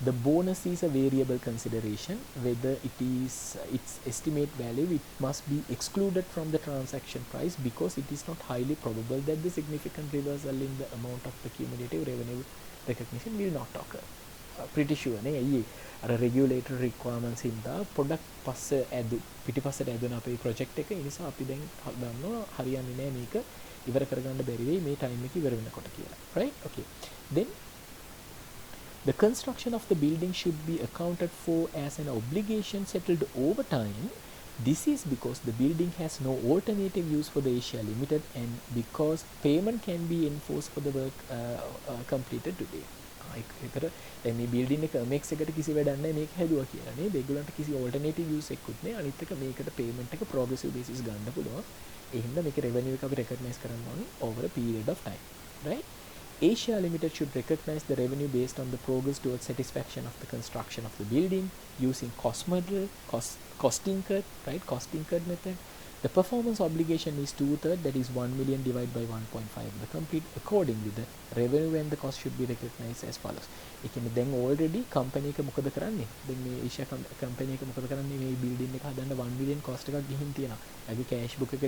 The bonus is a variable consideration. Whether it is its estimate value, it must be excluded from the transaction price because it is not highly probable that the significant reversal in the amount of the cumulative revenue recognition will not occur. Pretty sure නේ අයියේ අර regulatory requirements හින්දා පොඩක් පිටිපස්සට ඇදුන අපේ project එක. ඒ නිසා අපි දැන් දන්නවා හරියන්නේ නැහැ මේක ඉවර කරගන්න බැරි වෙයි මේ time එක ඉවර වෙනකොට කියලා. Right? Okay. Then the construction of the building should be accounted for as an obligation settled over time. This is because the building has no alternative use for the Asia Limited and because payment can be enforced for the work completed today. ඒතර දැන් මේ building එක MX එකට කිසි වැඩක් නැහැ මේක හැදුවා කියලා නේ. ඒගොල්ලන්ට කිසි alternative use එකකුත් නැහැ. අනිත් එක මේකට payment එක progressive basis ගන්න පුළුවන්. ඒ හින්දා මේක revenue එක අපි recognize කරන්න ඕනේ over a period of time. Right? Asia Limited should recognize the revenue based on the progress towards satisfaction of the construction of the building using cost model, cost incurred, right? Cost incurred method. The performance obligation is 2/3, that is 1 million divided by 1.5. The complete accordingly the revenue and the cost should be recognized as follows. ඒ කියන්නේ දැන් already company එක මොකද කරන්නේ? දැන් මේ Asia company එක මොකද කරන්නේ? මේ building එක හදන්න 1 million cost එකක් ගිහින් තියෙනවා. එයාගේ cash book එක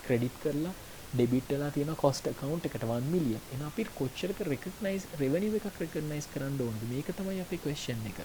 credit කරලා debit වෙලා තියෙන cost account එකට 1 million. එහෙනම් අපි කොච්චරක recognize revenue එකක් recognize කරන්න ඕනද? මේක තමයි අපේ question එක.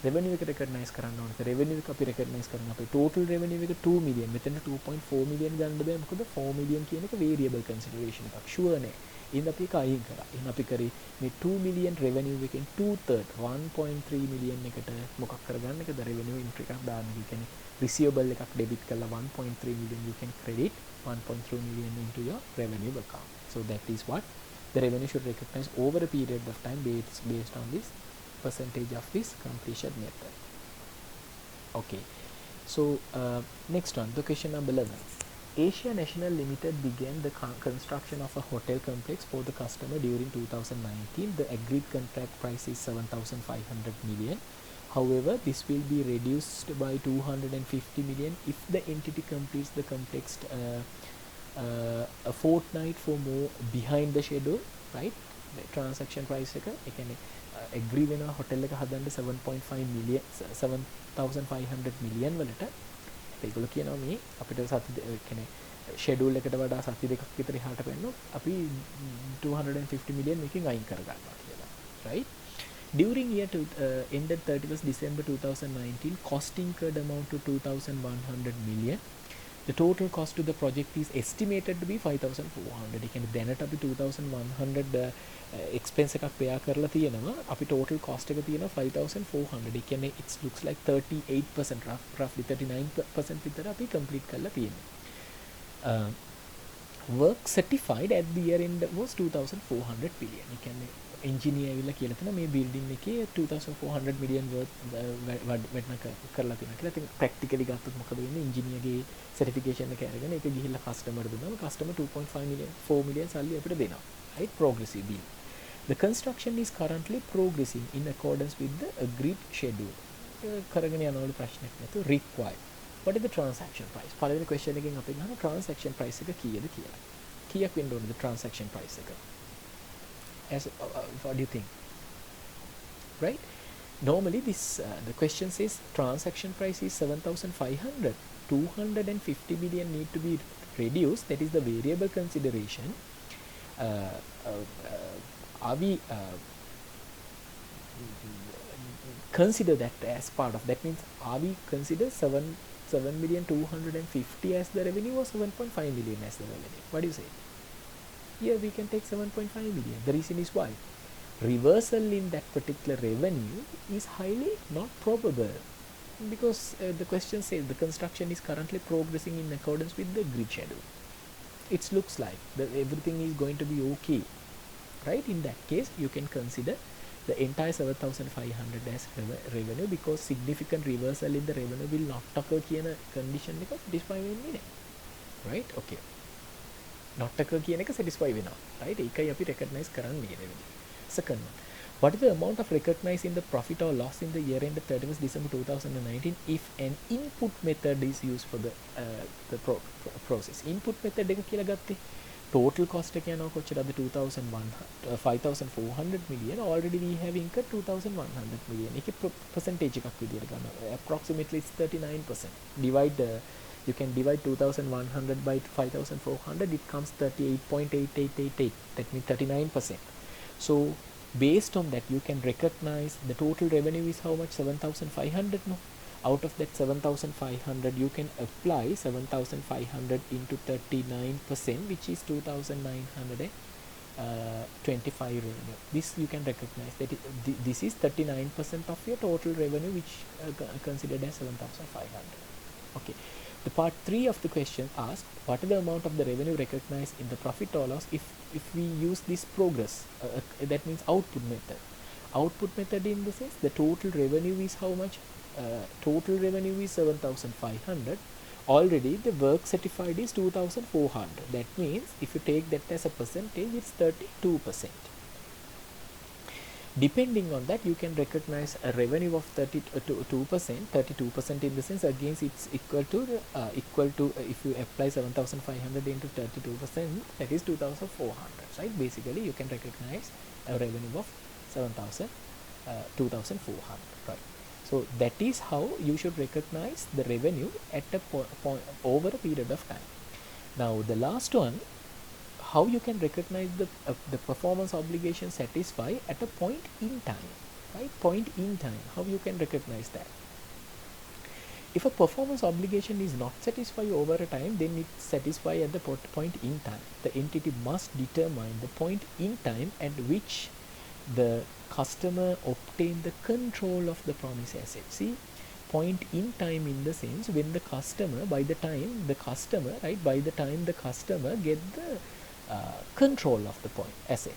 revenue එක recognize කරන්න ඕනද? revenue එක අපි recognize කරන අපේ total revenue එක 2 million. මෙතන 2.4 million ගන්න බෑ. මොකද 4 million කියන එක variable consideration එකක්. sure නෑ. එහෙනම් අපි ඒක අයින් කරා. එහෙනම් අපි කරේ මේ 2 million revenue එකෙන් 2/3 1.3 million එකට මොකක් කරගන්න එකද? revenue entry එකක් දාන්න. ඒ කියන්නේ receivable එකක් debit කරලා 1.3 million you can credit 1.3 million into your revenue account. So that is what the revenue should recognize over a period of time based on this percentage of this completion method. Okay. So next one, the question number 11. Asia National Limited began the construction of a hotel complex for the customer during 2019. The agreed contract price is 7,500 million. However, this will be reduced by 250 million if the entity completes the complex a fortnight for more behind the schedule, right? The transaction price එක ඒ කියන්නේ agree වෙනවා hotel එක හදන්න 7.5 million 7,500 million වලට. ඒගොල්ලෝ කියනවා මේ අපිට සති කියන්නේ schedule එකට වඩා සති දෙකක් විතර එහාට වෙන්නොත් අපි 250 million මේකෙන් අයින් කර ගන්නවා කියලා. Right? During year ended 31st December 2019, cost incurred amount to 2,100 million. The total cost to the project is estimated to be 5,400. ඒ කියන්නේ දැනට අපි 2,100 expense එකක් pay කරලා තියෙනවා. අපි total cost එක තියෙනවා 5,400. ඒ කියන්නේ it looks like 38% roughly 39% විතර අපි complete කරලා තියෙනවා. work certified at the year end was 2400 billion. ඒ කියන්නේ engineer ඇවිල්ලා කියලා තියෙනවා මේ building එකේ 2400 million worth වැඩ කරලා තියෙනවා කියලා. ඉතින් practically ගත්තොත් මොකද වෙන්නේ? engineer ගේ certification එක අරගෙන ඒක ගිහිල්ලා customer දුන්නාම customer 2.5 million 4 million සල්ලි අපිට දෙනවා. right? Progressive bill. The construction is currently progressing in accordance with the agreed schedule. කරගෙන යනවලු ප්‍රශ්නයක් නැතුව required. What is the transaction price? පළවෙනි question එකෙන් අපි ගන්න transaction price එක කීයද කියලා. කීයක් වෙන්න ඕනද transaction price එක? As what do you think? Right? Normally this the question says transaction price is 7,500. 250 billion need to be reduced. That is the variable consideration. Are we consider that as part of that? Means are we consider 7,250,000 as the revenue or 7.5 million as the revenue? What do you say? Here we can take 7.5 million. The reason is why reversal in that particular revenue is highly not probable, because the question says the construction is currently progressing in accordance with the grid schedule. It looks like that everything is going to be okay, right? In that case you can consider the entire 7,500 as revenue, because significant reversal in the revenue will not occur කියන condition එක satisfy වෙන්නේ නැහැ, right? Okay, not occur කියන එක satisfy වෙනවා, right? ඒකයි අපි recognize කරන්නේ revenue. Second one, what is the amount of recognized in the profit or loss in the year ended 31st December 2019 if an input method is used for the process? Input method එක කියලා ගත්තේ total cost එක යනවා කොච්චරද? 5,400 million. Already we have incurred 2,100 million. ඒකේ percentage එකක් විදියට ගන්නවා. Approximately it's 39%. You can divide 2,100 by 5,400. It comes 38.8888. That means 39%. So based on that you can recognize the total revenue is how much? 7,500. No, out of that 7,500 you can apply 7,500 into 39%, which is 2,925 revenue. This you can recognize that this is 39% of your total revenue, which considered as 7,500. Okay. The part 3 of the question asks what is the amount of the revenue recognized in the profit or loss if we use this progress, that means output method. Output method in the sense the total revenue is how much? Total revenue is 7,500. Already the work certified is 2,400. That means if you take that as a percentage, it's 32%. Depending on that you can recognize a revenue of 32% in the sense against it's equal to if you apply 7,500 into 32%, that is 2,400, right? Basically you can recognize a revenue of 2,400, right? So that is how you should recognize the revenue at a point over a period of time. Now the last one, how you can recognize the performance obligation satisfy at a point in time, right? Point in time, how you can recognize that? If a performance obligation is not satisfied over a time, then it satisfy at the point in time. The entity must determine the point in time at which the customer obtain the control of the promised asset. See, point in time in the sense when the customer, by the time the customer get the control of the point asset.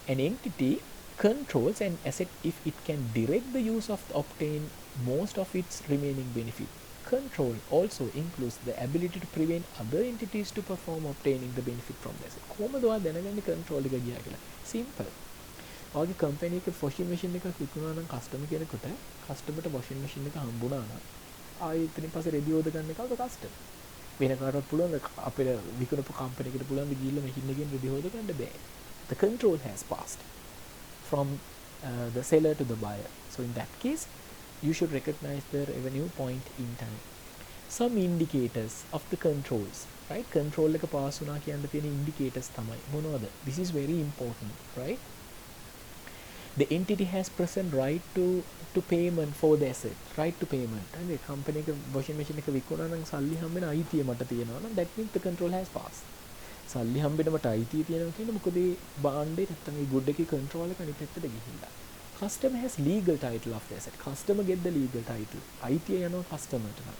An entity controls an asset if it can direct the use of obtain most of its remaining benefit. Control also includes the ability to prevent other entities to perform obtaining the benefit from the asset. කොහොමද ඔයා දැනගන්නේ control එක ගියා කියලා? Simple. ඔයාගේ company එකේ washing machine එකක් විකුණනවා නම් customer කෙනෙකුට customer ට washing machine එක හම්බුණා නම් ආයෙ එතනින් පස්සේ ready order ගන්න එක customer. වෙන කාටවත් පුළුවන් අපේ විකුණපු company එකට පුළුවන් ද ගිහිල්ලා machine එකෙන් ready order ගන්න බෑ. The control has passed from the seller to the buyer. So in that case you should recognize the revenue point in time. Some indicators of the controls, right? Control එක pass වුණා කියන්න තියෙන indicators තමයි මොනවද? This is very important, right? The entity has present right to payment for the asset, right to payment. And the company එක washing machine එක විකුණා නම් සල්ලි හම්බෙන අයිතිය මට තියෙනවා නම් that means the control has passed. සල්ලි හම්බෙන මට අයිතිය තියෙනවා කියන්නේ මොකද මේ භාණ්ඩේ නැත්තම් මේ good එකේ control එක අනිත් පැත්තට ගිහිල්ලා. Customer has legal title of the asset. Customer get the legal title. අයිතිය යනවා customer ට නම්.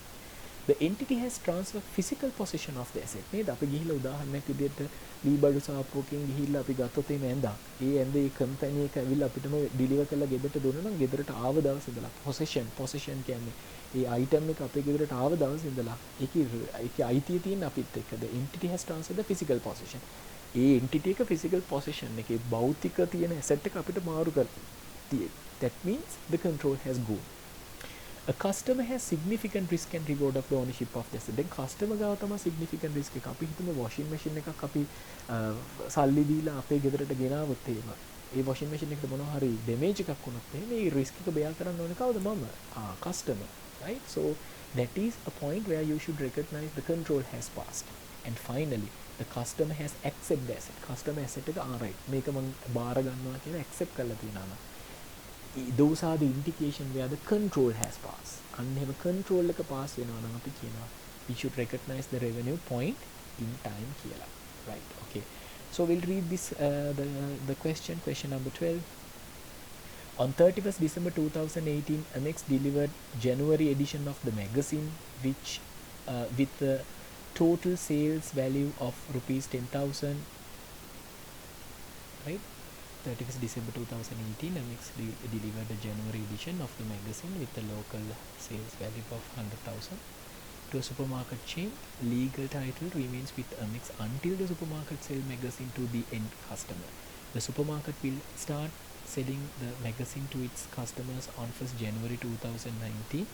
The entity has transferred physical possession of the asset. නේද? අපි ගිහිල්ලා උදාහරණයක් විදිහට ලීබඩු සාප්පුවකින් ගිහිල්ලා අපි ගත්තොත් මේ ඇඳක්. ඒ ඇඳේ කම්පැනි එක ඇවිල්ලා අපිටම ඩිලිවර් කරලා ගෙදරට දුන්නා නම් ගෙදරට ආව දවස් ඉඳලා possession කියන්නේ ඒ item එක අපේ ගෙදරට ආව දවස් ඉඳලා ඒකේ අයිතිය තියෙන අපිත් එක්ක. The entity has transferred the physical possession. A entity එක physical possession එකේ භෞතික තියෙන asset එක අපිට මාරු කරලා තියෙන්නේ. That means the control has gone. A customer has significant risk and reward of the ownership of the asset. දැන් customer ගාව තමයි significant risk එක. අපි හිතමු washing machine එකක් අපි සල්ලි දීලා අපේ ගෙදරට ගෙනාවොත් එහෙම ඒ washing machine එකට මොනවා හරි damage එකක් වුණොත් එහෙම ඒ risk එක bear කරන්න ඕනේ කවුද? මම. Customer, right? So that is a point where you should recognize the control has passed. And finally, the customer has accepted the asset. Customer asset එක right. මේක මම බාර ගන්නවා කියලා accept කරලා තියෙනවා. Those are the indication where the control has passed. And have a control like a pass we should recognize the revenue point in time කියලා. Right, okay. So we'll read this the question number 12. On 31st December 2018, Amex delivered January edition of the magazine, which with a total sales value of rupees 10,000. Right. 31st December 2018, Amex delivered a January edition of the magazine with a local sales value of 100,000 to a supermarket chain. Legal title remains with Amex until the supermarket sells magazine to the end customer. The supermarket will start selling the magazine to its customers on 1st January 2019.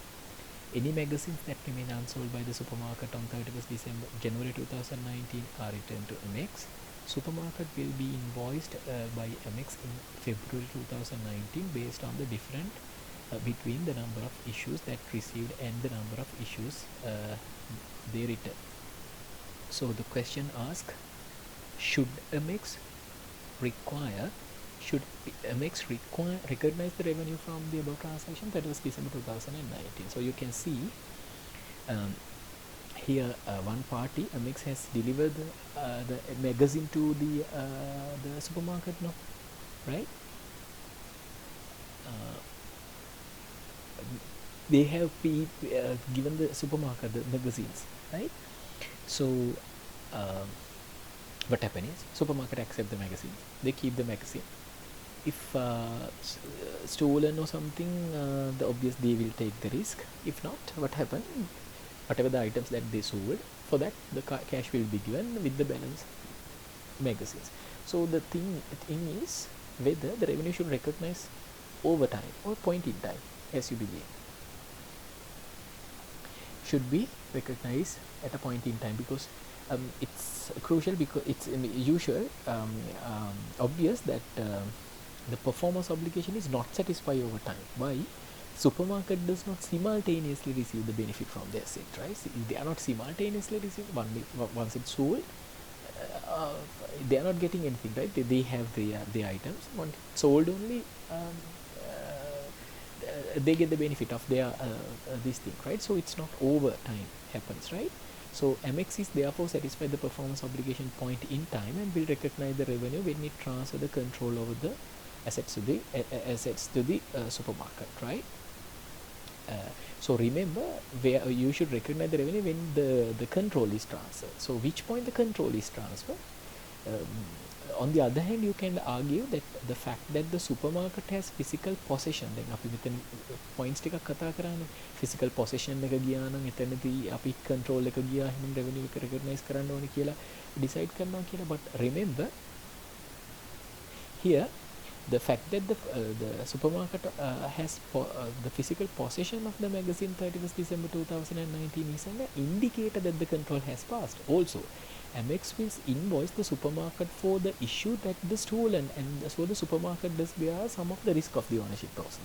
Any magazines that remain unsold by the supermarket on 31st January 2019 are returned to Amex. Supermarket will be invoiced by Amex in February 2019 based on the difference between the number of issues that received and the number of issues they return. So the question asks, should Amex recognize the revenue from the above transaction? That was December 2019. So you can see here one party, Amex, has delivered the magazine to the supermarket, no, right? They have given the supermarket the magazines, right? So what happens is supermarket accept the magazine, they keep the magazine. If stolen or something, the obvious they will take the risk. If not, what happens? Whatever the items that they sold, for that the cash will be given with the balance magazines. So the thing is whether the revenue should recognize over time or point in time, as you believe. Should be recognized at a point in time, because it's crucial, because it's usual, obvious that the performance obligation is not satisfied over time. Why? Supermarket does not simultaneously receive the benefit from the asset, right? They are not simultaneously receiving once it's sold. They are not getting anything, right? They have their items. Once it's sold only, they get the benefit of their this thing, right? So it's not over time happens, right? So Amex is therefore satisfied the performance obligation point in time and will recognize the revenue when it transfers the control over the assets to the supermarket, right? So remember, where you should recognize the revenue when the control is transferred. So which point the control is transferred? On the other hand, you can argue that the fact that the supermarket has physical possession, then අපි මෙතන points ටිකක් කතා කරානේ, physical possession එක ගියා නම් එතනදී අපි control එක ගියා එහෙනම් revenue එක recognize කරන්න ඕනේ කියලා decide කරනවා කියලා. But remember here, the fact that the supermarket has the physical possession of the magazine 31st December 2019 is an indicator that the control has passed. Also, Amex will invoice the supermarket for the issue that the stolen, and so the supermarket does bear some of the risk of the ownership also.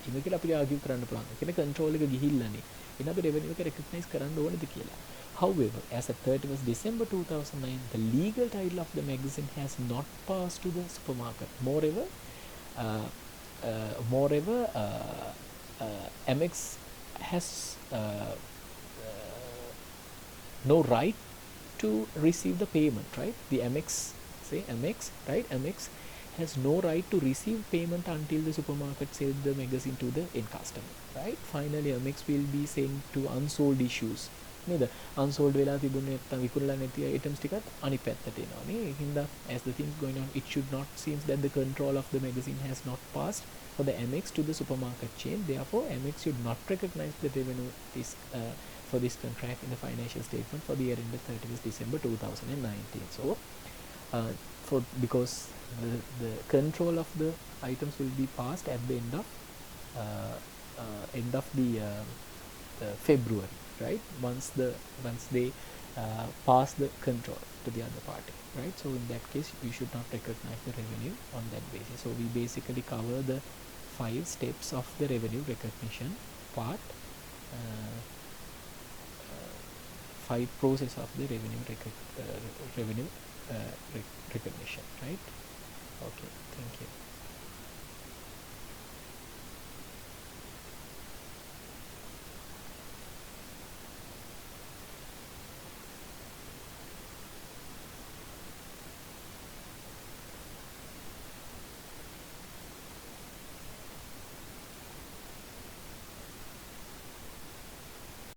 Even if we argue කරන්න පුළුවන්. ඒකේ control එක ගිහිල්ලානේ. එහෙනම් අපි revenue එක recognize කරන්න ඕනද කියලා. However, as at 31st December 2009, the legal title of the magazine has not passed to the supermarket. Moreover, Amex has no right to receive the payment, right? The Amex, right? Amex has no right to receive payment until the supermarket sells the magazine to the end customer, right? Finally, Amex will be sent to unsold issues නේද? unsold වෙලා තිබුණේ නැත්නම් විකුණලා නැති items ටිකත් අනිත් පැත්තට එනවා නේ. ඒකින්ද as the things going on, it should not seems that the control of the magazine has not passed for the Amex to the supermarket chain. Therefore, Amex should not recognize the revenue is for this contract in the financial statement for the year ended 31st December 2019. So, because the control of the items will be passed at the end of the February, right? Once they pass the control to the other party, right? So in that case, we should not recognize the revenue on that basis. So we basically cover the 5 steps of the revenue recognition part, 5 process of the revenue recognition, right? Okay, thank you.